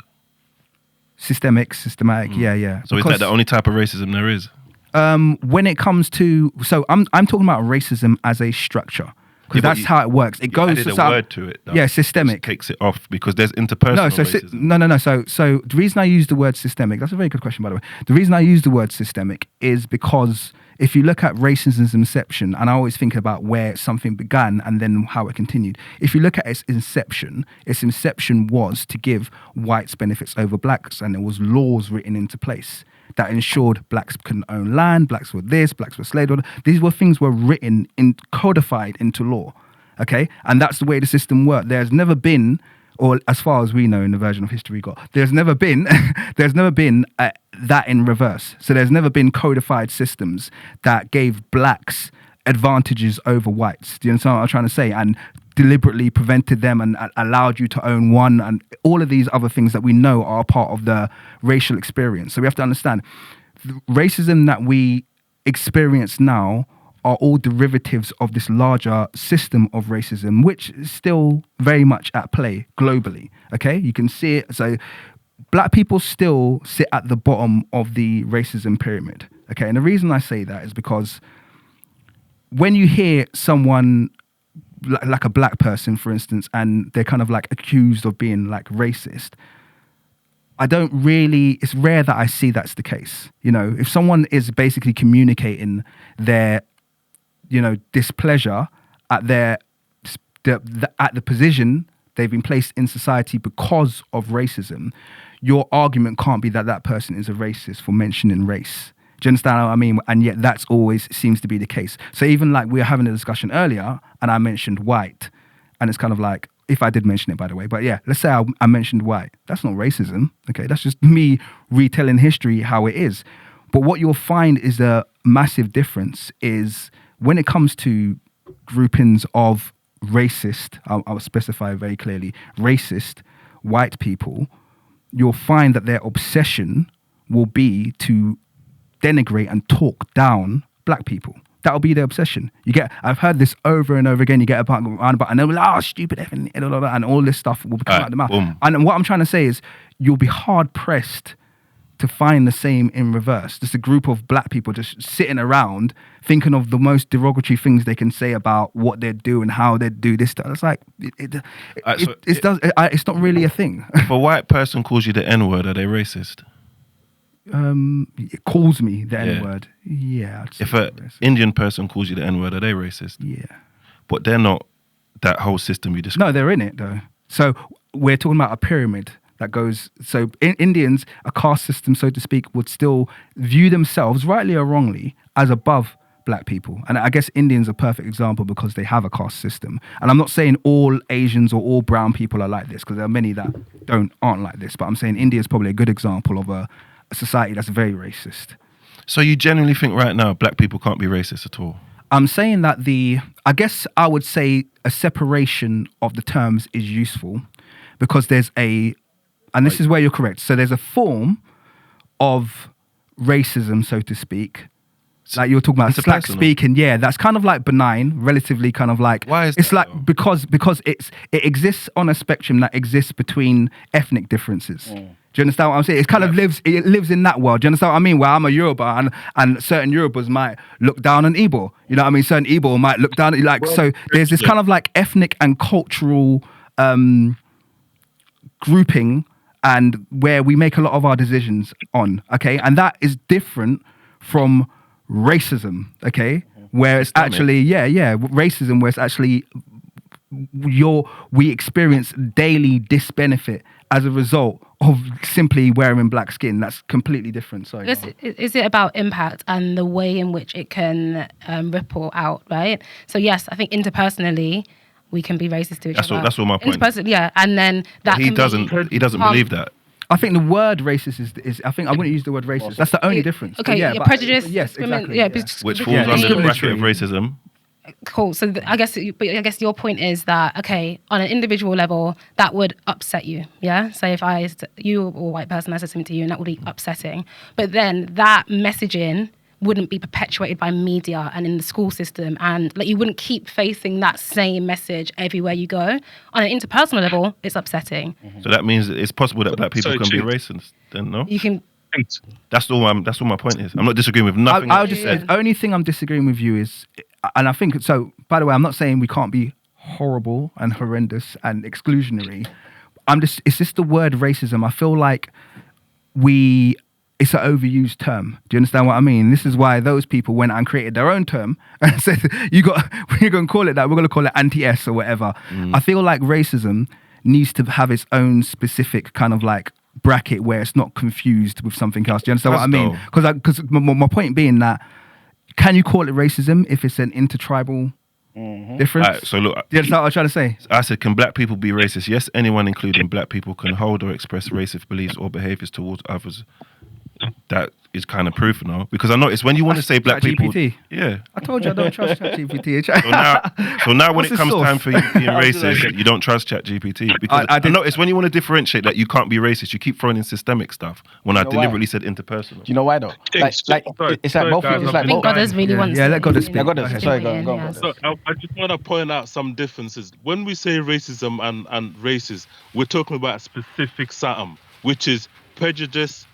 Systematic. Yeah. So is that the only type of racism there is? When it comes to, so I'm talking about racism as a structure. Because that's how it works. It goes added a word to it. Though. Yeah, systemic. Just takes it off because there's interpersonal racism. No. So the reason I use the word systemic, that's a very good question, by the way. The reason I use the word systemic is because if you look at racism's inception, and I always think about where something began and then how it continued. If you look at its inception was to give whites benefits over blacks, and there was laws written into place that ensured blacks couldn't own land, blacks were this, blacks were slave owners. These were things were written in, codified into law, okay? And that's the way the system worked. There's never been, or as far as we know in the version of history we got, there's never been that in reverse. So there's never been codified systems that gave blacks advantages over whites. Do you understand what I'm trying to say? And deliberately prevented them and allowed you to own one, and all of these other things that we know are part of the racial experience. So we have to understand the racism that we experience now are all derivatives of this larger system of racism, which is still very much at play globally. Okay, you can see it. So black people still sit at the bottom of the racism pyramid. Okay, and the reason I say that is because when you hear someone like a black person, for instance, and they're kind of like accused of being like racist, it's rare that I see that's the case. You know, if someone is basically communicating their, displeasure at at the position they've been placed in society because of racism, your argument can't be that that person is a racist for mentioning race. Do you understand what I mean? And yet that's always seems to be the case. So even like we were having a discussion earlier and I mentioned white, and it's kind of like, if I did mention it, by the way, but yeah, let's say I mentioned white. That's not racism, okay? That's just me retelling history how it is. But what you'll find is a massive difference is when it comes to groupings of racist, I'll specify very clearly, racist white people, you'll find that their obsession will be to denigrate and talk down black people. That'll be their obsession. I've heard this over and over again. You get about and they'll be like, stupid effing, and all this stuff will come out of the mouth. Boom. And what I'm trying to say is, you'll be hard pressed to find the same in reverse. Just a group of black people just sitting around thinking of the most derogatory things they can say about what they do and how they do this stuff. It's like it's not really a thing. If a white person calls you the N-word, are they racist? It calls me the N-word. Yeah. If an Indian person calls you the N-word, are they racist? Yeah. But they're not that whole system you described. No, they're in it though. So we're talking about a pyramid that goes. So Indians, a caste system, so to speak, would still view themselves, rightly or wrongly, as above black people. And I guess Indians are a perfect example because they have a caste system. And I'm not saying all Asians or all brown people are like this, because there are many that aren't like this. But I'm saying India is probably a good example of a society that's very racist. So you genuinely think right now black people can't be racist at all? I'm saying that I guess I would say a separation of the terms is useful because there's and this is where you're correct. So there's a form of racism, so to speak, like you're talking about slack speaking. Yeah, that's kind of like benign, relatively kind of like. Why is it's that, like though? because it exists on a spectrum that exists between ethnic differences. Do you understand what I'm saying? It kind of lives in that world. Do you understand what I mean? Where I'm a Yoruba and certain Yorubas might look down on Igbo. You know what I mean? Certain Igbo might look down so there's this kind of like ethnic and cultural grouping, and where we make a lot of our decisions on, okay? And that is different from racism, okay? Where it's actually, racism, where it's actually we experience daily disbenefit as a result of simply wearing black skin. That's completely different. Sorry. Is it about impact and the way in which it can ripple out, right? So yes, I think interpersonally we can be racist to each other. That's what my point is. Yeah, and then that he doesn't believe that. I think the word racist is I think I wouldn't use the word racist. That's the only difference. Okay, but prejudice. Yes, exactly. Yeah, which falls under the bracket of racism. Cool. So I guess your point is that, okay, on an individual level, that would upset you. Yeah. So if you or a white person, I said something to you, and that would be upsetting. But then that messaging wouldn't be perpetuated by media and in the school system, and like you wouldn't keep facing that same message everywhere you go. On an interpersonal level, it's upsetting. So that means that it's possible that black people can be racist. Then no. You can. That's all my point is. I'm not disagreeing with nothing. The only thing I'm disagreeing with you is, and I think so. By the way, I'm not saying we can't be horrible and horrendous and exclusionary. It's just the word racism. I feel like it's an overused term. Do you understand what I mean? This is why those people went and created their own term and said, we're going to call it that. We're going to call it anti-S or whatever. I feel like racism needs to have its own specific kind of like bracket where it's not confused with something else. Do you understand what I mean? Because my point being that, can you call it racism if it's an intertribal difference? Right, so look, do you understand what I'm trying to say? I said, can black people be racist? Yes, anyone, including black people, can hold or express racist beliefs or behaviours towards others. That is kind of proof, no? Because I noticed when you want to say black people, yeah, I told you I don't trust ChatGPT. So now when it comes time for you being racist, you don't trust ChatGPT. Because I noticed when you want to differentiate that you can't be racist, you keep throwing in systemic stuff. When I deliberately said interpersonal. Do you know why though? It's like both. It's like both. Goddess really wants. Yeah, let Goddess speak. Sorry, go on. So I just want to point out some differences. When we say racism and racist, we're talking about a specific something, which is prejudice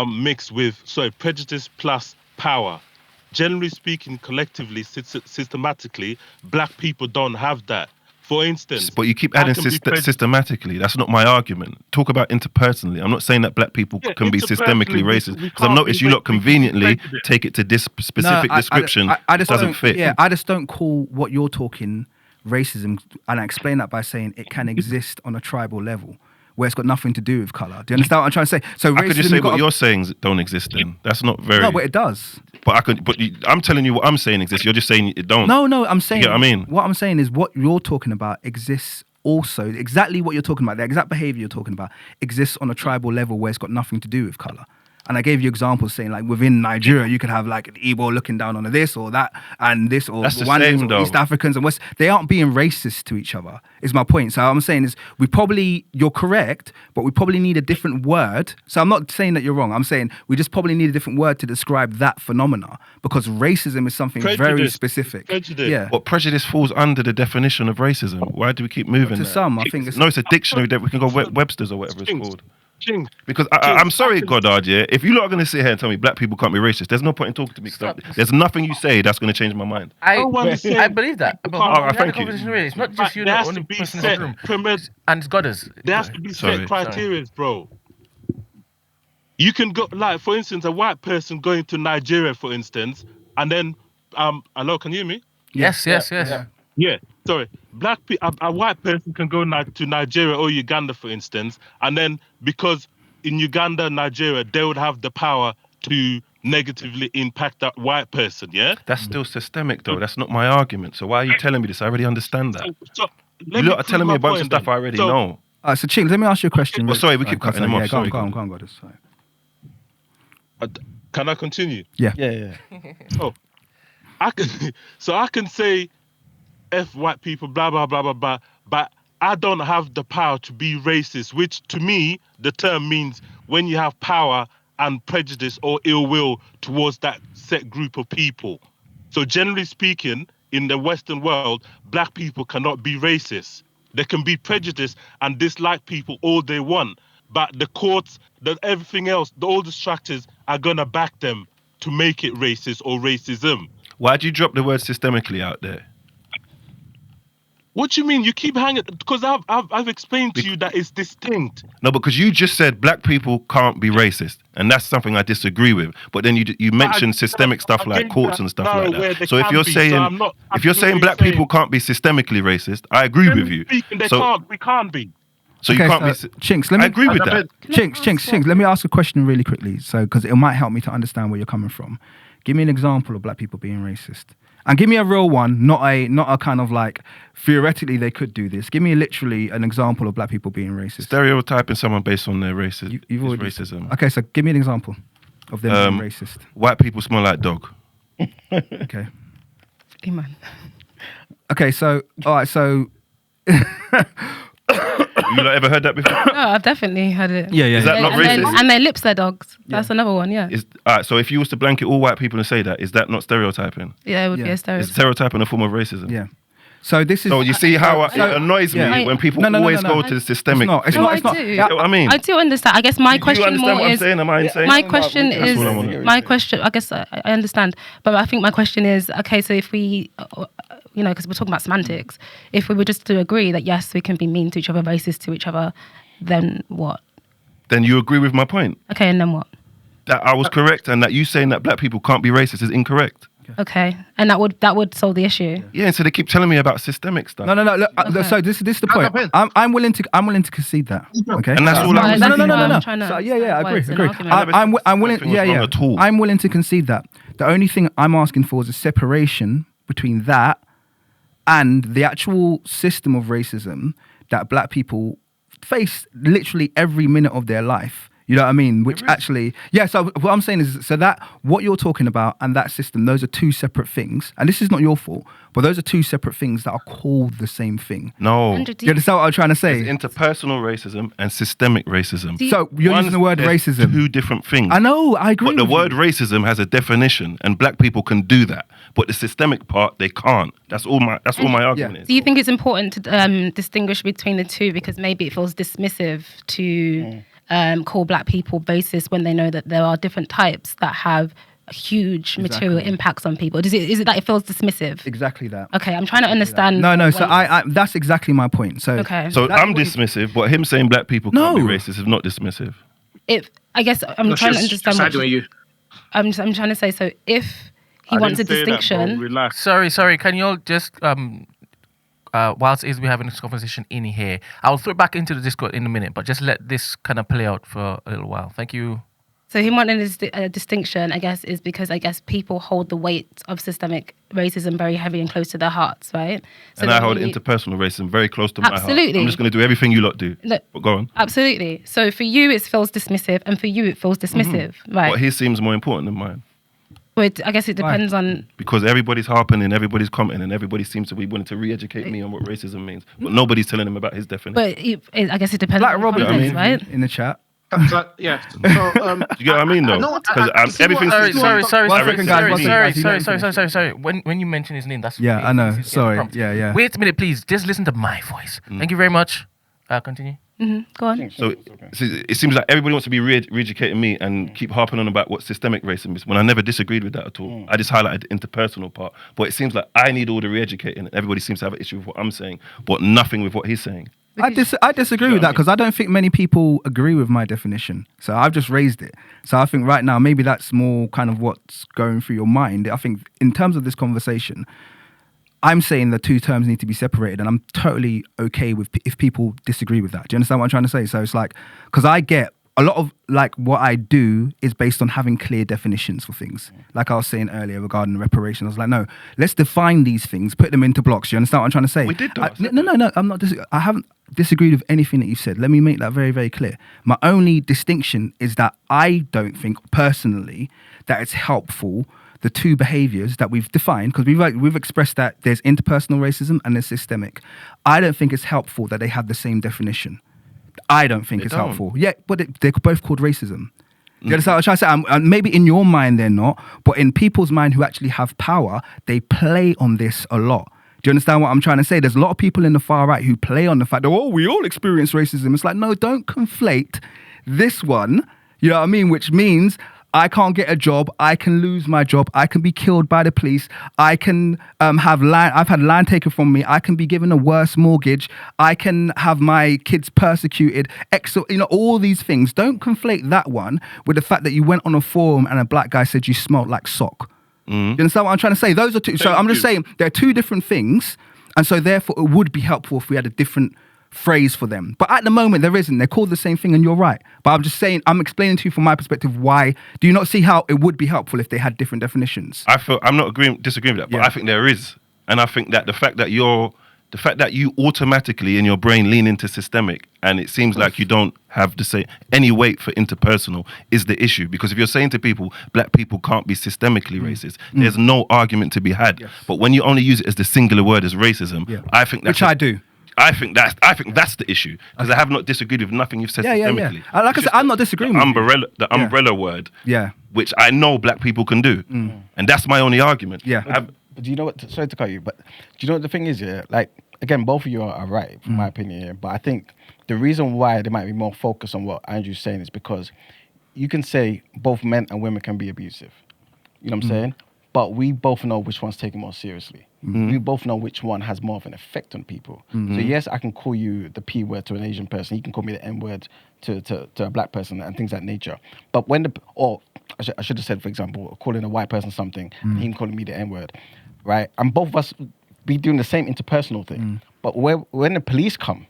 mixed with prejudice plus power. Generally speaking, collectively, systematically, black people don't have that. For instance, but you keep adding systematically. That's not my argument. Talk about interpersonally. I'm not saying that black people can be systemically racist, because I've noticed you lot conveniently take it to this specific description. It doesn't fit. Yeah, I just don't call what you're talking racism, and I explain that by saying it can exist on a tribal level, where it's got nothing to do with colour. Do you understand what I'm trying to say? So I could just say what you're saying don't exist then. That's not very... No, but it does. I'm telling you what I'm saying exists. You're just saying it don't. No, I'm saying... You get what I mean? What I'm saying is what you're talking about exists also. Exactly what you're talking about, the exact behaviour you're talking about, exists on a tribal level where it's got nothing to do with colour. And I gave you examples saying, like, within Nigeria, you could have, like, an Igbo looking down on this or that and this, or Rwandans or East Africans and West. They aren't being racist to each other, is my point. So what I'm saying is you're correct, but we probably need a different word. So I'm not saying that you're wrong. I'm saying we just probably need a different word to describe that phenomena, because racism is something very specific. Prejudice. Yeah. But prejudice falls under the definition of racism. Why do we keep moving To there? some, I think it's... No, it's a dictionary that we can go Webster's or whatever it's called. Because I'm sorry, Goddard, yeah. If you lot are going to sit here and tell me black people can't be racist, there's no point in talking to me. There's nothing you say that's going to change my mind. I believe that. But thank you. It's not just you, the only person in the room. And it's Goddess. There has to be set criteria, bro. You can go, like, for instance, a white person going to Nigeria, for instance, and then, hello, can you hear me? Yes. Yeah, sorry. A white person can go to Nigeria or Uganda, for instance, and then because in Uganda and Nigeria, they would have the power to negatively impact that white person, yeah? That's still systemic, though. That's not my argument. So why are you telling me this? I already understand that. You lot are telling me a bunch of stuff I already know. So, Chinks, let me ask you a question. Well, sorry, we keep cutting him off. Go on, Goddess. Can I continue? Yeah. Oh, I can say F white people, blah, blah, blah, blah, blah, but I don't have the power to be racist, which to me, the term means when you have power and prejudice or ill will towards that set group of people. So generally speaking, in the Western world, black people cannot be racist. They can be prejudiced and dislike people all they want, but the courts, everything else, all the structures are going to back them to make it racist or racism. Why'd you drop the word systemically out there? What do you mean? You keep hanging, because I've explained to you that it's distinct. No, because you just said black people can't be racist, and that's something I disagree with. But then you mentioned systemic stuff like courts and stuff like that. So if you're saying black people can't be systemically racist, I agree with you. We can't be. So you can't be. Chinks, I agree with that. Chinks. Let me ask a question really quickly, so because it might help me to understand where you're coming from. Give me an example of black people being racist. And give me a real one, not a kind of like, theoretically they could do this. Give me literally an example of black people being racist. Stereotyping someone based on their racism. Racism. Okay, so give me an example of them being racist. White people smell like dog. Okay. Iman. Okay, so all right, so You not ever heard that before? No, I've definitely heard it. yeah, Is that not and racist? and their lips are dogs. That's another one. Yeah. All right, so if you was to blanket all white people and say that, is that not stereotyping? Yeah, it would be Yeah. a Is stereotype. stereotyping a form of racism? yeah. So this is. So you see how it annoys me I- when people No, always no. go to the systemic. It's not. It's thing. not. It's No, not. I do. You get what I mean? I do understand. I guess my You question understand more what I'm is. saying? Am I insane? My question That's is. what I wanna- My question. I guess I understand, but I think my question is okay. So if we, because we're talking about semantics, if we were just to agree that yes, we can be mean to each other, racist to each other, then what? Then you agree with my point Okay, and then what? that I was correct, and that you saying that black people can't be racist is incorrect. Okay, and that would solve the issue. Yeah, and so they keep telling me about systemic stuff. No. Look, Okay. so this is the point. I'm willing to concede that. Okay. And that's all Well, I'm exactly saying. what No. I'm trying to So, I understand why agree. it's an Agree. argument. I'm willing. Nothing was wrong at all. I'm willing to concede that. The only thing I'm asking for is a separation between that and the actual system of racism that black people face literally every minute of their life. You know what I mean? Which actually, yeah. So what I'm saying is, so that what you're talking about and that system, those are two separate things. And this is not your fault, but those are two separate things that are called the same thing. No. Andrew, You understand what I'm trying to say? There's interpersonal racism and systemic racism. So you're using the word There's racism. Two different things. I know, I agree. But the with word you. racism has a definition, and black people can do that. But the systemic part, they can't. That's all my argument is. Do you think it's important to distinguish between the two because maybe it feels dismissive to call black people racist when they know that there are different types that have huge material impacts on people? Is it that it feels dismissive? Exactly that. Okay, I'm trying to understand. No. So I that's exactly my point. So Okay. So That's I'm what you- dismissive, but him saying black people can't be racist is not dismissive. I guess I'm trying to understand. Siding with you. I'm trying to say. So if he wants a distinction, Relax. Sorry. Can you all just whilst we're having this conversation in here, I'll throw it back into the Discord in a minute, but just let this kind of play out for a little while. Thank you. so him wanting a distinction, I guess, is because I guess people hold the weight of systemic racism very heavy and close to their hearts, right? So And I then hold when you- interpersonal racism very close to my heart. Absolutely. I'm just going to do everything you lot do. Look, But go on. Absolutely. So for you, it feels dismissive, and for you, it feels dismissive, right? But his seems more important than mine. But I guess it depends on. Because everybody's harping and everybody's commenting and everybody seems to be wanting to re-educate me on what racism means. But nobody's telling him about his definition. But I guess it depends Black on Robin context, right? in the chat. Yeah. So, Do you get what I mean, though? No, Because everything. Sorry. When you mention his name, that's Yeah, I know. it's Sorry. prompt. Yeah. Wait a minute, please. Just listen to my voice. Thank you very much. Continue. Go on. So it seems like everybody wants to be re-educating me and keep harping on about what systemic racism is when I never disagreed with that at all. I just highlighted the interpersonal part. But it seems like I need all the re-educating and everybody seems to have an issue with what I'm saying, but nothing with what he's saying. I disagree with that because I don't think many people agree with my definition. So I've just raised it. So I think right now maybe that's more kind of what's going through your mind. I think in terms of this conversation, I'm saying the two terms need to be separated, and I'm totally okay with if people disagree with that. Do you understand what I'm trying to say? So it's like, because I get a lot of like what I do is based on having clear definitions for things. Like I was saying earlier regarding reparations, I was like, no, let's define these things, put them into blocks. Do you understand what I'm trying to say? We did that. No, I'm not. I haven't disagreed with anything that you said. Let me make that very, very clear. My only distinction is that I don't think personally that it's helpful the two behaviors that we've defined, because we've expressed that there's interpersonal racism and there's systemic. I don't think it's helpful that they have the same definition. I don't think it's helpful. Yeah, but they're both called racism. You understand what I'm trying to say? And maybe in your mind they're not, but in people's mind who actually have power, they play on this a lot. Do you understand what I'm trying to say? There's a lot of people in the far right who play on the fact that, we all experience racism. It's like, no, don't conflate this one, you know what I mean? Which means I can't get a job. I can lose my job. I can be killed by the police. I can have land. I've had land taken from me. I can be given a worse mortgage. I can have my kids persecuted. All these things. Don't conflate that one with the fact that you went on a forum and a black guy said you smelled like sock. You understand what I'm trying to say? Those are two. So I'm just saying they're two different things, and so therefore it would be helpful if we had a different phrase for them. But at the moment there isn't. They're called the same thing, and you're right. But I'm just saying, I'm explaining to you from my perspective why. Do you not see how it would be helpful if they had different definitions? I'm not disagreeing with that, but I think there is. And I think that the fact that you're The fact that you automatically in your brain lean into systemic and it seems like you don't have to say any weight for interpersonal is the issue. Because if you're saying to people, black people can't be systemically racist, there's no argument to be had. Yes. But when you only use it as the singular word as racism, I think that's which I do. I think that's the issue because I have not disagreed with nothing you've said systemically. Like I said, I'm not disagreeing with you. The umbrella word, which I know black people can do, and that's my only argument. But do you know what? Sorry to cut you, but do you know what the thing is? Yeah, like again, both of you are right, from my opinion. Yeah, but I think the reason why they might be more focused on what Andrew's saying is because you can say both men and women can be abusive. You know what I'm saying? But we both know which one's taken more seriously. We both know which one has more of an effect on people. So yes, I can call you the P word to an Asian person. You can call me the N word to a black person and things of that nature. But when I should have said, for example, calling a white person something, and him calling me the N word, right? And both of us be doing the same interpersonal thing. But when the police come,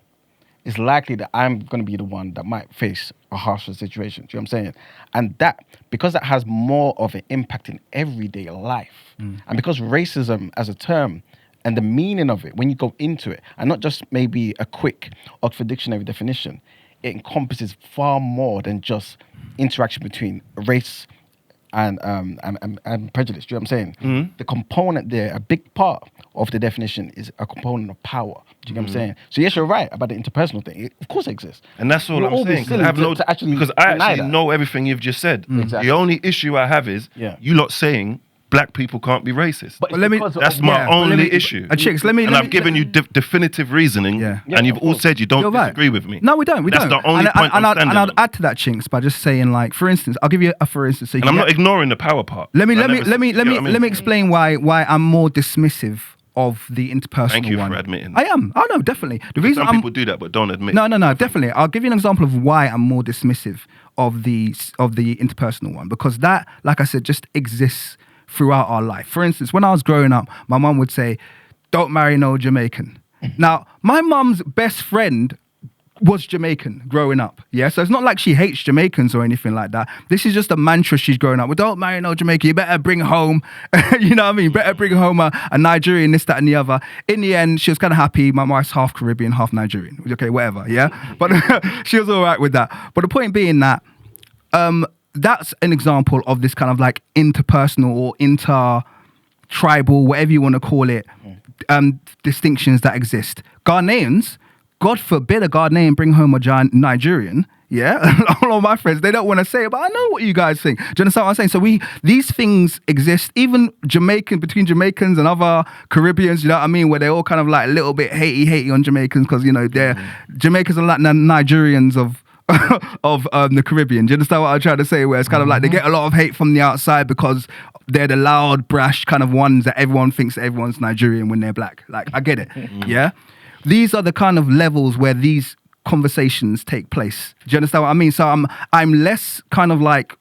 it's likely that I'm going to be the one that might face a harsher situation. Do you know what I'm saying? And that, because that has more of an impact in everyday life, and because racism as a term and the meaning of it, when you go into it, and not just maybe a quick Oxford Dictionary definition, it encompasses far more than just interaction between race and prejudice. Do you know what I'm saying? The component there, a big part of the definition is a component of power. Do you know what I'm saying? So yes, you're right about the interpersonal thing. Of course it exists. And that's all I'm saying. Because I actually know everything you've just said. Exactly. The only issue I have is you lot saying black people can't be racist. But that's my only issue. Chicks, I've given you definitive reasoning, and you've all said you don't disagree with me. No, we don't. That's the only point I'm standing and I'd on. add to that, Chinks, by just saying, like, for instance, I'll give you a for instance. So And I'm not ignoring the power part. Let me explain why I'm more dismissive of the interpersonal Thank you one. for admitting. I am. Oh no, definitely. The reason Some people do that, but don't admit. No, definitely. I'll give you an example of why I'm more dismissive of the interpersonal one, because that, like I said, just exists throughout our life. For instance, when I was growing up, my mum would say, "Don't marry no Jamaican." Now, my mum's best friend was Jamaican growing up. Yeah, so it's not like she hates Jamaicans or anything like that. This is just a mantra she's growing up with. Don't marry no Jamaican. You better bring home, you know what I mean? Better bring home a Nigerian, this, that, and the other. In the end, she was kind of happy. My wife's half Caribbean, half Nigerian. Okay, whatever. Yeah, but she was all right with that. But the point being that that's an example of this kind of like interpersonal or inter-tribal, whatever you want to call it, distinctions that exist. Ghanaians, God forbid a Ghanaian bring home a Nigerian. Yeah, all of my friends, they don't want to say it, but I know what you guys think. Do you understand what I'm saying? So these things exist, even between Jamaicans and other Caribbeans, you know what I mean, where they're all kind of like a little bit hatey on Jamaicans because, you know, Jamaicans are like the Nigerians of the Caribbean. Do you understand what I'm trying to say? Where it's kind of like they get a lot of hate from the outside because they're the loud, brash kind of ones that everyone thinks everyone's Nigerian when they're black. Like, I get it. Yeah? These are the kind of levels where these conversations take place. Do you understand what I mean? So I'm less kind of like,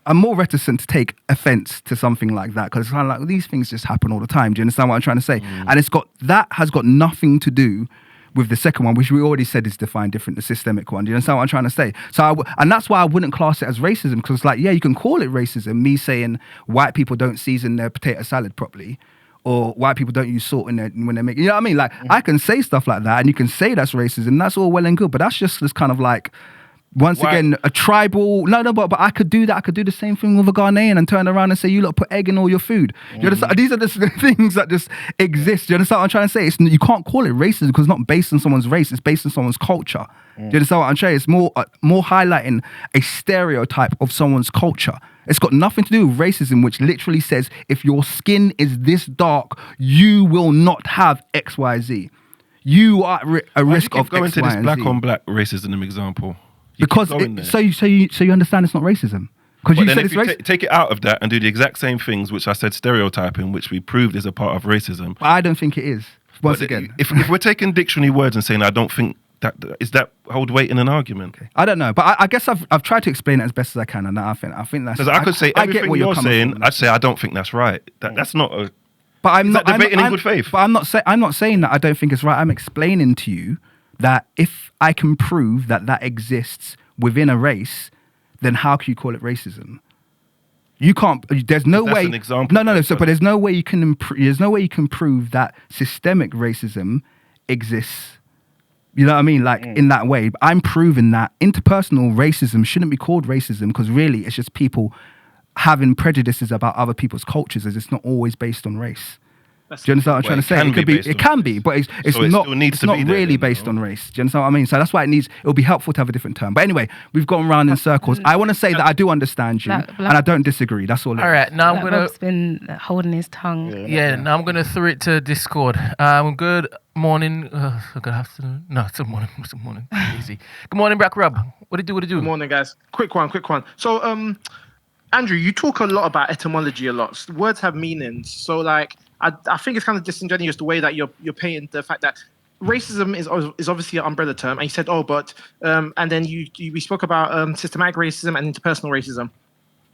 I'm more reticent to take offense to something like that because it's kind of like these things just happen all the time. Do you understand what I'm trying to say? And that has got nothing to do with the second one, which we already said is defined different, the systemic one. Do you understand what I'm trying to say? So, and that's why I wouldn't class it as racism, because it's like, yeah, you can call it racism, me saying white people don't season their potato salad properly, or white people don't use salt in when they make, you know what I mean? Like, I can say stuff like that, and you can say that's racism, that's all well and good, but that's just this kind of like, once again, a tribal, but I could do that. I could do the same thing with a Ghanaian and turn around and say, you lot put egg in all your food. You understand? These are the things that just exist. You understand what I'm trying to say? You can't call it racism because it's not based on someone's race. It's based on someone's culture. Do you understand what I'm saying? It's more highlighting a stereotype of someone's culture. It's got nothing to do with racism, which literally says, if your skin is this dark, you will not have X, Y, Z. You are at a risk of going X, to Y, this and black Z. on black racism example. Because so you understand it's not racism. Because you said it's racism. Take it out of that and do the exact same things which I said stereotyping, which we proved is a part of racism. But I don't think it is. Once again, if we're taking dictionary words and saying I don't think that hold weight in an argument. Okay. I don't know, but I guess I've tried to explain it as best as I can, and I think that's. Because I could say everything you're saying. I'd say I don't think that's right. That's not a. But I'm not debating in good faith. But I'm not saying that I don't think it's right. I'm explaining to you that if I can prove that exists within a race, then how can you call it racism? You can't. There's no That's way. an example. No. So, but there's no way you can. There's no way you can prove that systemic racism exists. You know what I mean? Like in that way. But I'm proving that interpersonal racism shouldn't be called racism because really it's just people having prejudices about other people's cultures, as it's not always based on race. Do you understand what I'm trying to say? It can be, but it's So it not. still needs It's to not be there really then, based no? on race. Do you understand what I mean? So that's why it'll be helpful to have a different term. But anyway, we've gone round in circles. I want to say that I do understand you, and I don't disagree. That's all. All right, now I'm Like gonna. Rob's been holding his tongue. Yeah, now I'm gonna throw it to Discord. Good morning. Good afternoon. No, it's a morning. It's a morning. Easy. Good morning, Black Rob. What do you do? Good morning, guys. Quick one. So, Andrew, you talk a lot about etymology a lot. Words have meanings. So, like, I think it's kind of disingenuous the way that you're painting the fact that racism is obviously an umbrella term. And you said, and then we spoke about systematic racism and interpersonal racism.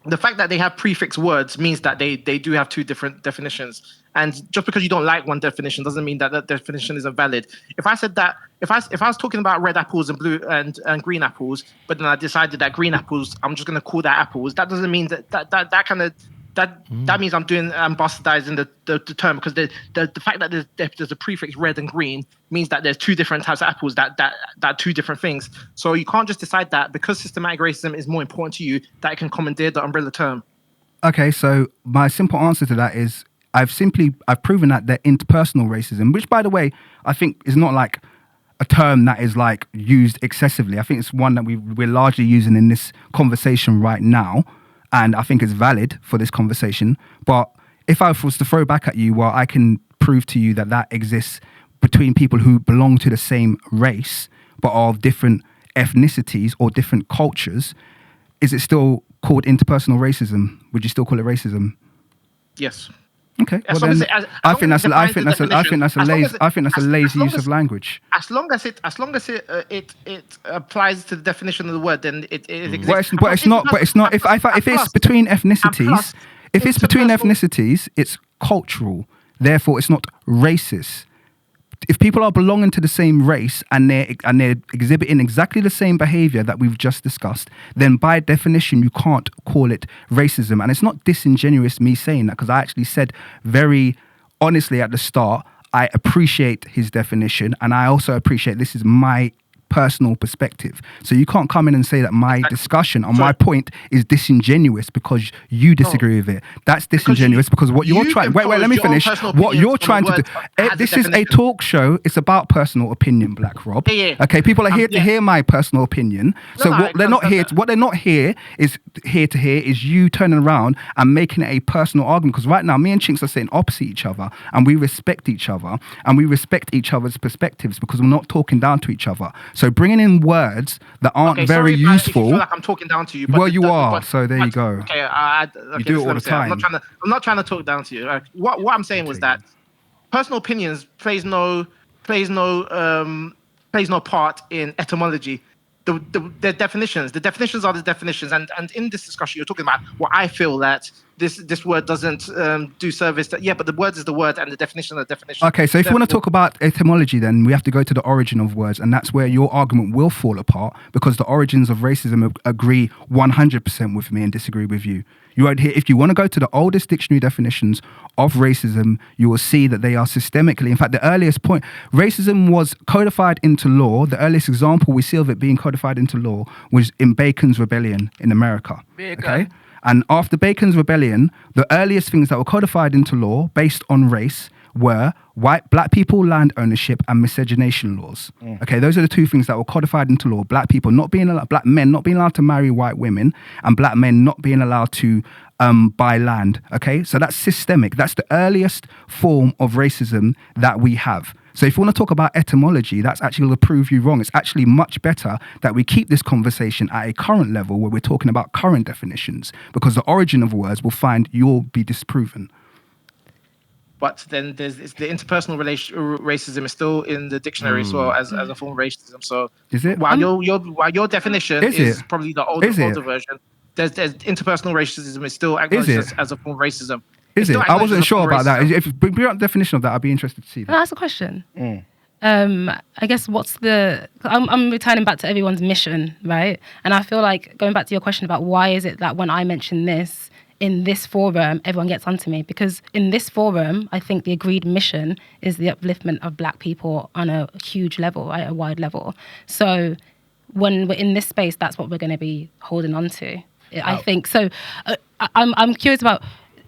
The fact that they have prefix words means that they do have two different definitions. And just because you don't like one definition doesn't mean that definition isn't valid. If I said that, if I was talking about red apples and blue and green apples, but then I decided that green apples, I'm just going to call that apples. That doesn't mean that means I'm bastardizing the term, because the fact that there's a prefix red and green means that there's two different types of apples, that two different things. So you can't just decide that because systematic racism is more important to you that it can commandeer the umbrella term. Okay, so my simple answer to that is I've proven that they're interpersonal racism, which, by the way, I think is not like a term that is like used excessively. I think it's one that we're largely using in this conversation right now, and I think it's valid for this conversation. But if I was to throw back at you, well, I can prove to you that exists between people who belong to the same race but are of different ethnicities or different cultures. Is it still called interpersonal racism? Would you still call it racism? Yes. Okay. Well, then I think that's a lazy use of language. As long as it applies to the definition of the word, then it exists. But it's not. If it's between ethnicities, it's cultural. Therefore, it's not racist. If people are belonging to the same race and they're exhibiting exactly the same behavior that we've just discussed, then by definition you can't call it racism. And it's not disingenuous me saying that, because I actually said very honestly at the start, I appreciate his definition, and I also appreciate this is my personal perspective. So you can't come in and say that my discussion on my point is disingenuous because you disagree with it. That's disingenuous because what you're trying... Wait, let me finish. What you're trying to do... This is a talk show. It's about personal opinion, Black Rob. Yeah. Okay, people are here to hear my personal opinion. So what they're not here to hear is you turning around and making it a personal argument, because right now me and Chinks are sitting opposite each other and we respect each other and we respect each other's perspectives because we're not talking down to each other. So bringing in words that aren't very useful. I feel like I'm talking down to you. Well, you are. So there you go. Okay, you do it all the time. I'm not trying to talk down to you. What I'm saying was that personal opinions plays no part in etymology. The definitions are the definitions, and in this discussion you're talking about I feel that this word doesn't do service. But the word is the word and the definition is the definition. Okay, so if you want to talk about etymology, then we have to go to the origin of words, and that's where your argument will fall apart, because the origins of racism agree 100% with me and disagree with you. You won't hear, if you want to go to the oldest dictionary definitions of racism, you will see that they are systemically. In fact, the earliest point, racism was codified into law. The earliest example we see of it being codified into law was in Bacon's Rebellion in America. Okay? And after Bacon's Rebellion, the earliest things that were codified into law based on race were black people land ownership and miscegenation laws. Okay, those are the two things that were codified into law. Black men not being allowed to marry white women, and black men not being allowed to buy land. Okay, so that's systemic. That's the earliest form of racism that we have. So if you want to talk about etymology, that's actually going to prove you wrong. It's actually much better that we keep this conversation at a current level where we're talking about current definitions, because the origin of words will find you'll be disproven. But then the interpersonal racism is still in the dictionary as well as a form of racism. So is it? While your definition is probably the older version, there's interpersonal racism is still acknowledged as a form of racism. Is it? I wasn't sure about that. If you bring out the definition of that, I'd be interested to see that. Can I ask a question? I guess I'm returning back to everyone's mission, right? And I feel like going back to your question about why is it that when I mention this, in this forum, everyone gets onto me, because in this forum, I think the agreed mission is the upliftment of Black people on a huge level, right, a wide level. So when we're in this space, that's what we're going to be holding on to. I think so. I'm curious about.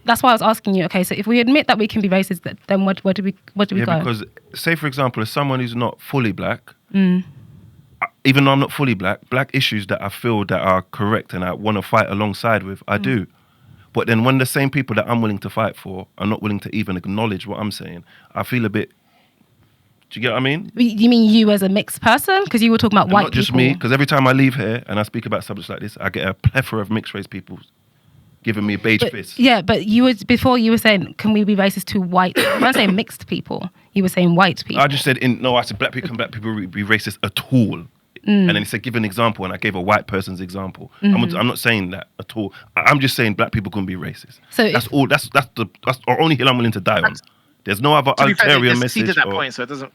That's why I was asking you. Okay, so if we admit that we can be racist, then what do we go? Because say for example, as someone who's not fully Black, even though I'm not fully Black issues that I feel that are correct and I want to fight alongside with, I do. But then when the same people that I'm willing to fight for are not willing to even acknowledge what I'm saying, I feel a bit. Do you get what I mean? You mean you as a mixed person? Because you were talking about white people. Not just me, because every time I leave here and I speak about subjects like this, I get a plethora of mixed race people giving me a beige fist. Yeah, but before you were saying, can we be racist to white? When I say mixed people, you were saying white people. I just said, I said black people be racist at all. And then he said, give an example, and I gave a white person's example. I'm not saying that at all. I'm just saying black people can be racist. So that's all. That's the only hill I'm willing to die on. There's no other ulterior message. They that point, so it doesn't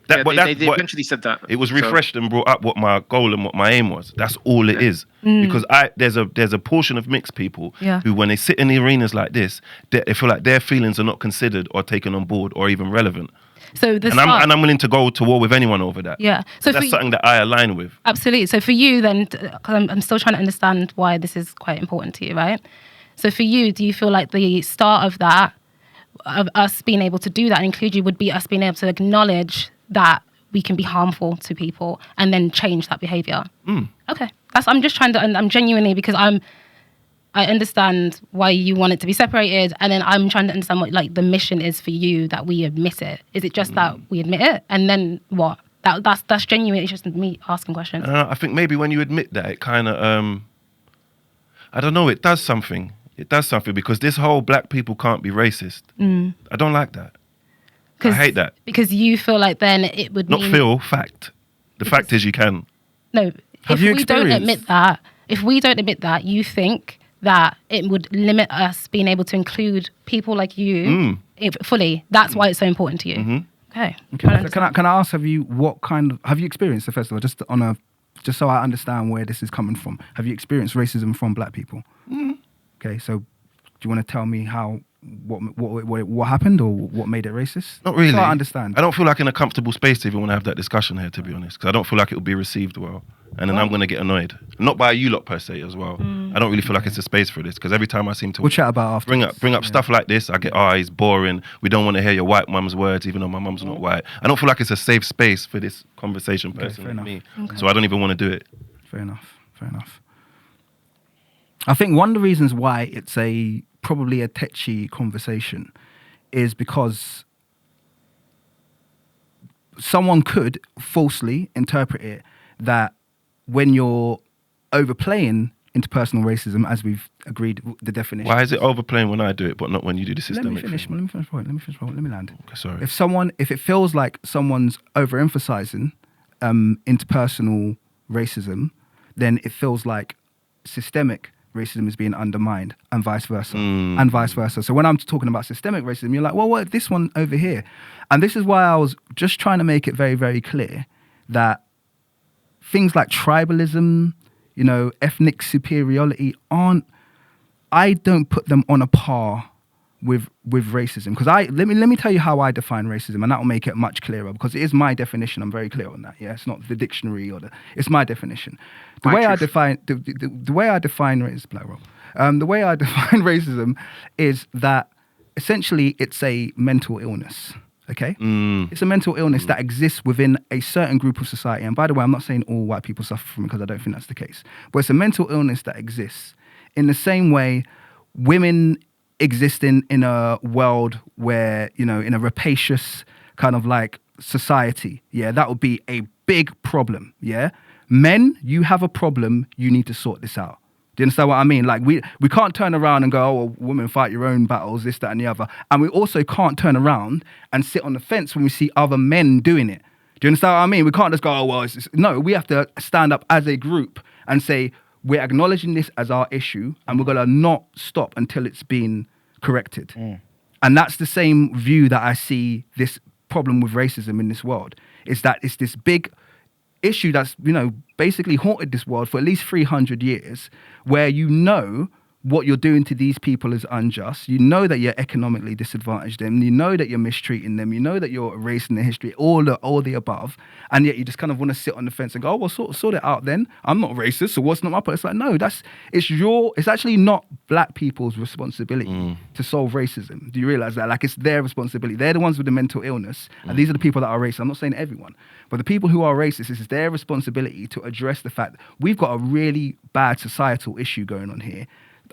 they eventually said that. It was refreshed and brought up what my goal and what my aim was. That's all it is. Because there's a portion of mixed people who, when they sit in the arenas like this, they feel like their feelings are not considered or taken on board or even relevant. So I'm willing to go to war with anyone over that. Yeah. So that's something that I align with. Absolutely. So for you then, because I'm still trying to understand why this is quite important to you, right? So for you, do you feel like the start of that, of us being able to do that and include you, would be us being able to acknowledge that we can be harmful to people and then change that behavior? Okay. I'm just trying to, I'm genuinely, because I understand why you want it to be separated, and then I'm trying to understand what like the mission is for you, that we admit it. Is it just that we admit it, and then what? That's genuinely just me asking questions. I think maybe when you admit that, it kind of I don't know. It does something. It does something, because this whole black people can't be racist. I don't like that. I hate that. Because you feel like then it would not feel fact. The fact is you can. No. If we don't admit that, you think that it would limit us being able to include people like you fully. That's why it's so important to you. Okay. Can I ask, have you experienced the festival, just so I understand where this is coming from? Have you experienced racism from black people? Okay, so do you want to tell me what happened or what made it racist? Not really. So I understand. I don't feel like in a comfortable space to even want to have that discussion here, to be honest, because I don't feel like it will be received well. And then I'm going to get annoyed. Not by you lot per se as well. I don't really feel like it's a space for this, because every time I seem to we'll chat about after bring up stuff like this, I get, it's boring. We don't want to hear your white mum's words, even though my mum's not white. I don't feel like it's a safe space for this conversation personally for me. So I don't even want to do it. Fair enough. I think one of the reasons why it's probably a touchy conversation is because someone could falsely interpret it that when you're overplaying interpersonal racism, as we've agreed the definition. Why is it overplaying when I do it, but not when you do the systemic? Let me finish point. Let me land. Okay, sorry. If it feels like someone's overemphasizing interpersonal racism, then it feels like systemic racism is being undermined, and vice versa. So when I'm talking about systemic racism, you're like, well, what this one over here? And this is why I was just trying to make it very, very clear that things like tribalism, ethnic superiority I don't put them on a par with racism. Because let me tell you how I define racism, and that will make it much clearer, because it is my definition. I'm very clear on that. Yeah, it's not the dictionary it's my definition. The way I define racism, Black Rob. The way I define racism is that essentially it's a mental illness. Okay, it's a mental illness that exists within a certain group of society. And by the way, I'm not saying all white people suffer from it, because I don't think that's the case. But it's a mental illness that exists in the same way women exist in a world where, in a rapacious kind of like society. Yeah, that would be a big problem. Yeah, men, you have a problem. You need to sort this out. Do you understand what I mean? Like, we can't turn around and go, oh, well, women fight your own battles, this, that, and the other. And we also can't turn around and sit on the fence when we see other men doing it. Do you understand what I mean? We can't just go, oh, well, no, we have to stand up as a group and say, we're acknowledging this as our issue, and we're going to not stop until it's been corrected. And that's the same view that I see this problem with racism in this world, is that it's this big issue that's, basically haunted this world for at least 300 years, where what you're doing to these people is unjust. You know that you're economically disadvantaged them. You know that you're mistreating them. You know that you're erasing their history, all the above. And yet you just kind of want to sit on the fence and go, oh, well, sort it out then. I'm not racist, so what's not my part? It's like, no, it's actually not black people's responsibility to solve racism. Do you realize that? Like, it's their responsibility. They're the ones with the mental illness. And these are the people that are racist. I'm not saying everyone, but the people who are racist, it's their responsibility to address the fact that we've got a really bad societal issue going on here.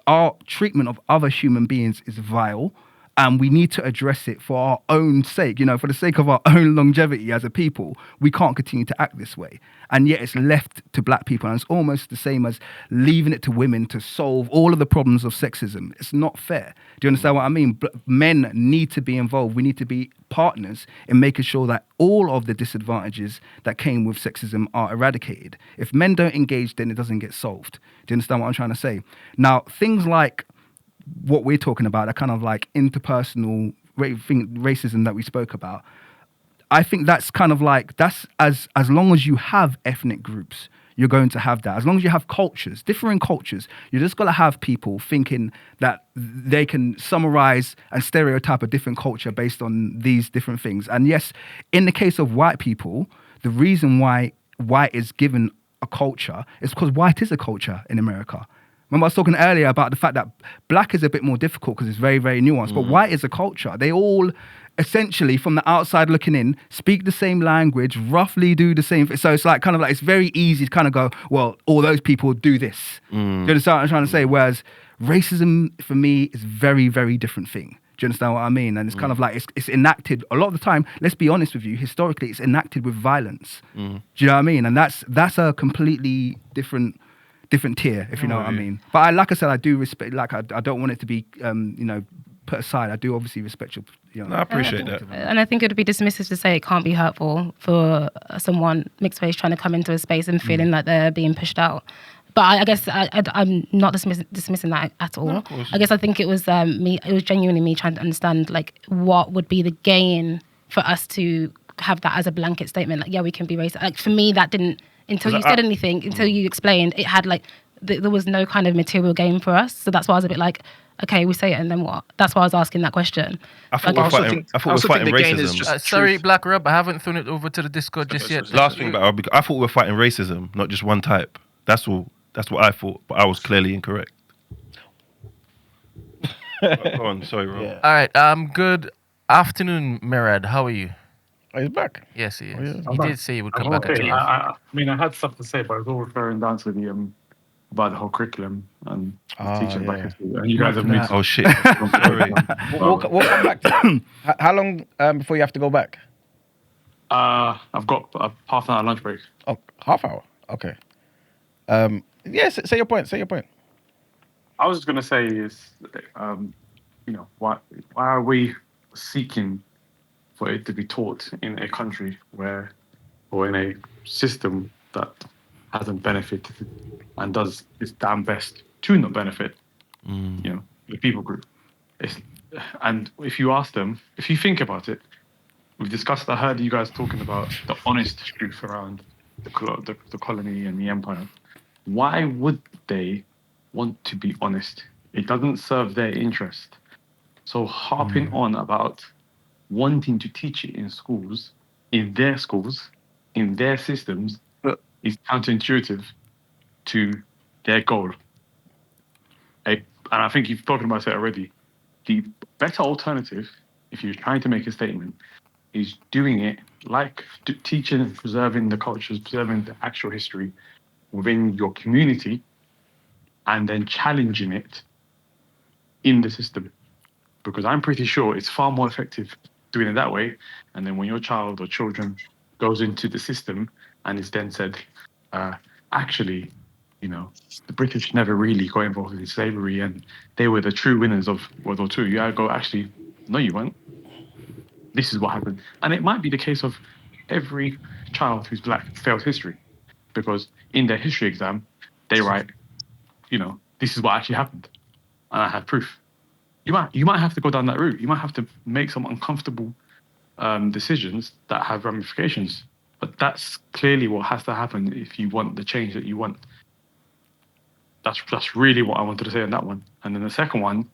Our treatment of other human beings is vile, and we need to address it for our own sake. For the sake of our own longevity as a people, we can't continue to act this way. And yet it's left to black people, and it's almost the same as leaving it to women to solve all of the problems of sexism. It's not fair. Do you understand what I mean? Men need to be involved. We need to be partners in making sure that all of the disadvantages that came with sexism are eradicated. If men don't engage, then it doesn't get solved. Do you understand what I'm trying to say? Now, things like what we're talking about, that kind of like interpersonal racism that we spoke about, I think that's kind of like, that's as long as you have ethnic groups, you're going to have that. As long as you have cultures, differing cultures, you just got to have people thinking that they can summarize and stereotype a different culture based on these different things. And yes, in the case of white people, the reason why white is given a culture is because white is a culture in America. Remember I was talking earlier about the fact that black is a bit more difficult because it's very, very nuanced, but white is a culture. They all essentially, from the outside looking in, speak the same language, roughly do the same thing. So it's like kind of like, it's very easy to kind of go, well, all those people do this. Do you understand what I'm trying to say? Whereas racism for me is very, very different thing. Do you understand what I mean? And it's kind of like, it's enacted a lot of the time. Let's be honest with you. Historically, it's enacted with violence. Do you know what I mean? And that's a completely different tier, if you know what I mean. But like I said, I do respect. Like I don't want it to be, put aside. I do obviously respect your. No, I appreciate that. And I think it would be dismissive to say it can't be hurtful for someone mixed race trying to come into a space and feeling like they're being pushed out. But I guess I'm not dismissing that at all. No, I guess I think it was me. It was genuinely me trying to understand like what would be the gain for us to have that as a blanket statement. Like, yeah, we can be racist. Like for me, that didn't. Until you said anything, until you explained, it had like, there was no kind of material gain for us. So that's why I was a bit like, okay, we say it and then what? That's why I was asking that question. I thought we're fighting racism. Sorry, Black Rub, I haven't thrown it over to the Discord just yet. Last thing, I thought we were fighting racism, not just one type. That's all. That's what I thought, but I was clearly incorrect. Go on, sorry, Rob. Yeah. All right, good afternoon, Mirad. How are you? Oh, he's back. Yes, he is. Oh, yeah. He did say he would come back. Okay. I mean, I had stuff to say, but I was all referring down to the about the whole curriculum and teaching back history. And you guys have moved. Oh shit! Sorry. We'll come back to that. How long before you have to go back? I've got a half an hour lunch break. Oh, half hour. Okay. Yes. Say your point. I was just gonna say is, why are we seeking for it to be taught in a country where, or in a system that hasn't benefited and does its damn best to not benefit, the people group. And if you ask them, if you think about it, we've discussed, I heard you guys talking about the honest truth around the colony and the empire. Why would they want to be honest? It doesn't serve their interest. So harping on about wanting to teach it in schools, in their systems, is counterintuitive to their goal. And I think you've spoken about it already. The better alternative, if you're trying to make a statement, is doing it like teaching and preserving the cultures, preserving the actual history within your community, and then challenging it in the system. Because I'm pretty sure it's far more effective doing it that way. And then when your child or children goes into the system and is then said, actually, the British never really got involved in slavery and they were the true winners of World War II. You go, actually, no, you weren't. This is what happened. And it might be the case of every child who's black fails history, because in their history exam, they write, this is what actually happened. And I have proof. You might have to go down that route. You might have to make some uncomfortable decisions that have ramifications. But that's clearly what has to happen if you want the change that you want. that's really what I wanted to say on that one. And then the second one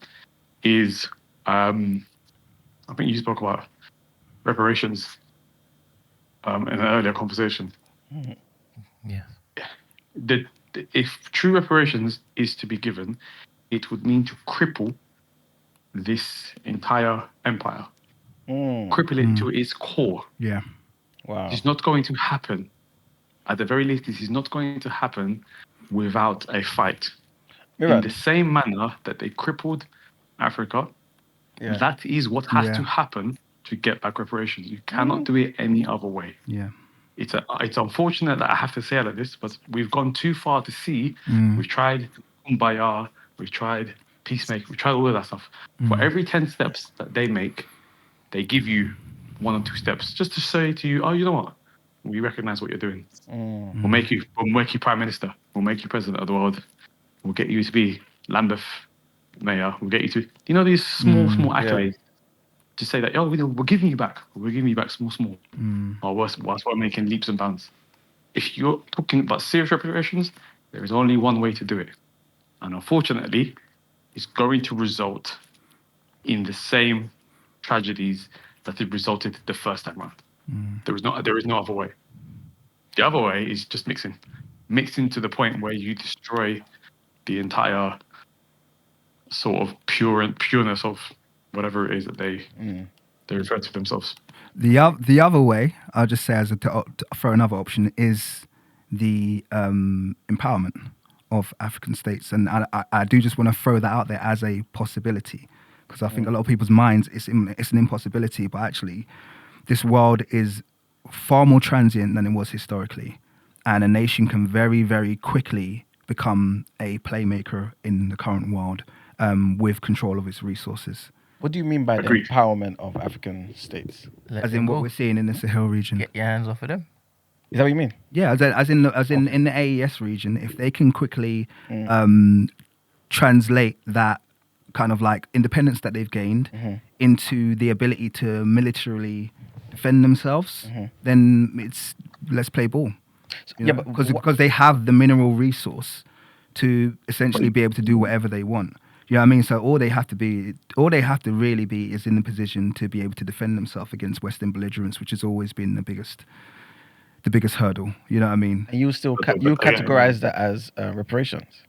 is, I think you spoke about reparations in an earlier conversation. Yeah. If true reparations is to be given, it would mean to cripple this entire empire, cripple it to its core. Yeah. Wow. It's not going to happen. At the very least, this is not going to happen without a fight. In the same manner that they crippled Africa, that is what has to happen to get back reparations. You cannot do it any other way. Yeah. It's unfortunate that I have to say all of this, but we've gone too far to see. We've tried kumbaya, we've tried peacemaking, we've tried all of that stuff. For every 10 steps that they make, they give you 1 or 2 steps just to say to you, oh, you know what? We recognize what you're doing. We'll make you prime minister. We'll make you president of the world. We'll get you to be Lambeth mayor. We'll get you to, these small accolades. To say that, we're giving you back. We're giving you back small. Or worse, we're making leaps and bounds. If you're talking about serious reparations, there is only one way to do it. And unfortunately, it's going to result in the same tragedies that it resulted the first time around. There is no other way. The other way is just mixing to the point where you destroy the entire sort of pureness of whatever it is that they refer to themselves. The other way, I'll just say to throw another option, is the empowerment of African states, and I do just want to throw that out there as a possibility, because I think a lot of people's minds it's an impossibility, but actually, this world is far more transient than it was historically, and a nation can very, very quickly become a playmaker in the current world with control of its resources. What do you mean by the empowerment of African states? As in what we're seeing in the Sahel region. Get your hands off of them. Is that what you mean? Yeah, as in in the AES region, if they can quickly translate that kind of like independence that they've gained into the ability to militarily defend themselves, then it's let's play ball. Because they have the mineral resource to essentially be able to do whatever they want. You know what I mean? So all they have to really be is in the position to be able to defend themselves against Western belligerence, which has always been the biggest hurdle. You know what I mean? And you still you categorize that as reparations.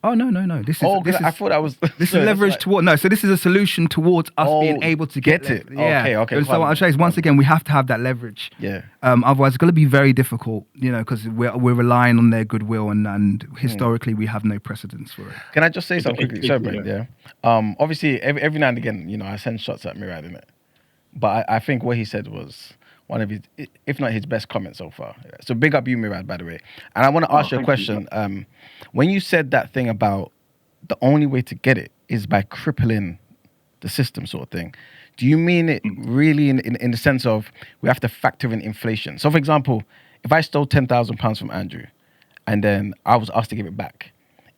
Oh no! This is. I thought I was. This is leverage toward So this is a solution towards us being able to get it. Yeah. Okay. So what I'll say is, once again, we have to have that leverage. Yeah. Otherwise, it's going to be very difficult. Because we're relying on their goodwill, and historically we have no precedence for it. Can I just say something quickly? Sorry, Brent. Yeah. Obviously, every now and again, I send shots at Murad, innit? But I think what he said was one of his, if not his best comment so far. So big up you, Murad, by the way. And I want to ask you a question. When you said that thing about the only way to get it is by crippling the system sort of thing, do you mean it really in the sense of we have to factor in inflation? So, for example, if I stole £10,000 from Andrew and then I was asked to give it back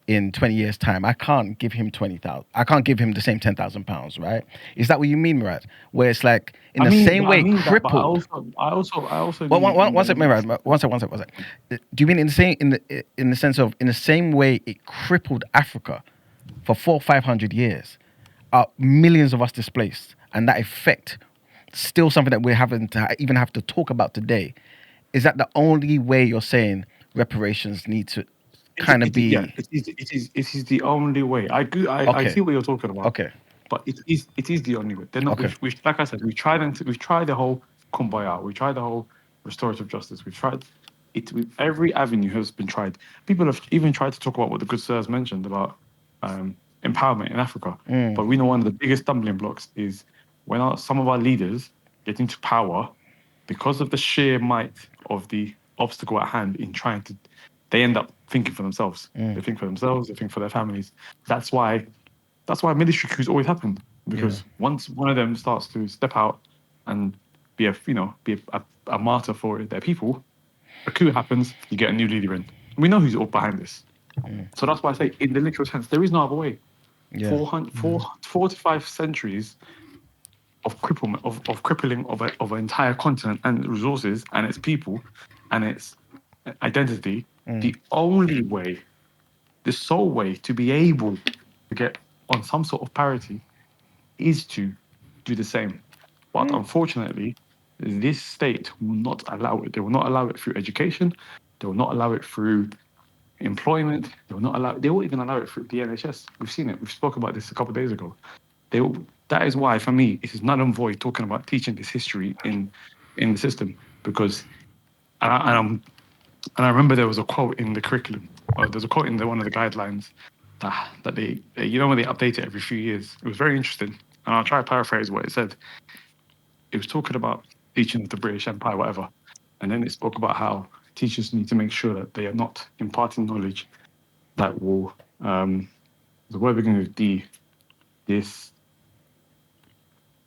in 20 years' time, I can't give him 20,000. I can't give him the same £10,000, right? Is that what you mean, Murad? Where it's like in the same way crippled. I also. Well, one second, Murad. One second. Do you mean in the sense of in the same way it crippled Africa for 400 or 500 years, millions of us displaced, and that effect still something that we're having to even have to talk about today? Is that the only way you're saying reparations need to? It is the only way. I see what you're talking about. Okay. But it is the only way. They're not. Okay. Like I said, we've tried the whole kumbaya. We tried the whole restorative justice. We've tried it. Every avenue has been tried. People have even tried to talk about what the good sirs mentioned about empowerment in Africa. But we know one of the biggest stumbling blocks is when some of our leaders get into power because of the sheer might of the obstacle at hand in trying to. They end up thinking for themselves. They think for themselves. They think for their families. That's why military coups always happen, because once one of them starts to step out and be a martyr for their people, a coup happens. You get a new leader in. We know who's all behind this. So that's why I say, in the literal sense, there is no other way. 4 to 5 centuries of crippling of an entire continent and resources and its people and its identity. The only way the sole way to be able to get on some sort of parity is to do the same. But unfortunately, this state will not allow it. They will not allow it through education. They will not allow it through employment. They will not allow. They won't even allow it through the NHS. We've seen it. We've spoken about this a couple of days ago. That is why, for me, it is null and void talking about teaching this history in the system, because and I remember there was a quote in the curriculum, or there's a quote in one of the guidelines that they when they update it every few years. It was very interesting, and I'll try to paraphrase what it said. It was talking about teaching of the British Empire, whatever, and then it spoke about how teachers need to make sure that they are not imparting knowledge that will the word beginning with D. This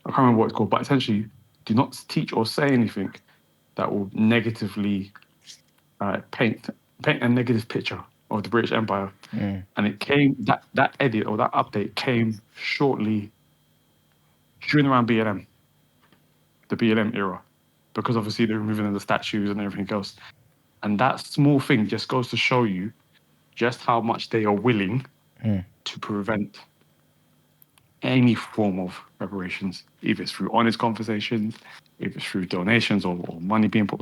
I can't remember what it's called, but essentially, do not teach or say anything that will negatively paint a negative picture of the British Empire. And it came that edit or that update came shortly during around BLM, the BLM era, because obviously they're removing the statues and everything else. And that small thing just goes to show you just how much they are willing to prevent any form of reparations, if it's through honest conversations, if it's through donations or money being put.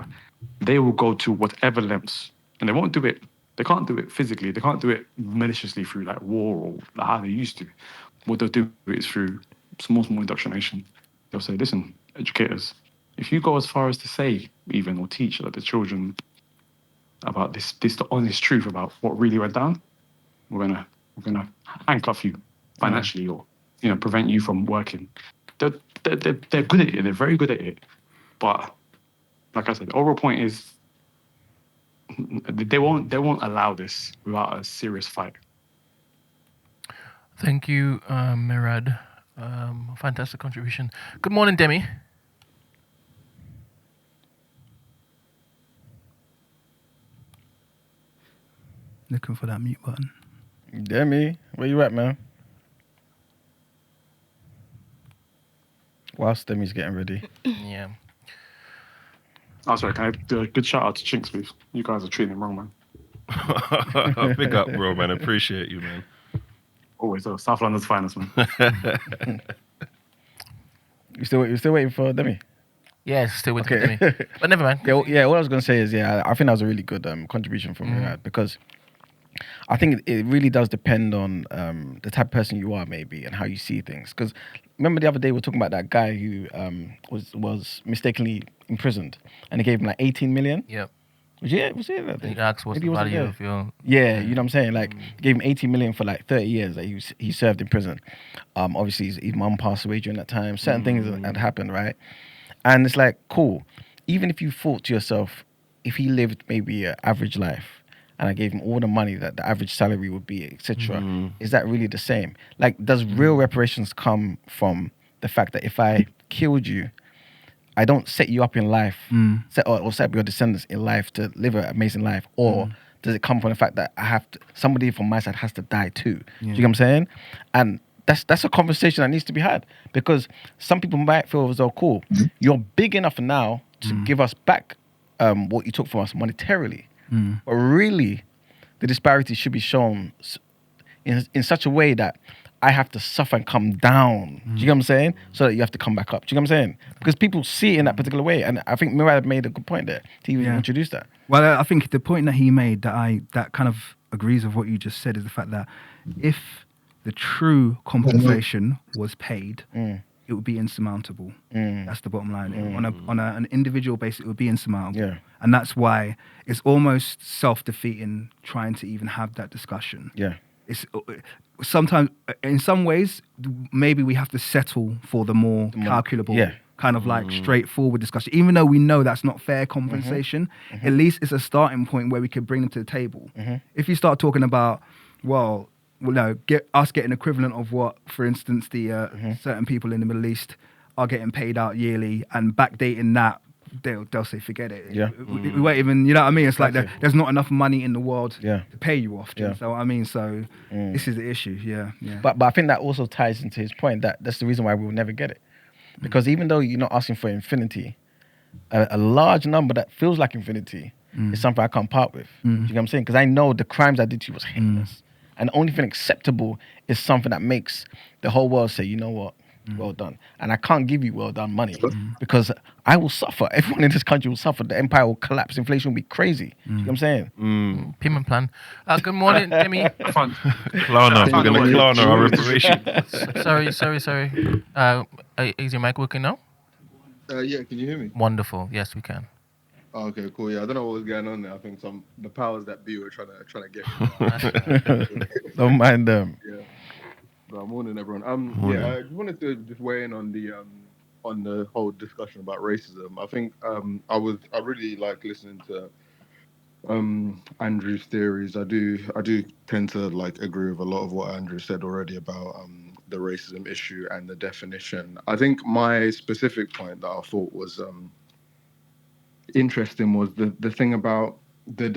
They will go to whatever lengths, and they won't do it. They can't do it physically. They can't do it maliciously through like war or how they used to. What they'll do is through small indoctrination. They'll say, listen, educators, if you go as far as to say even or teach like the children about this the honest truth about what really went down, we're gonna handcuff you financially or prevent you from working. They're good at it. They're very good at it. But like I said, the overall point is they won't allow this without a serious fight. Thank you, Mirad. Fantastic contribution. Good morning, Demi. Looking for that mute button. Demi, where you at, man? Whilst Demi's getting ready. Yeah. Oh, sorry, can I do a good shout out to Chinks, please? You guys are treating him wrong, man. Big up, bro, man. Appreciate you, man. Always, South London's finest, man. You still waiting for Demi? Yeah, still waiting for Demi. But never mind. Yeah, what I was going to say is, I think that was a really good contribution from Mirad, because I think it really does depend on the type of person you are, maybe, and how you see things. Because remember the other day we were talking about that guy who was mistakenly imprisoned, and they gave him like 18 million. Yep. Was it? He asked what's the value of your... Yeah, you know what I'm saying? Like, gave him 18 million for like 30 years that he served in prison. Obviously, his mum passed away during that time. Certain things had happened, right? And it's like, cool. Even if you thought to yourself, if he lived maybe an average life, and I gave him all the money that the average salary would be, etc., is that really the same? Like, does real reparations come from the fact that if I killed you, I don't set you up in life, set up your descendants in life to live an amazing life, or does it come from the fact that somebody from my side has to die too? Do you get what I'm saying? And that's a conversation that needs to be had, because some people might feel as though, cool, you're big enough now to give us back what you took from us monetarily, but really the disparity should be shown in such a way that I have to suffer and come down. Do you get what I'm saying? So that you have to come back up. Do you get what I'm saying? Because people see it in that particular way. And I think Mirad made a good point there to even introduce that. Well, I think the point that he made that kind of agrees with what you just said is the fact that if the true compensation was paid, it would be insurmountable. That's the bottom line. On an individual basis, it would be insurmountable. Yeah. And that's why it's almost self-defeating trying to even have that discussion. Yeah. It's sometimes, in some ways, maybe we have to settle for the more calculable, kind of like straightforward discussion. Even though we know that's not fair compensation, at least it's a starting point where we could bring them to the table. If you start talking about, getting equivalent of what, for instance, the certain people in the Middle East are getting paid out yearly, and backdating that, they'll say, forget it. Yeah. We won't even, you know what I mean? It's like there's not enough money in the world to pay you off. Yeah. So I mean, this is the issue. Yeah. But I think that also ties into his point that that's the reason why we will never get it. Because even though you're not asking for infinity, a large number that feels like infinity is something I can't part with. Do you know what I'm saying? Because I know the crimes I did to you was heinous. And the only thing acceptable is something that makes the whole world say, you know what, well done. And I can't give you well done money because I will suffer. Everyone in this country will suffer. The empire will collapse. Inflation will be crazy. You know what I'm saying? Payment plan. Good morning, Demi. Klarna, we're going to Klarna our reparation. Sorry. Is your mic working now? Yeah, can you hear me? Wonderful. Yes, we can. Oh, okay, cool. Yeah, I don't know what was going on there. I think the powers that be were trying to get me. Don't mind them. Yeah. Well, morning, everyone. Yeah, I just wanted to just weigh in on the whole discussion about racism. I think I really like listening to Andrew's theories. I do tend to like agree with a lot of what Andrew said already about the racism issue and the definition. I think my specific point that I thought was interesting was the thing about the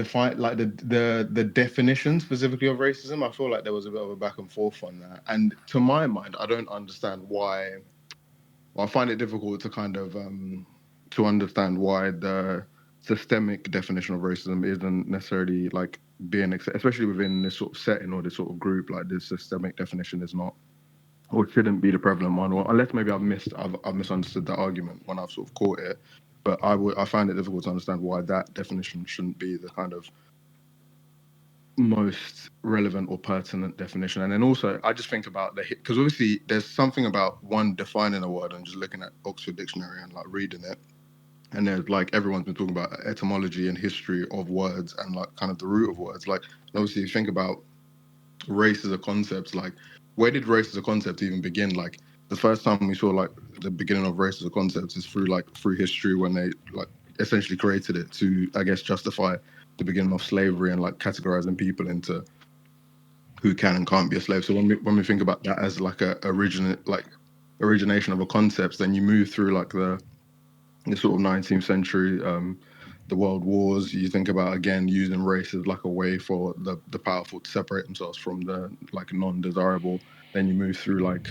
definition specifically of racism. I feel like there was a bit of a back and forth on that, and to my mind, I don't understand why. Well, I find it difficult to kind of to understand why the systemic definition of racism isn't necessarily like being especially within this sort of setting or this sort of group. Like this systemic definition is not or shouldn't be the prevalent one, or unless maybe I've misunderstood that argument when I've sort of caught it. But I find it difficult to understand why that definition shouldn't be the kind of most relevant or pertinent definition. And then also, I just think about because obviously there's something about one defining a word and just looking at Oxford Dictionary and like reading it. And there's like everyone's been talking about etymology and history of words and like kind of the root of words. Like obviously, you think about race as a concept, like where did race as a concept even begin? Like the first time we saw like the beginning of race as a concept is through history when they like essentially created it to, I guess, justify the beginning of slavery and like categorizing people into who can and can't be a slave. So when we think about that as like origination of a concept, then you move through like the sort of 19th century, the world wars. You think about again using race as like a way for the powerful to separate themselves from the like non-desirable. Then you move through like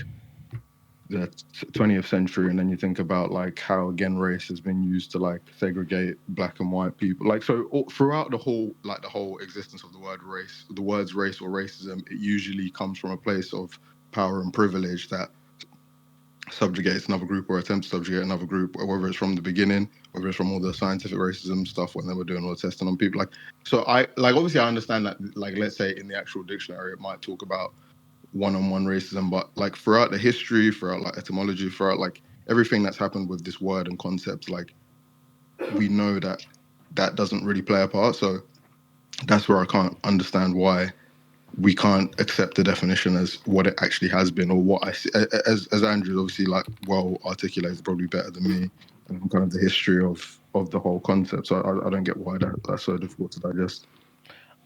the 20th century, and then you think about like how again race has been used to like segregate black and white people. Like so throughout the whole existence of the word race, the words race or racism, it usually comes from a place of power and privilege that subjugates another group or attempts to subjugate another group, whether it's from the beginning, whether it's from all the scientific racism stuff when they were doing all the testing on people. Like, so I like obviously I understand that like let's say in the actual dictionary it might talk about one-on-one racism, but like throughout the history, throughout like etymology, throughout like everything that's happened with this word and concept, like we know that that doesn't really play a part. So that's where I can't understand why we can't accept the definition as what it actually has been, or what I see as Andrew's obviously like well articulated probably better than me, and kind of the history of the whole concept. So I don't get why that's so difficult to digest.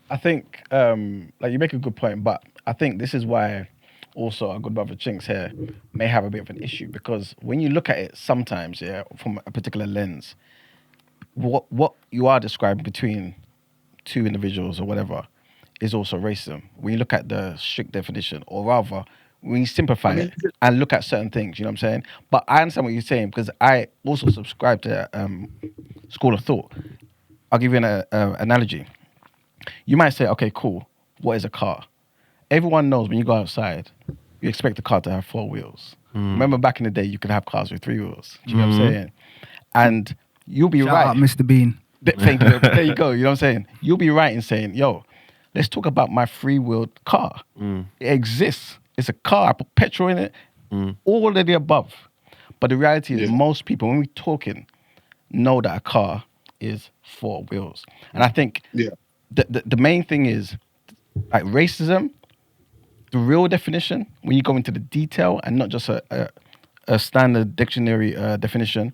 I think like you make a good point, but I think this is why also our good brother Chinks here may have a bit of an issue, because when you look at it sometimes, yeah, from a particular lens, what you are describing between two individuals or whatever is also racism. When you look at the strict definition, or rather, when you simplify it and look at certain things, you know what I'm saying? But I understand what you're saying, because I also subscribe to school of thought. I'll give you an analogy. You might say, okay, cool, what is a car? Everyone knows when you go outside, you expect the car to have 4 wheels. Remember back in the day, you could have cars with 3 wheels. Do you know what I'm saying? And you'll be Shout right. out Mr. Bean. Thank you. There you go. You know what I'm saying? You'll be right in saying, yo, let's talk about my 3-wheeled car. It exists. It's a car. I put petrol in it. All of the above. But the reality is most people, when we're talking, know that a car is 4 wheels. And I think the main thing is like racism, the real definition, when you go into the detail and not just a standard dictionary definition,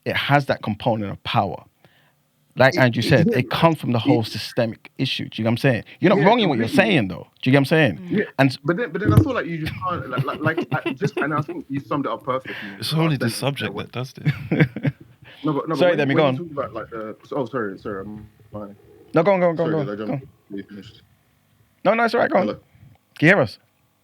it has that component of power. Like Andrew said, it comes from the whole systemic issue. Do you know what I'm saying? You're not wrong in what you're saying, though. Do you get what I'm saying? Yeah. And but then I feel like you just can't and I think you summed it up perfectly. It's only the subject that does this. No, sorry, but Demi, when go you on. talk about like sorry. Fine. No, go on. Sorry, you finished. No, it's all right. Go on. Hello. Can you hear us?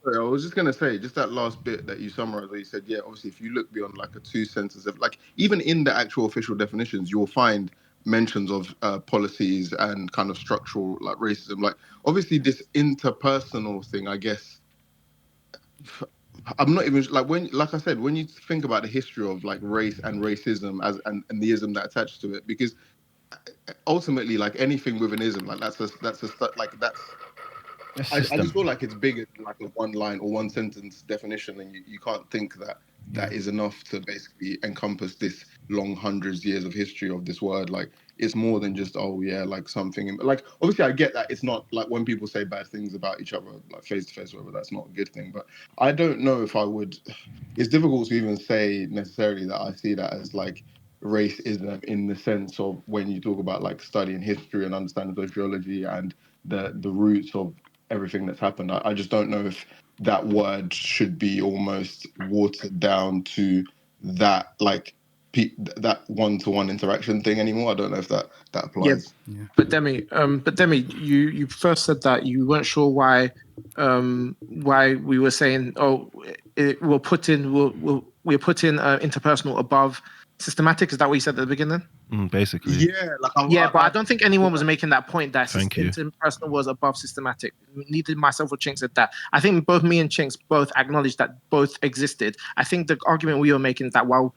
Sorry, I was just gonna say, just that last bit that you summarized, where you said, yeah, obviously, if you look beyond like a 2 senses of like, even in the actual official definitions, you'll find mentions of policies and kind of structural like racism. Like obviously this interpersonal thing, I guess. I'm not even like like I said, when you think about the history of like race and racism and the ism that attached to it, because ultimately, like anything with an ism, like that's like that's. I just feel like it's bigger than like a one line or one sentence definition, and you can't think that that is enough to basically encompass this long hundreds years of history of this word. Like it's more than just like something. Like obviously I get that it's not like when people say bad things about each other like face to face, whatever, that's not a good thing. But I don't know if I would. It's difficult to even say necessarily that I see that as like racism in the sense of when you talk about like studying history and understanding sociology and the roots of everything that's happened. I just don't know if that word should be almost watered down to that like that one-to-one interaction thing anymore. I don't know if that applies. Yeah. But Demi, you first said that you weren't sure why we were saying we're putting interpersonal above systematic. Is that what you said at the beginning? Basically. Yeah. But I don't think anyone was making that point that interpersonal was above systematic. Neither myself or Chinks said that. I think both me and Chinks both acknowledged that both existed. I think the argument we were making is that while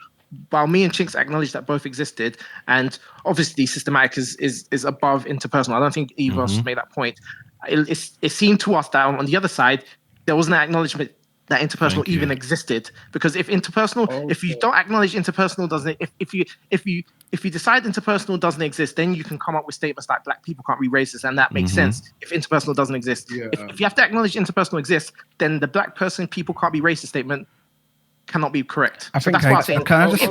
me and Chinks acknowledge that both existed, and obviously systematic is above interpersonal. I don't think either of us made that point. It seemed to us that on the other side, there was an acknowledgement that interpersonal even existed. Because if interpersonal, if you don't acknowledge interpersonal doesn't, if you decide interpersonal doesn't exist, then you can come up with statements like black people can't be racist, and that makes sense if interpersonal doesn't exist. Yeah. If you have to acknowledge interpersonal exists, then the black person people can't be racist statement cannot be correct. I think that's what I'm saying. Can I just? If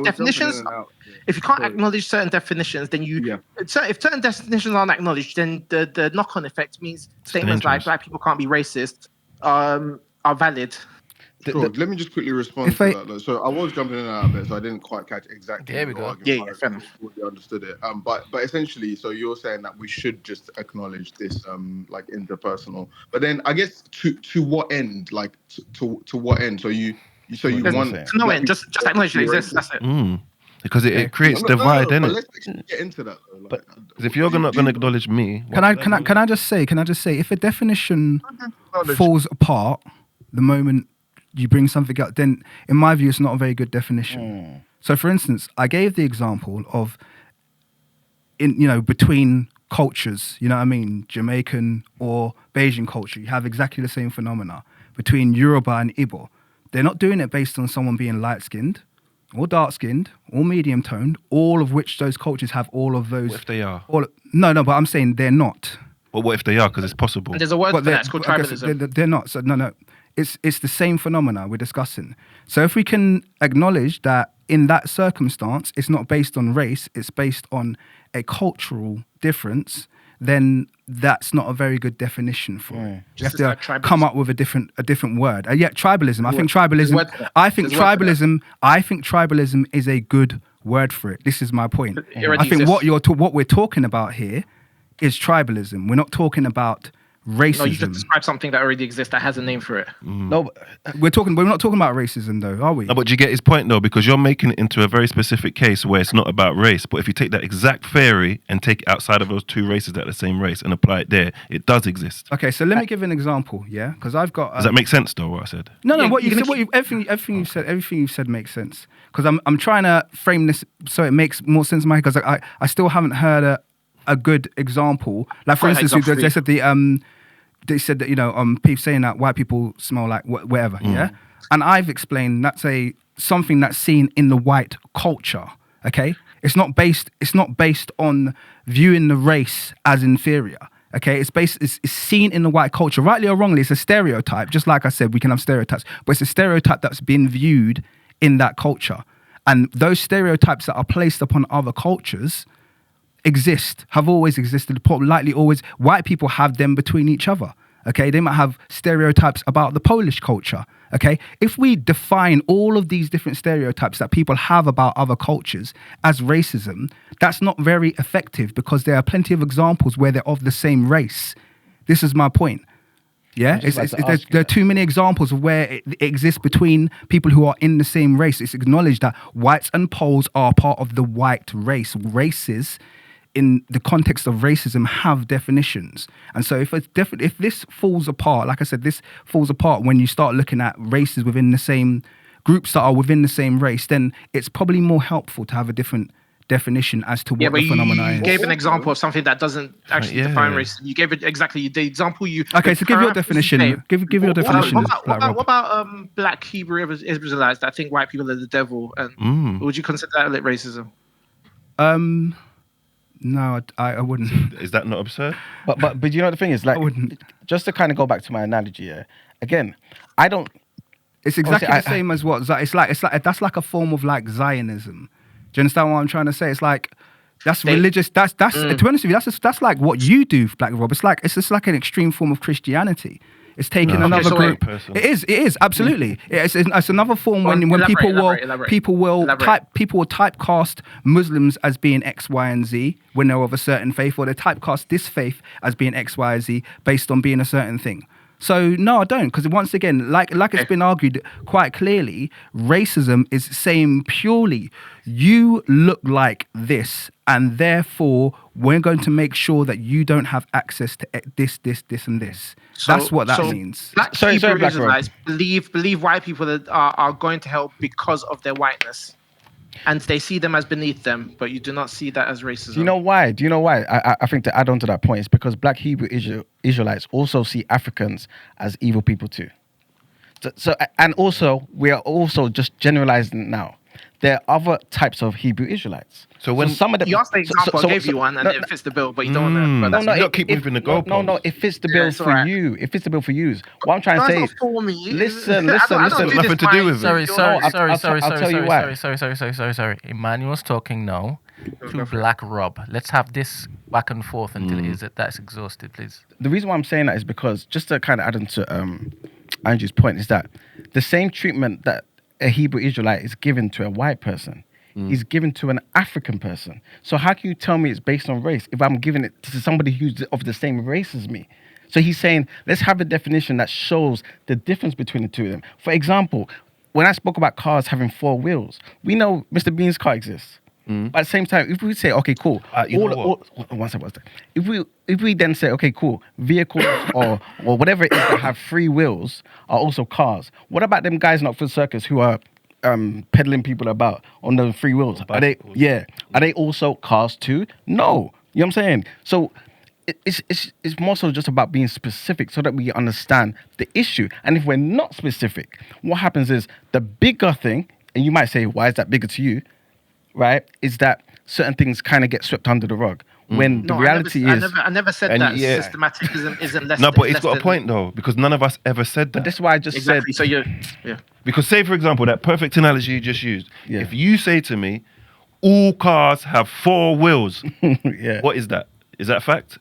definitions, if you can't acknowledge certain definitions, then if certain definitions aren't acknowledged, then the knock-on effect means statements like black people can't be racist are valid. Sure. Let me just quickly respond to that. Though. So I was jumping in and out a bit, so I didn't quite catch exactly. There we go. Yeah, fair enough. I understood it. But essentially, so you're saying that we should just acknowledge this, like interpersonal. But then I guess to what end? Like to what end? So you want to no end. Just acknowledge it exists. That's it. Because it creates divide, but innit? let's actually get into that. Though. Like, but if you're not going to acknowledge me, can I just say if a definition falls apart the moment you bring something up, then in my view it's not a very good definition. So for instance, I gave the example of between cultures, you know what I mean, Jamaican or Bayesian culture, you have exactly the same phenomena between Yoruba and Igbo. They're not doing it based on someone being light-skinned or dark-skinned or medium-toned, all of which those cultures have all of those. What if they are? No, but I'm saying they're not. Well, what if they are? Because it's possible. And there's a word for that. It's called tribalism. They're not. So no. It's the same phenomena we're discussing. So if we can acknowledge that in that circumstance, it's not based on race, it's based on a cultural difference, then that's not a very good definition for it. You have to come up with a different word. Tribalism. I think tribalism is a good word for it. This is my point. I think what we're talking about here is tribalism. We're not talking about racism. No, you just described something that already exists that has a name for it. No, but we're not talking about racism though, are we? No, but do you get his point though? Because you're making it into a very specific case where it's not about race. But if you take that exact theory and take it outside of those two races that are the same race and apply it there, it does exist. Okay, so let me give an example, yeah? Because I've got. Does that make sense though? What I said? No. Everything you said makes sense. Because I'm trying to frame this so it makes more sense, Mike. Because I still haven't heard a good example. Like for instance, they said that people saying that white people smell like whatever, yeah. And I've explained that's something that's seen in the white culture. Okay, it's not based on viewing the race as inferior. Okay, it's seen in the white culture, rightly or wrongly. It's a stereotype. Just like I said, we can have stereotypes, but it's a stereotype that's been viewed in that culture, and those stereotypes that are placed upon other cultures have always existed, likely always. White people have them between each other. Okay, they might have stereotypes about the Polish culture. Okay, if we define all of these different stereotypes that people have about other cultures as racism, that's not very effective because there are plenty of examples where they're of the same race. This is my point. Yeah, there are too many examples of where it exists between people who are in the same race. It's acknowledged that whites and Poles are part of the white race. Races, in the context of racism, have definitions. And so if this falls apart, like I said, this falls apart when you start looking at races within the same groups that are within the same race, then it's probably more helpful to have a different definition as to what the phenomenon is. You gave an example of something that doesn't actually define race. You gave it exactly the example you. Okay, so give your definition. Give your definition. What about black Hebrew Israelites that think white people are the devil? And would you consider that racism? No, I wouldn't. Is that not absurd? But you know what the thing is, like, just to kind of go back to my analogy, again, I don't. It's exactly the same as what it's like. That's like a form of like Zionism. Do you understand what I'm trying to say? It's like that's religious. That's to be honest with you, that's like what you do, Black Rob. It's just like an extreme form of Christianity. It's taking another group. It is absolutely. It's another form when people will typecast Muslims as being X, Y, and Z when they're of a certain faith, or they typecast this faith as being X, Y, Z based on being a certain thing. So no, I don't, because once again, like it's been argued quite clearly, racism is saying purely you look like this, and therefore we're going to make sure that you don't have access to this, and this. That's what that means. Black Hebrew Israelites believe white people that are going to help because of their whiteness. And they see them as beneath them, but you do not see that as racism. Do you know why? I think to add on to that point, it's because Black Hebrew Israelites also see Africans as evil people too. So and also, we are also just generalizing now. There are other types of Hebrew Israelites. So when some of them, you asked the example, I gave you one, and it fits the bill, but you don't want to. No, keep moving the goalpost. No, it fits the bill for you. It fits the bill for you. What I'm trying to say is, listen. Nothing to do with it. Sorry. Emmanuel's talking now to Black Rob. Let's have this back and forth until that's exhausted, please. The reason why I'm saying that is because, just to kind of add on to Andrew's point, is that the same treatment that a Hebrew Israelite is given to a white person is given to an African person. So how can you tell me it's based on race if I'm giving it to somebody who's of the same race as me? So he's saying, let's have a definition that shows the difference between the two of them. For example, when I spoke about cars having 4 wheels, we know Mr. Bean's car exists. But at the same time, if we say, okay, cool, if we then say, okay, cool, vehicles or whatever it is that have 3 wheels are also cars. What about them guys in Oxford Circus who are peddling people about on the 3 wheels? Are they also cars too? No. You know what I'm saying? So it's more so just about being specific so that we understand the issue. And if we're not specific, what happens is the bigger thing, and you might say, why is that bigger to you? Right, is that certain things kind of get swept under the rug when the reality is. I never said that systematic isn't less. No, but it's got a point though, because none of us ever said that. But that's why I just said. So Because say for example that perfect analogy you just used. Yeah. If you say to me, all cars have 4 wheels, what is that? Is that a fact?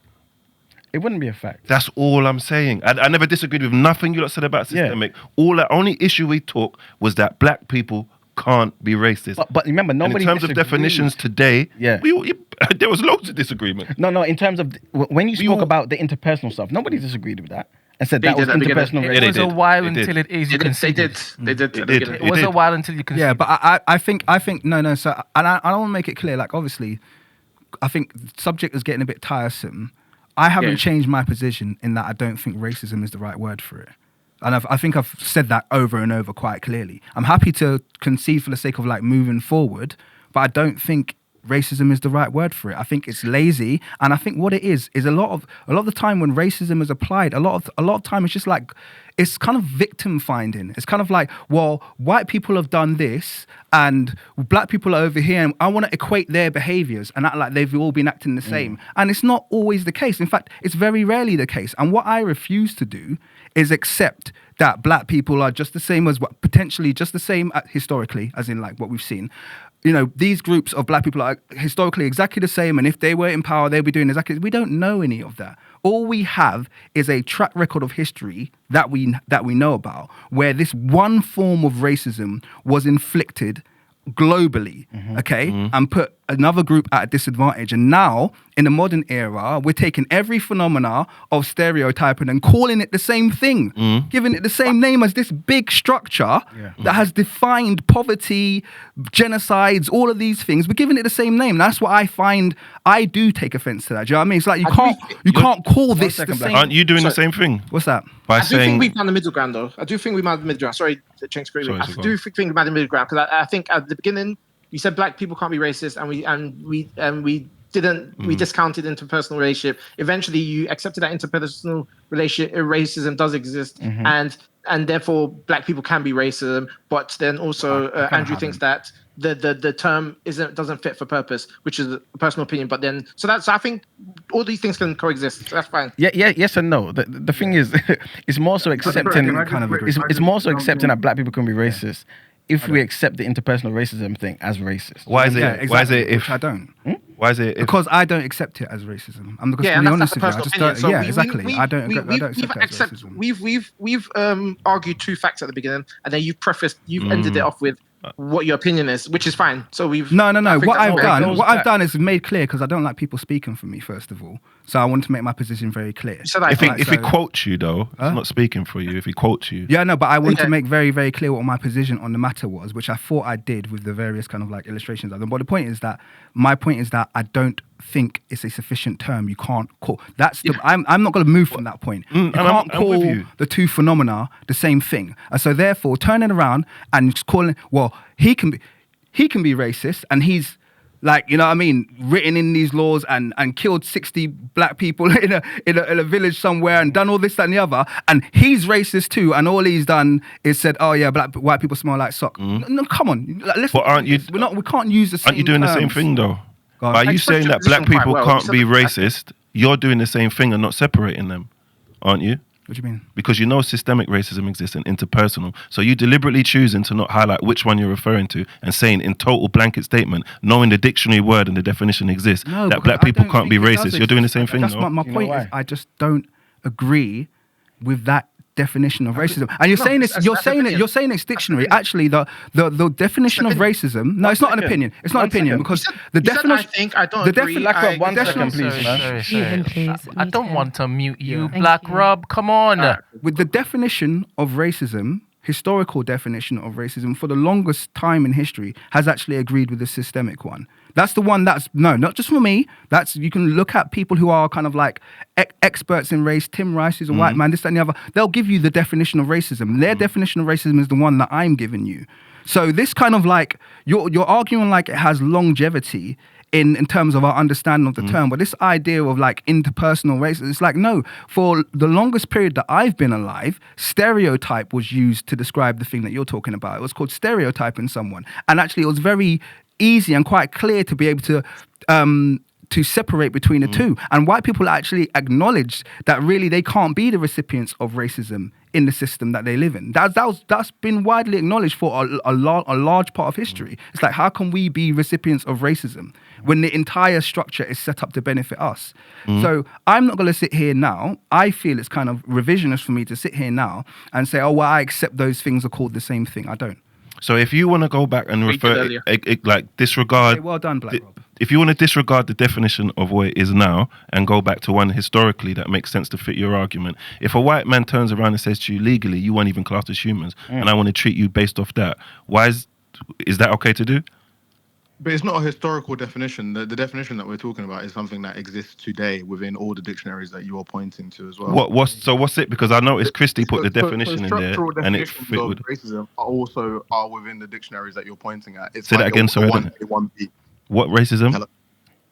It wouldn't be a fact. That's all I'm saying. I never disagreed with nothing you lot said about systemic. The only issue we took was that black people can't be racist. But remember, nobody. And in terms of definitions today, there was loads of disagreement. No, in terms of when you spoke about the interpersonal stuff, nobody disagreed with that and said that was interpersonal racism. It was a while until it is. You can see they did. It was a while until you can. Yeah, but I think no. So and I want to make it clear. Like obviously, I think the subject is getting a bit tiresome. I haven't changed my position in that I don't think racism is the right word for it. And I think I've said that over and over quite clearly. I'm happy to concede for the sake of like moving forward, but I don't think racism is the right word for it. I think it's lazy, and I think what it is a lot of the time when racism is applied, a lot of time it's just like it's kind of victim finding. It's kind of like, well, white people have done this and black people are over here and I want to equate their behaviors and act like they've all been acting the same. And it's not always the case. In fact, it's very rarely the case. And what I refuse to do is accept that black people are just the same as potentially just the same historically, as in like what we've seen. You know, these groups of black people are historically exactly the same, and if they were in power, they'd be doing exactly. We don't know any of that. All we have is a track record of history that we know about, where this one form of racism was inflicted globally, and put another group at a disadvantage. And now, in the modern era, we're taking every phenomena of stereotyping and calling it the same thing, giving it the same name as this big structure that has defined poverty, genocides, all of these things. We're giving it the same name. That's what I find. I do take offense to that. Do you know what I mean? It's like you can't call this the same. Aren't you doing the same thing? What's that? By I do think saying we found the middle ground, though. I do think we found the middle ground. Sorry, Chinks, agree with me. Sorry, I so do think we found the middle ground because I think at the beginning you said black people can't be racist, and we discounted interpersonal relationship. Eventually, you accepted that interpersonal relationship racism does exist, and therefore black people can be racism. But then also Andrew thinks that the term doesn't fit for purpose, which is a personal opinion. But then so I think all these things can coexist. So that's fine. Yes and no. The thing is, it's more so accepting. It's more so accepting that black people can be racist. If we accept the interpersonal racism thing as racist, why is it? Yeah, exactly, why is it? If I don't. Why is it? Because I don't accept it as racism. I'm just Yeah, being and that's honest a with you. I personal just opinion. don't. So Yeah, exactly. I don't accept it as racism. We've argued two facts at the beginning, and then you've ended it off with what your opinion is, which is fine. So we've No. I think What that's I've done is made clear because I don't like people speaking for me. First of all, so I want to make my position very clear. So that If he quotes you though, it's not speaking for you. If he quotes you, Yeah, no, but I want to make very, very clear what my position on the matter was, which I thought I did with the various kind of like illustrations of them. But the point is that I don't think it's a sufficient term. You can't call that's the. I'm not going to move from that point. You can't I'm with call you. the two phenomena the same thing. And so therefore, turning around and just calling, well, he can be racist, and he's. Like, you know what I mean, written in these laws and killed 60 black people in a village somewhere and done all this, that, and the other. And he's racist too. And all he's done is said, oh yeah, white people smell like sock. No, come on. Like, but aren't you? We can't use the same. Aren't you doing the same terms. thing though? Go on. By you expressed saying your that black position people quite well. can't You be said that. racist, you're doing the same thing and not separating them, aren't you? What do you mean? Because you know systemic racism exists and interpersonal. So you deliberately choosing to not highlight which one you're referring to and saying in total blanket statement, knowing the dictionary word and the definition exists, No, that because black I people don't can't be think it does racist. You're doing the exist. same thing, That's no? my You know point why? is I just don't agree with that definition of racism. And you're saying this. You're saying it's dictionary. Actually, the definition of racism. No, it's not an opinion. It's not an opinion because the definition. I think I don't agree. One second, please, man. Stephen, please. I don't want to mute you, Thank Black you. Rob. Come on. With the definition of racism, historical definition of racism, for the longest time in history, has actually agreed with the systemic one. That's the one not just for me. You can look at people who are kind of like experts in race. Tim Rice is a white man, this, that, and the other. They'll give you the definition of racism. Their definition of racism is the one that I'm giving you. So this kind of like, you're arguing like it has longevity in terms of our understanding of the term, but this idea of like interpersonal racism, it's like, no, for the longest period that I've been alive, stereotype was used to describe the thing that you're talking about. It was called stereotyping someone. And actually it was very easy and quite clear to be able to separate between the two. And white people actually acknowledged that really they can't be the recipients of racism in the system that they live in. That's been widely acknowledged for a large part of history. It's like, how can we be recipients of racism when the entire structure is set up to benefit us? So I'm not going to sit here now. I feel it's kind of revisionist for me to sit here now and say, oh, well, I accept those things are called the same thing. I don't. So if you want to go back and disregard, Okay, well done, Black Rob. if you want to disregard the definition of what it is now and go back to one historically that makes sense to fit your argument, if a white man turns around and says to you legally, you weren't even classed as humans, and I want to treat you based off that, is that okay to do? But it's not a historical definition. The definition that we're talking about is something that exists today within all the dictionaries that you're pointing to as well. What's it? Because I noticed Christy put the definition in there, structural and it definitions fit of with. racism are within the dictionaries that you're pointing at. It's Say that again, sorry, I don't- 1A, 1B. What racism? Hello.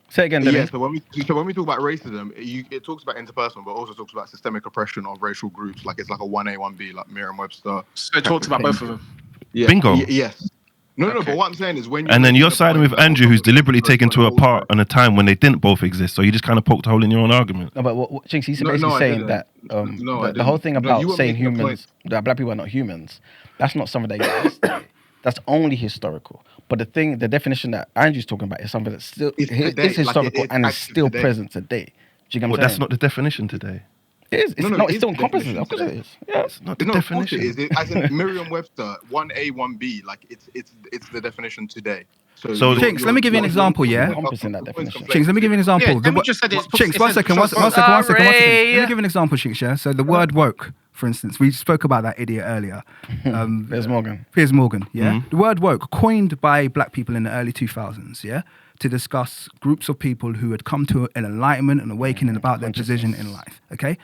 Say again, Yeah, Dennis. so when we talk about racism, it talks about interpersonal, but also talks about systemic oppression of racial groups. Like it's like a 1A, 1B, like Merriam-Webster. So it talks about both of them. Yeah. Bingo. Yes. No, but what I'm saying is when. And then you're siding with Andrew, who's deliberately taken to a part on a time when they didn't both exist. So you just kind of poked a hole in your own argument. No, but Chinks, he's No, basically I saying didn't. that No, I the whole didn't. thing No, about you were saying making a point. humans, that black people are not humans, that's not something that exists. That's only historical. But the definition that Andrew's talking about is something that's still It's is today, historical it's and is active still today. present today. Do you get what But I'm that's saying? not the definition today. It is. It's No, not. it It is still the encompasses it. Of definition course it today. is. Yeah. It's not the No, of course definition. it is. As in Merriam-Webster, 1A, 1B, like it's the definition today. So Chinks, let me give you an example, yeah? Encompassing that definition. Chinks, let me give you an example. Yeah, we just said it's Chinks, one second. Let me give you an example, Chinks, yeah? So the word woke, for instance, we spoke about that idiot earlier. Piers Morgan. Piers Morgan, yeah? The word woke, coined by black people in the early 2000s, yeah? To discuss groups of people who had come to an enlightenment and awakening about their position in life, okay?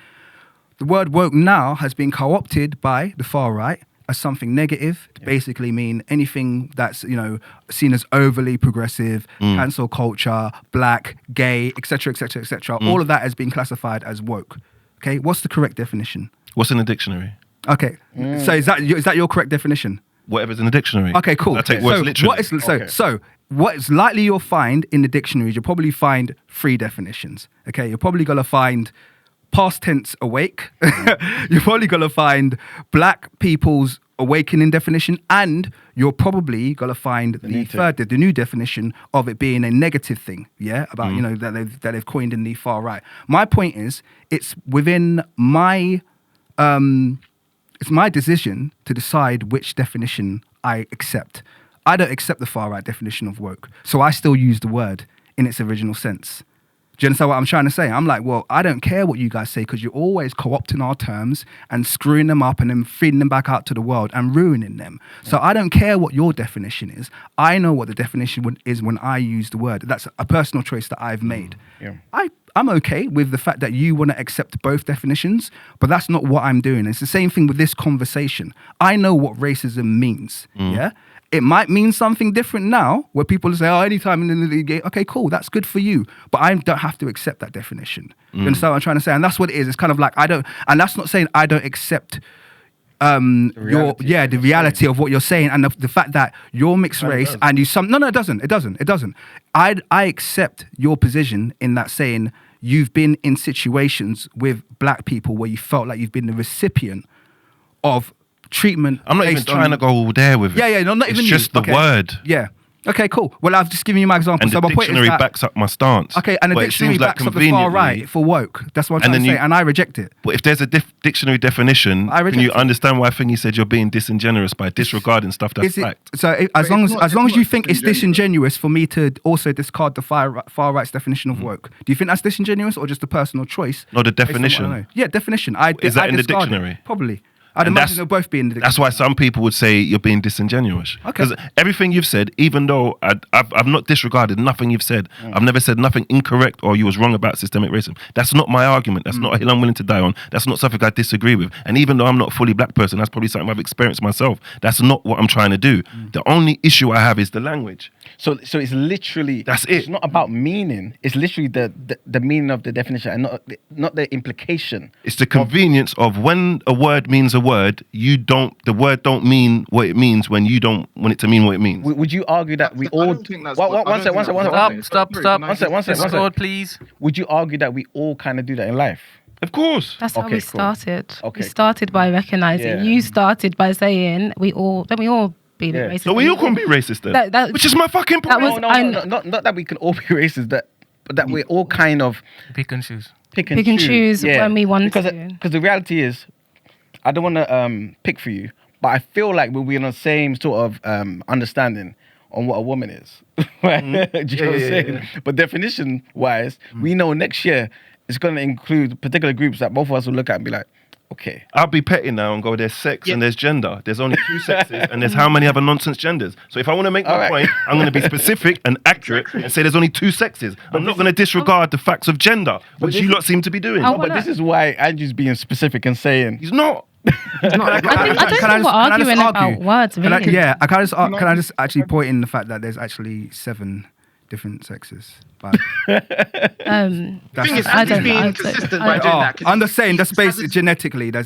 The word woke now has been co-opted by the far right as something negative to basically mean anything that's, you know, seen as overly progressive, cancel culture, black, gay, etc., etc., etc. All of that has been classified as woke. Okay, what's the correct definition? What's in the dictionary? Okay, so is that your correct definition? Whatever's in the dictionary. Okay, cool. I take words literally. So what is likely you'll find in the dictionaries, you'll probably find 3 definitions. Okay, you're probably gonna find past tense awake. You're probably gonna find black people's awakening definition, and you're probably gonna find the new definition of it being a negative thing. Yeah, about you know that they've coined in the far right. My point is, it's within my it's my decision to decide which definition I accept. I don't accept the far right definition of woke, so I still use the word in its original sense. Do you understand what I'm trying to say? I'm like, well, I don't care what you guys say because you're always co-opting our terms and screwing them up and then feeding them back out to the world and ruining them. So I don't care what your definition is. I know what the definition is when I use the word. That's a personal choice that I've made. Yeah. I'm okay with the fact that you want to accept both definitions, but that's not what I'm doing. It's the same thing with this conversation. I know what racism means, yeah? It might mean something different now, where people say, oh, anytime in the gay, okay, cool, that's good for you. But I don't have to accept that definition. You understand what I'm trying to say? And that's what it is. It's kind of like, and that's not saying I don't accept the reality of what you're saying, and the fact that you're mixed race and you no, it doesn't. I accept your position in that, saying you've been in situations with black people where you felt like you've been the recipient of treatment. I'm not even trying to go there with it. Yeah, no, not it's even just you. the word. Yeah. Okay, cool. Well, I've just given you my example. And so the my point is dictionary that, backs up my stance. Okay, and the But it dictionary seems like backs up the far right for woke. That's what I'm trying to say, and I reject it. But if there's a dictionary definition, can you understand why I think you said you're being disingenuous by disregarding stuff that's fact? So as long as you think it's disingenuous for me to also discard the far right's definition of woke, do you think that's disingenuous or just a personal choice? No, the definition. Yeah, definition. Is that in the dictionary? Probably. I'd imagine they'll both be in the dictionary. That's why some people would say you're being disingenuous. Okay. Because everything you've said, even though I've not disregarded nothing you've said, I've never said nothing incorrect or you was wrong about systemic racism. That's not my argument. That's not a hill I'm willing to die on. That's not something I disagree with. And even though I'm not a fully black person, that's probably something I've experienced myself. That's not what I'm trying to do. The only issue I have is the language. So it's literally that's it. It's not about meaning. It's literally the meaning of the definition and not the implication. It's the convenience of when a word means a word, the word don't mean what it means when you don't want it to mean what it means. Would you argue that we all Stop, please. Would you argue that we all kind of do that in life? Of course. That's how we started. Okay. We started by recognizing. Yeah. You started by saying we all be racist. So we all can be racist then. Which is my fucking point. Not that we can all be racist, but that we're all kind of pick and choose. Pick and choose when we want to. Because the reality is, I don't want to pick for you, but I feel like we'll be on the same sort of understanding on what a woman is. Right? Do you know what I'm saying? But definition-wise, we know next year it's going to include particular groups that both of us will look at and be like, okay. I'll be petty now and go, there's sex and there's gender. There's only 2 sexes and there's how many other nonsense genders. So if I want to make my point, I'm going to be specific and accurate and say there's only 2 sexes. I'm not going to disregard the facts of gender, which you lot seem to be doing. But this is why Andrew's being specific and saying... He's not. I don't think we're arguing about words, really. Can I just actually point in the fact that there's actually 7 different sexes? But I don't being consistent by doing that. I'm just saying that's based genetically. They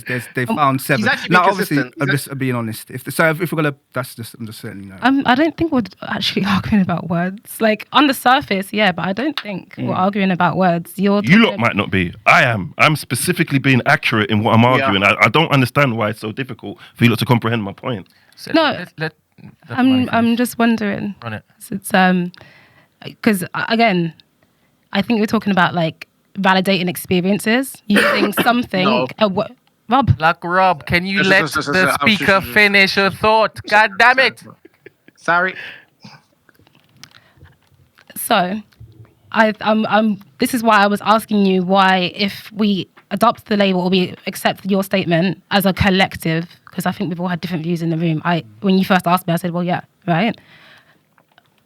found 7. Now, obviously, I'm just being honest. If we're gonna, I'm just saying. You know. I don't think we're actually arguing about words. Like on the surface, yeah, but I don't think we're arguing about words. You lot might not be. I am. I'm specifically being accurate in what I'm arguing. I don't understand why it's so difficult for you lot to comprehend my point. So no, I'm just wondering. Run it. It's because again, I think we're talking about like validating experiences using something. Rob, can you let the speaker finish her thought? God damn it! Sorry. So, this is why I was asking you why, if we adopt the label or we accept your statement as a collective, because I think we've all had different views in the room. When you first asked me, I said, well, yeah, right.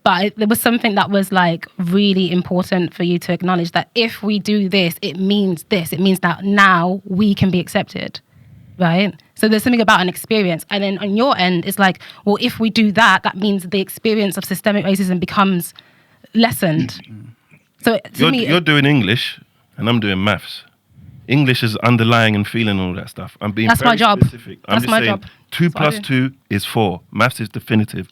But there was something that was like really important for you to acknowledge, that if we do this, it means this. It means that now we can be accepted, right? So there's something about an experience. And then on your end, it's like, well, if we do that, that means the experience of systemic racism becomes lessened. So you're doing English and I'm doing maths. English is underlying and feeling all that stuff. I'm being That's very my job. specific. I'm That's just my saying job. 2 plus 2 is 4. Maths is definitive.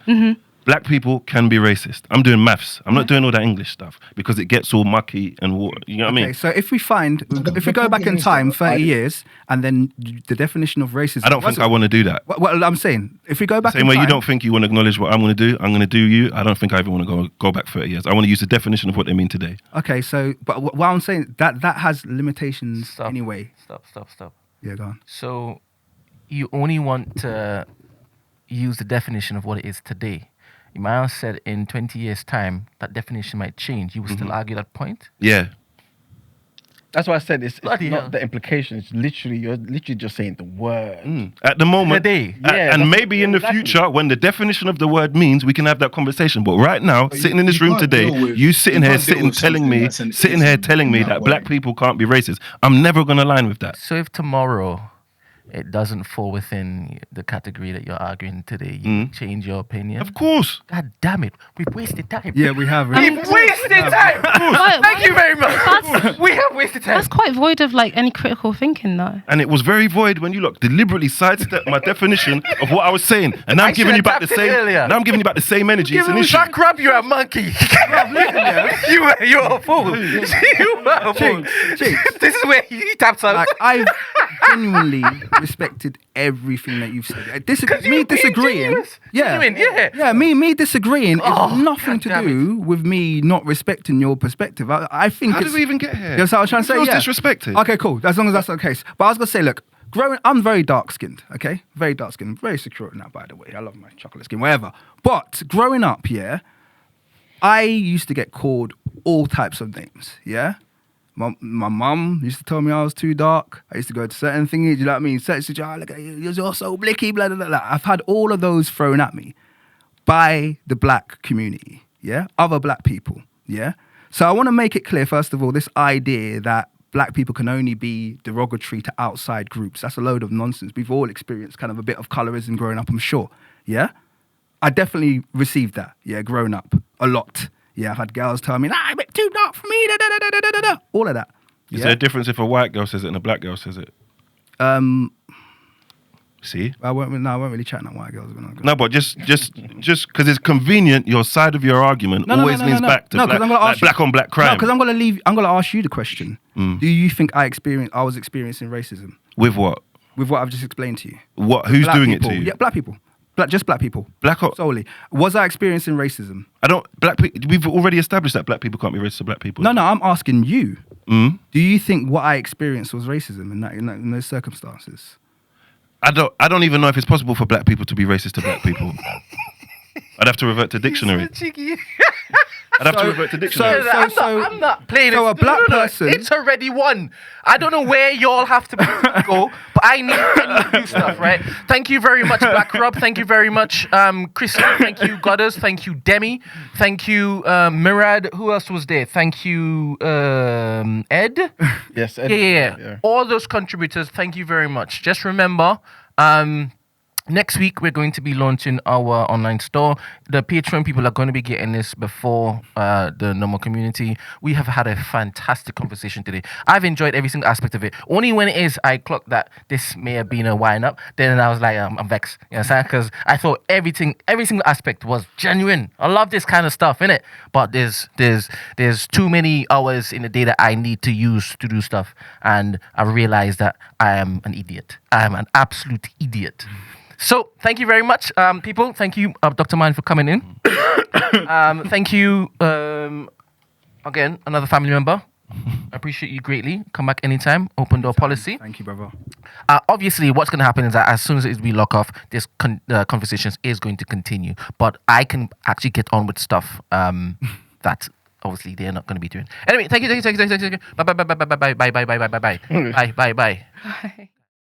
Black people can be racist. I'm doing maths. I'm not doing all that English stuff because it gets all mucky and water. You know what I mean? So if we go back in time 30 years and then the definition of racism... I don't think I want to do that. Well, I'm saying, if we go back Same way you don't think you want to acknowledge what I'm going to do, I'm going to do you. I don't think I even want to go back 30 years. I want to use the definition of what they mean today. Okay, so, but what I'm saying, that has limitations anyway. Stop. Yeah, go on. So you only want to use the definition of what it is today. You might have said in 20 years' time, that definition might change. You will still argue that point? Yeah. That's why I said it's not the implication. It's you're literally just saying the word. At the moment, today. And maybe in the future, when the definition of the word means, we can have that conversation. But right now, sitting in this room today, you telling me that black people can't be racist. I'm never going to align with that. So if tomorrow it doesn't fall within the category that you're arguing today, you change your opinion? Of course. God damn it. We've wasted time. Yeah, we have. We've wasted time. Thank you very much. We have wasted time. That's quite void of like any critical thinking, though. And it was very void when you deliberately sidestepped my definition of what I was saying. And now I'm giving you back the same. Now I'm giving you back the same energy. It's an issue. Jack Crab, you're a monkey. You're a fool. You are a fool. This is where he taps out. Like, I've genuinely respected everything that you've said. Me disagreeing. Me disagreeing is nothing to do with me not respecting your perspective. I think. How did we even get here? You know what I was trying to say? Feels disrespected. Okay, cool. As long as that's the case. But I was gonna say, look, I'm very dark skinned. Okay, very dark skinned, very secure in that. By the way, I love my chocolate skin, whatever. But growing up, I used to get called all types of names. Yeah. My mum used to tell me I was too dark. I used to go to certain things, you know what I mean? Look at you, you're so blicky, blah, blah, blah, blah. I've had all of those thrown at me by the black community, other black people, So I want to make it clear, first of all, this idea that black people can only be derogatory to outside groups, that's a load of nonsense. We've all experienced kind of a bit of colorism growing up, I'm sure, I definitely received that, growing up, a lot. I've had girls tell me, I'm a bit too dark for me, all of that. Is there a difference if a white girl says it and a black girl says it? See? I won't really chat on white girls. No, but just because it's convenient, your side of your argument always leans back to black on black crime. No, because I'm going to ask you the question. Do you think I was experiencing racism? With what? With what I've just explained to you. What? Who's black doing people. it to you? Yeah, black people. Just black people. Solely. Was I experiencing racism? We've already established that black people can't be racist to black people. No, I'm asking you. Do you think what I experienced was racism in those circumstances? I don't even know if it's possible for black people to be racist to black people. I'd have to revert to dictionary. I'm not playing. So a black person. It's already won. I don't know where y'all have to go, but I need to do stuff, right? Thank you very much, Black Rob. Thank you very much, Chris. Thank you, Goddard. Thank you, Demi. Thank you, Murad. Who else was there? Thank you, Ed. Yes, Ed. Yeah. All those contributors. Thank you very much. Just remember, next week, we're going to be launching our online store. The Patreon people are going to be getting this before the normal community. We have had a fantastic conversation today. I've enjoyed every single aspect of it. Only when it is, I clocked that this may have been a wind-up. Then I was like, I'm vexed. You know what I'm saying? Because I thought every single aspect was genuine. I love this kind of stuff, innit? But there's too many hours in the day that I need to use to do stuff. And I realized that I am an idiot. I am an absolute idiot. So, thank you very much, people. Thank you, Dr. Mine, for coming in. Thank you, again, another family member. I appreciate you greatly. Come back anytime. Open door policy. Thank you, brother. Obviously, what's going to happen is that as soon as we lock off, this conversations is going to continue. But I can actually get on with stuff that obviously they're not going to be doing. Anyway, thank you. Bye. Bye.